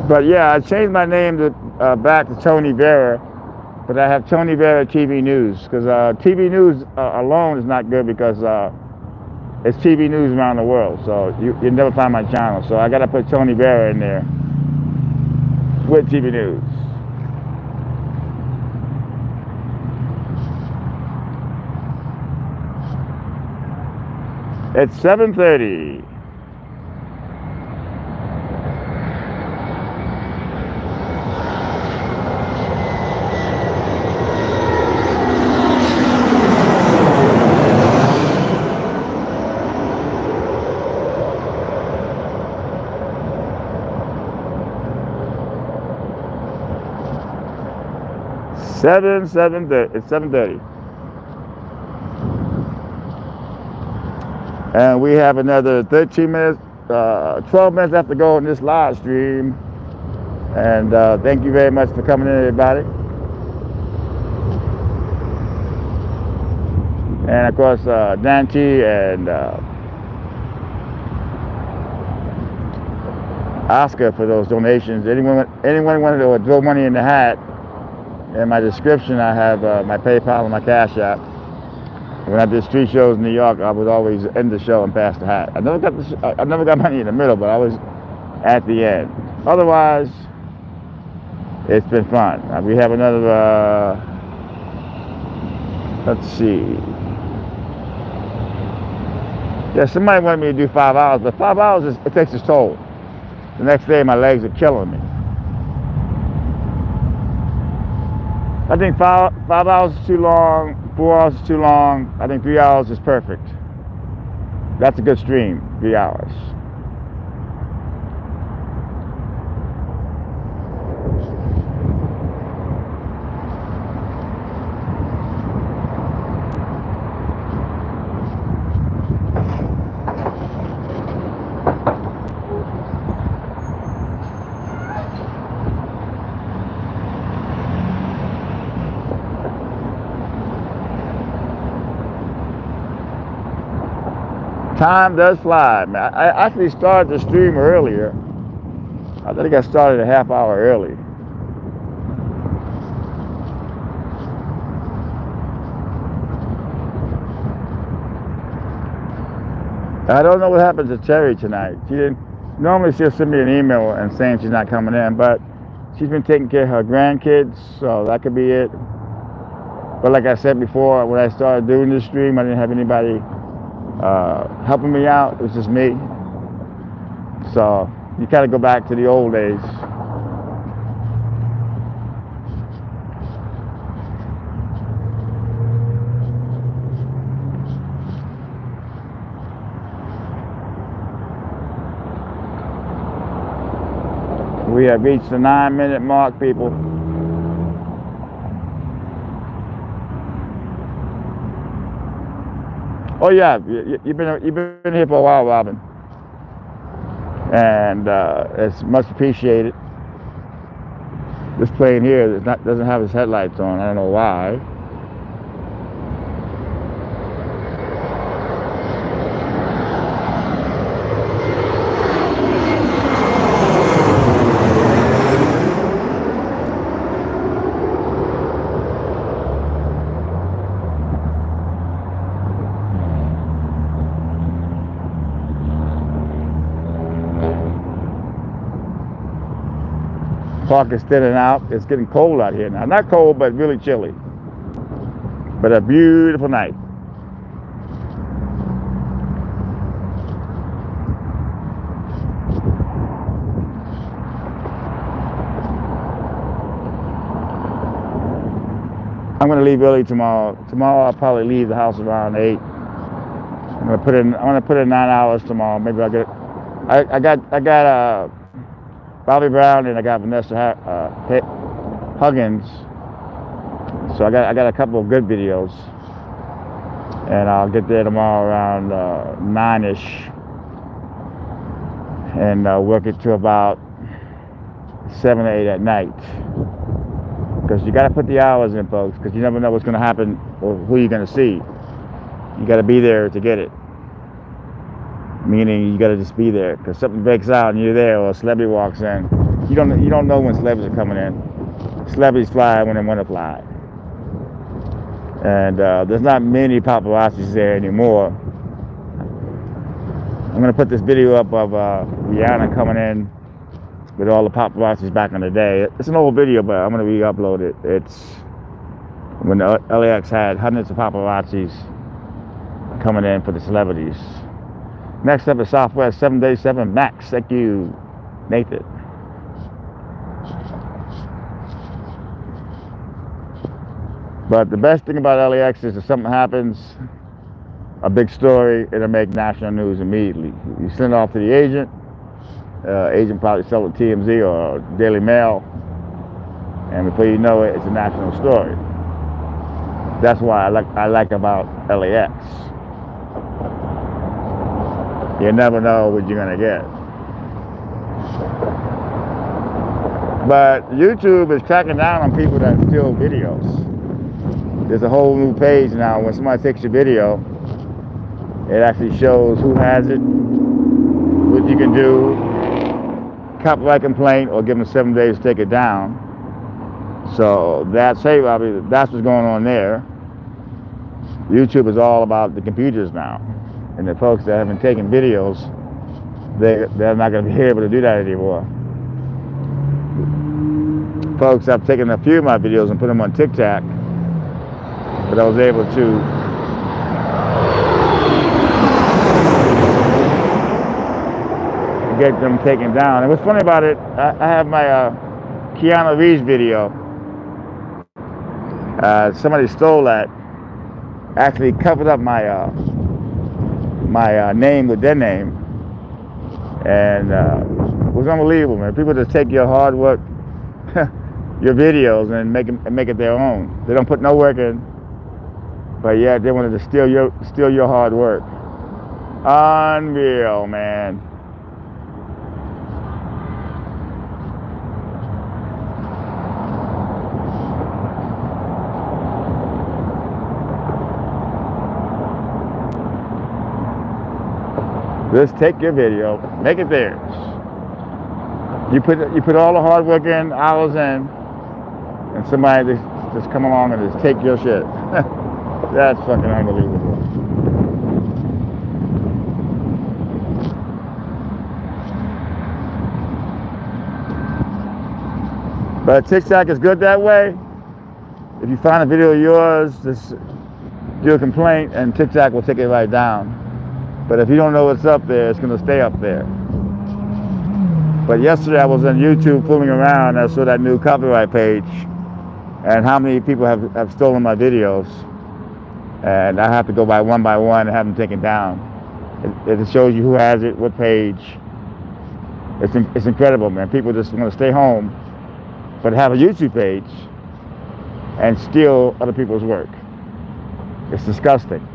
But yeah, I changed my name to back to Tony Vera, but I have Tony Vera TV News because TV News alone is not good because it's TV news around the world, so you never find my channel. So I gotta put Tony Vera in there with TV News. It's 7:30. It's 7:30. And we have another 13 minutes, 12 minutes left to go in this live stream. And thank you very much for coming in, everybody. And of course, Dante and Oscar for those donations. Anyone wanted to throw money in the hat, in my description I have my PayPal and my Cash App. When I did street shows in New York, I would always end the show and pass the hat. I never got money in the middle, but I was at the end. Otherwise, it's been fun. We have another, let's see. Yeah, somebody wanted me to do 5 hours, but 5 hours, it takes its toll. The next day, my legs are killing me. I think five hours is too long, 4 hours is too long. I think 3 hours is perfect. That's a good stream, 3 hours. Time does fly, man. I actually started the stream earlier. I think I started a half hour early. I don't know what happened to Terry tonight. She didn't. Normally she'll send me an email and saying she's not coming in, but she's been taking care of her grandkids, so that could be it. But like I said before, when I started doing this stream, I didn't have anybody helping me out. It was just me. So you kind of go back to the old days. We have reached the 9-minute mark, people. Oh yeah, you've been here for a while, Robin, and it's much appreciated. This plane here doesn't have its headlights on. I don't know why. Park is thinning out. It's getting cold out here now. Not cold, but really chilly. But a beautiful night. I'm gonna leave early tomorrow. Tomorrow I'll probably leave the house around 8. I'm gonna put in 9 hours tomorrow. Maybe I'll get. I got Bobby Brown and I got Vanessa Huggins. So I got a couple of good videos, and I'll get there tomorrow around 9ish, and work it to about 7 or 8 at night. Because you got to put the hours in, folks, because you never know what's going to happen or who you're going to see. You got to be there to get it. Meaning you got to just be there, because something breaks out and you're there, or a celebrity walks in. You don't know when celebrities are coming in. Celebrities fly when they want to fly, and there's not many paparazzis there anymore. I'm gonna put this video up of Rihanna coming in with all the paparazzis back in the day. It's an old video, but I'm gonna re-upload it. It's when the LAX had hundreds of paparazzis coming in for the celebrities. Next up is Southwest 787 Max. Thank you, Nathan. But the best thing about LAX is if something happens, a big story, it'll make national news immediately. You send it off to the agent. Agent probably sell it to TMZ or Daily Mail, and before you know it, it's a national story. That's why I like about LAX. You never know what you're gonna get. But YouTube is cracking down on people that steal videos. There's a whole new page now. When somebody takes your video, it actually shows who has it, what you can do, copyright complaint, or give them 7 days to take it down. So that's what's going on there. YouTube is all about the computers now, and the folks that haven't taken videos, they're not going to be able to do that anymore. Folks, I've taken a few of my videos and put them on TikTok, but I was able to get them taken down. And what's funny about it, I have my Keanu Reeves video. Somebody stole that, actually covered up my my name with their name, and it was unbelievable, man. People just take your hard work, your videos, and make it their own. They don't put no work in, but yeah, they wanted to steal your hard work. Unreal, man. Just take your video, make it theirs. You put all the hard work in, hours in, and somebody just come along and just take your shit. That's fucking unbelievable. But TikTok is good that way. If you find a video of yours, just do a complaint and TikTok will take it right down. But if you don't know what's up there, it's going to stay up there. But yesterday I was on YouTube fooling around and I saw that new copyright page and how many people have stolen my videos. And I have to go by one and have them taken down. It shows you who has it, what page. It's incredible, man. People just want to stay home, but have a YouTube page and steal other people's work. It's disgusting.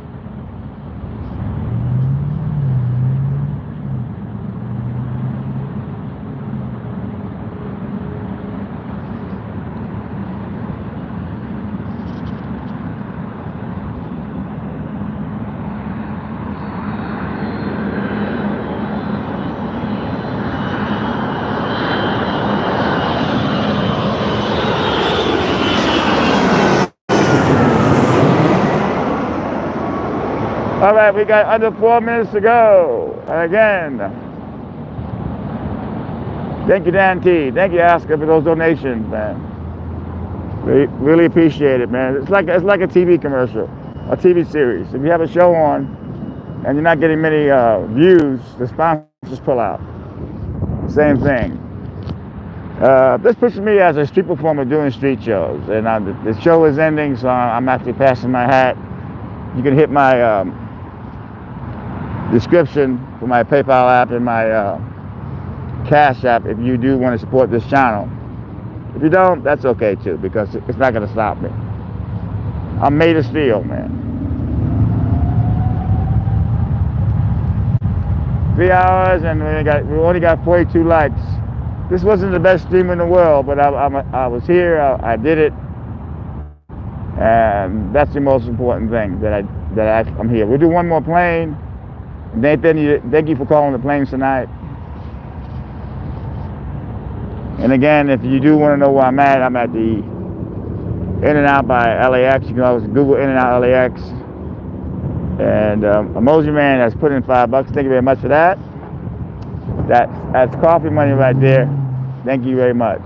All right, we got under 4 minutes to go. Again, thank you, Dan T. Thank you, Oscar, for those donations, man. Really appreciate it, man. It's like a TV commercial, a TV series. If you have a show on and you're not getting many views, the sponsors pull out. Same thing. This puts me as a street performer doing street shows, and the show is ending, so I'm actually passing my hat. You can hit my description for my PayPal app and my Cash app if you do want to support this channel. If you don't, that's okay too, because it's not going to stop me. I'm made of steel, man. 3 hours and we only got 42 likes. This wasn't the best stream in the world, but I was here, I did it, and that's the most important thing, that I'm here. We'll do one more plane. Nathan, thank you for calling the planes tonight. And again, if you do want to know where I'm at the In-N-Out by LAX. You can always Google In-N-Out LAX. And Emoji Man has put in $5. Thank you very much for that. That's coffee money right there. Thank you very much.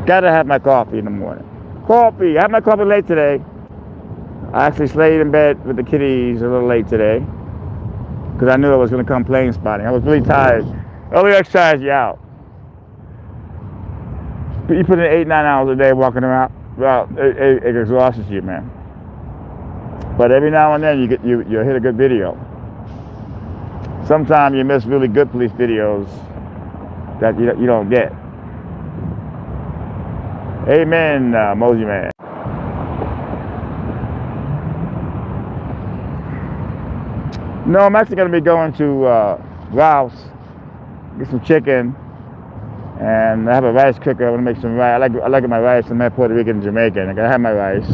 Gotta have my coffee in the morning. Coffee. I had my coffee late today. I actually stayed in bed with the kitties a little late today because I knew I was going to come plane spotting. I was really tired. Early exercise you out. You put in 8-9 hours a day walking around. Well, it exhausts you, man. But every now and then you hit a good video. Sometimes you miss really good police videos that you don't get. Amen, Emoji Man. No, I'm actually going to be going to Ralph's, get some chicken, and I have a rice cooker. I want to make some rice. I like my rice. I'm Puerto Rican and Jamaican. I gotta have my rice,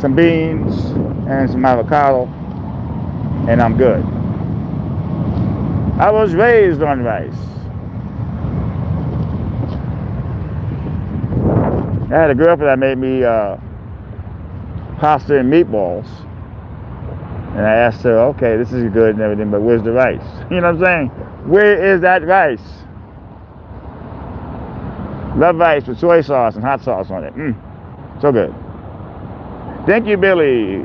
some beans, and some avocado, and I'm good. I was raised on rice. I had a girlfriend that made me pasta and meatballs. And I asked her, okay, this is good and everything, but where's the rice? You know what I'm saying? Where is that rice? Love rice with soy sauce and hot sauce on it. So good. Thank you, Billy.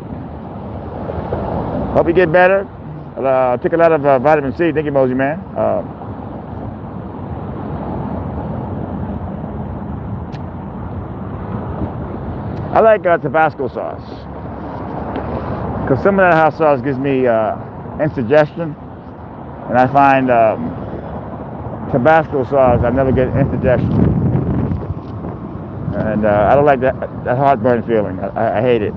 Hope you get better. Took a lot of vitamin C. Thank you, Emoji Man. I like Tabasco sauce, because some of that hot sauce gives me indigestion, and I find Tabasco sauce, I never get indigestion, and I don't like that heartburn feeling. I hate it.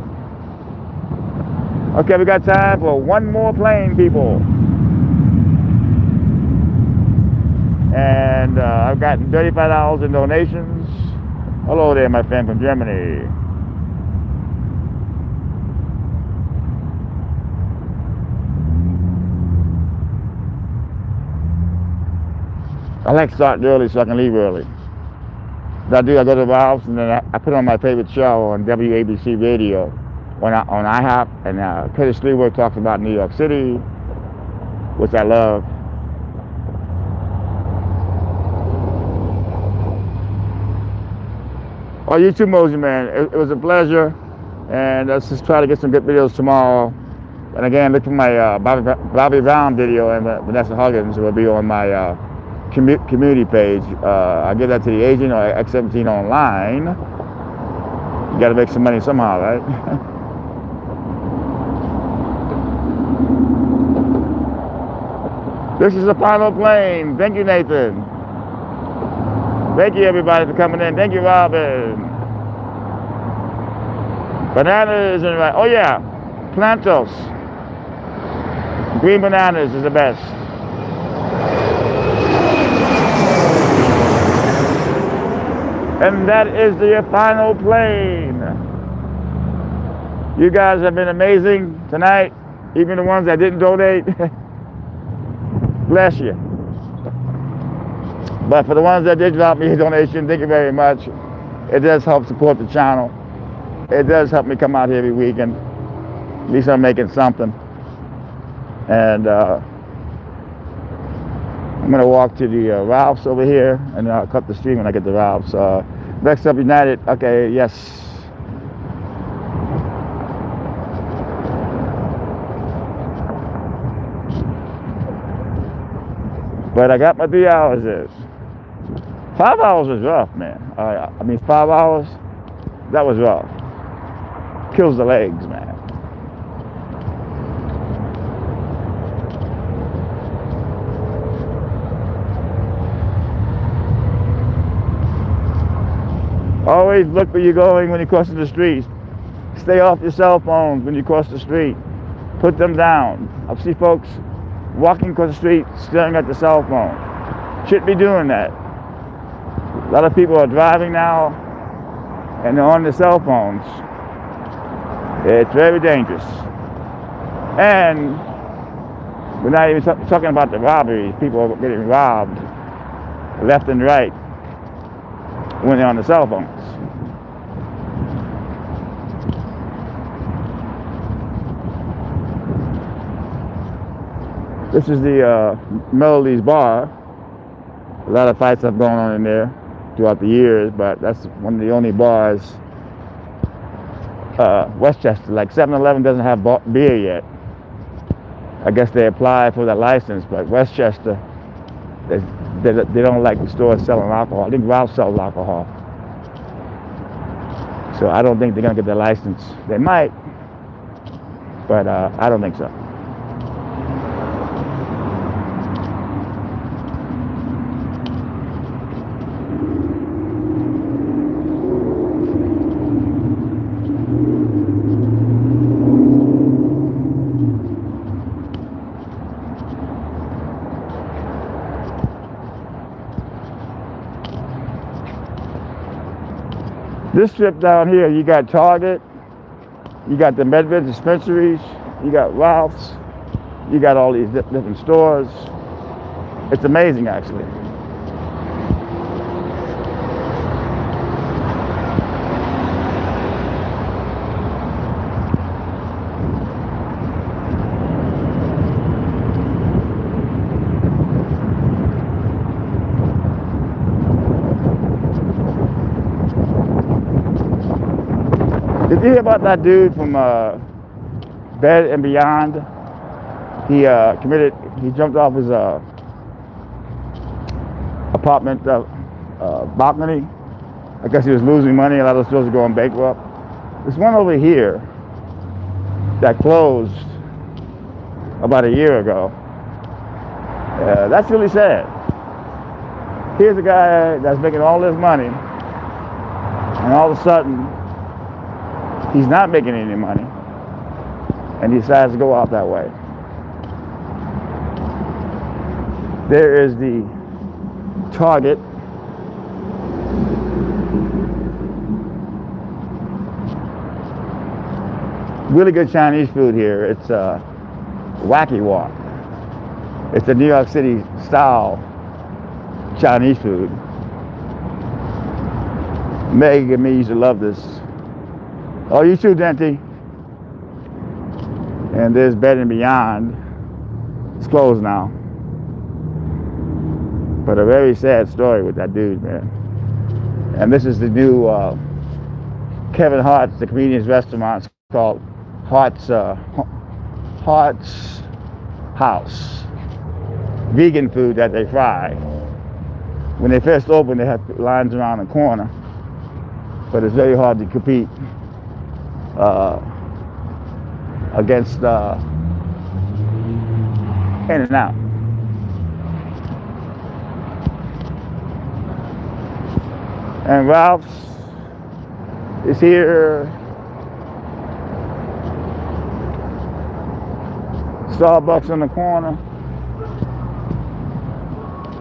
Okay, we got time for one more plane, people, and I've gotten $35 in donations. Hello there, my friend from Germany. I like starting early so I can leave early. What I go to the house and then I put on my favorite show on WABC radio on IHOP, and Curtis Leewood talks about New York City, which I love. Oh, you too, Emoji Man. It was a pleasure, and let's just try to get some good videos tomorrow. And again, look for my Bobby Brown video, and Vanessa Huggins will be on my community page. I give that to the agent or X17 online. You got to make some money somehow, right? This is the final plane. Thank you, Nathan. Thank you, everybody, for coming in. Thank you, Robin. Bananas and rice. Oh yeah, plantos. Green bananas is the best. And that is the final plane. You guys have been amazing tonight, even the ones that didn't donate. Bless you. But for the ones that did drop me a donation, thank you very much. It does help support the channel. It does help me come out here every week, and at least I'm making something. And I'm going to walk to the Ralph's over here, and I'll cut the stream when I get to Ralph's. Next up, United. Okay, yes. But I got my 3 hours in. 5 hours was rough, man. I mean, 5 hours, that was rough. Kills the legs, man. Always look where you're going when you're crossing the street. Stay off your cell phones when you cross the street. Put them down. I see folks walking across the street staring at the cell phone. Shouldn't be doing that. A lot of people are driving now and they're on their cell phones. It's very dangerous. And We're not even talking about the robberies. People are getting robbed left and right when they're on the cell phones. This is the Melody's bar. A lot of fights have gone on in there throughout the years, but that's one of the only bars. Westchester, like 7-Eleven doesn't have beer yet. I guess they apply for the license, but Westchester, they don't like the stores selling alcohol. I think Ralph sells alcohol. So I don't think they're going to get their license. They might, but I don't think so. This strip down here, you got Target, you got the Medved dispensaries, you got Ralph's, you got all these different stores. It's amazing, actually. Did you hear about that dude from Bed and Beyond? He jumped off his apartment balcony. I guess he was losing money. A lot of stores were going bankrupt. There's one over here that closed about a year ago. That's really sad. Here's a guy that's making all this money, and all of a sudden, he's not making any money, and he decides to go out that way. There is the Target. Really good Chinese food here. It's Wacky Walk. It's a New York City style Chinese food. Meg and me used to love this. Oh, you too, Dente. And there's Bed and Beyond. It's closed now. But a very sad story with that dude, man. And this is the new Kevin Hart's, the comedian's restaurant. It's called Hart's House. Vegan food that they fry. When they first opened, they had lines around the corner. But it's very hard to compete against In-N-Out. And Ralph's is here. Starbucks in the corner.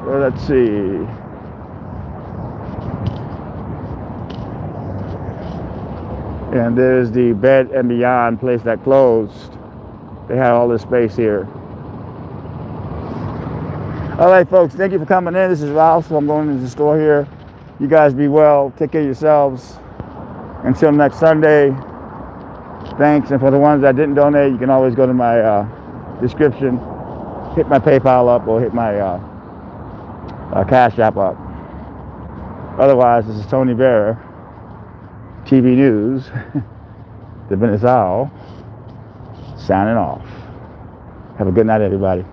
Let's see. And there's the Bed and Beyond place that closed. They had all this space here. All right, folks, thank you for coming in. This is Ralph, so I'm going into the store here. You guys be well. Take care of yourselves. Until next Sunday, thanks. And for the ones that didn't donate, you can always go to my description, hit my PayPal up, or hit my Cash App up. Otherwise, this is Tony Vera, TV News, the Venice Owl, signing off. Have a good night, everybody.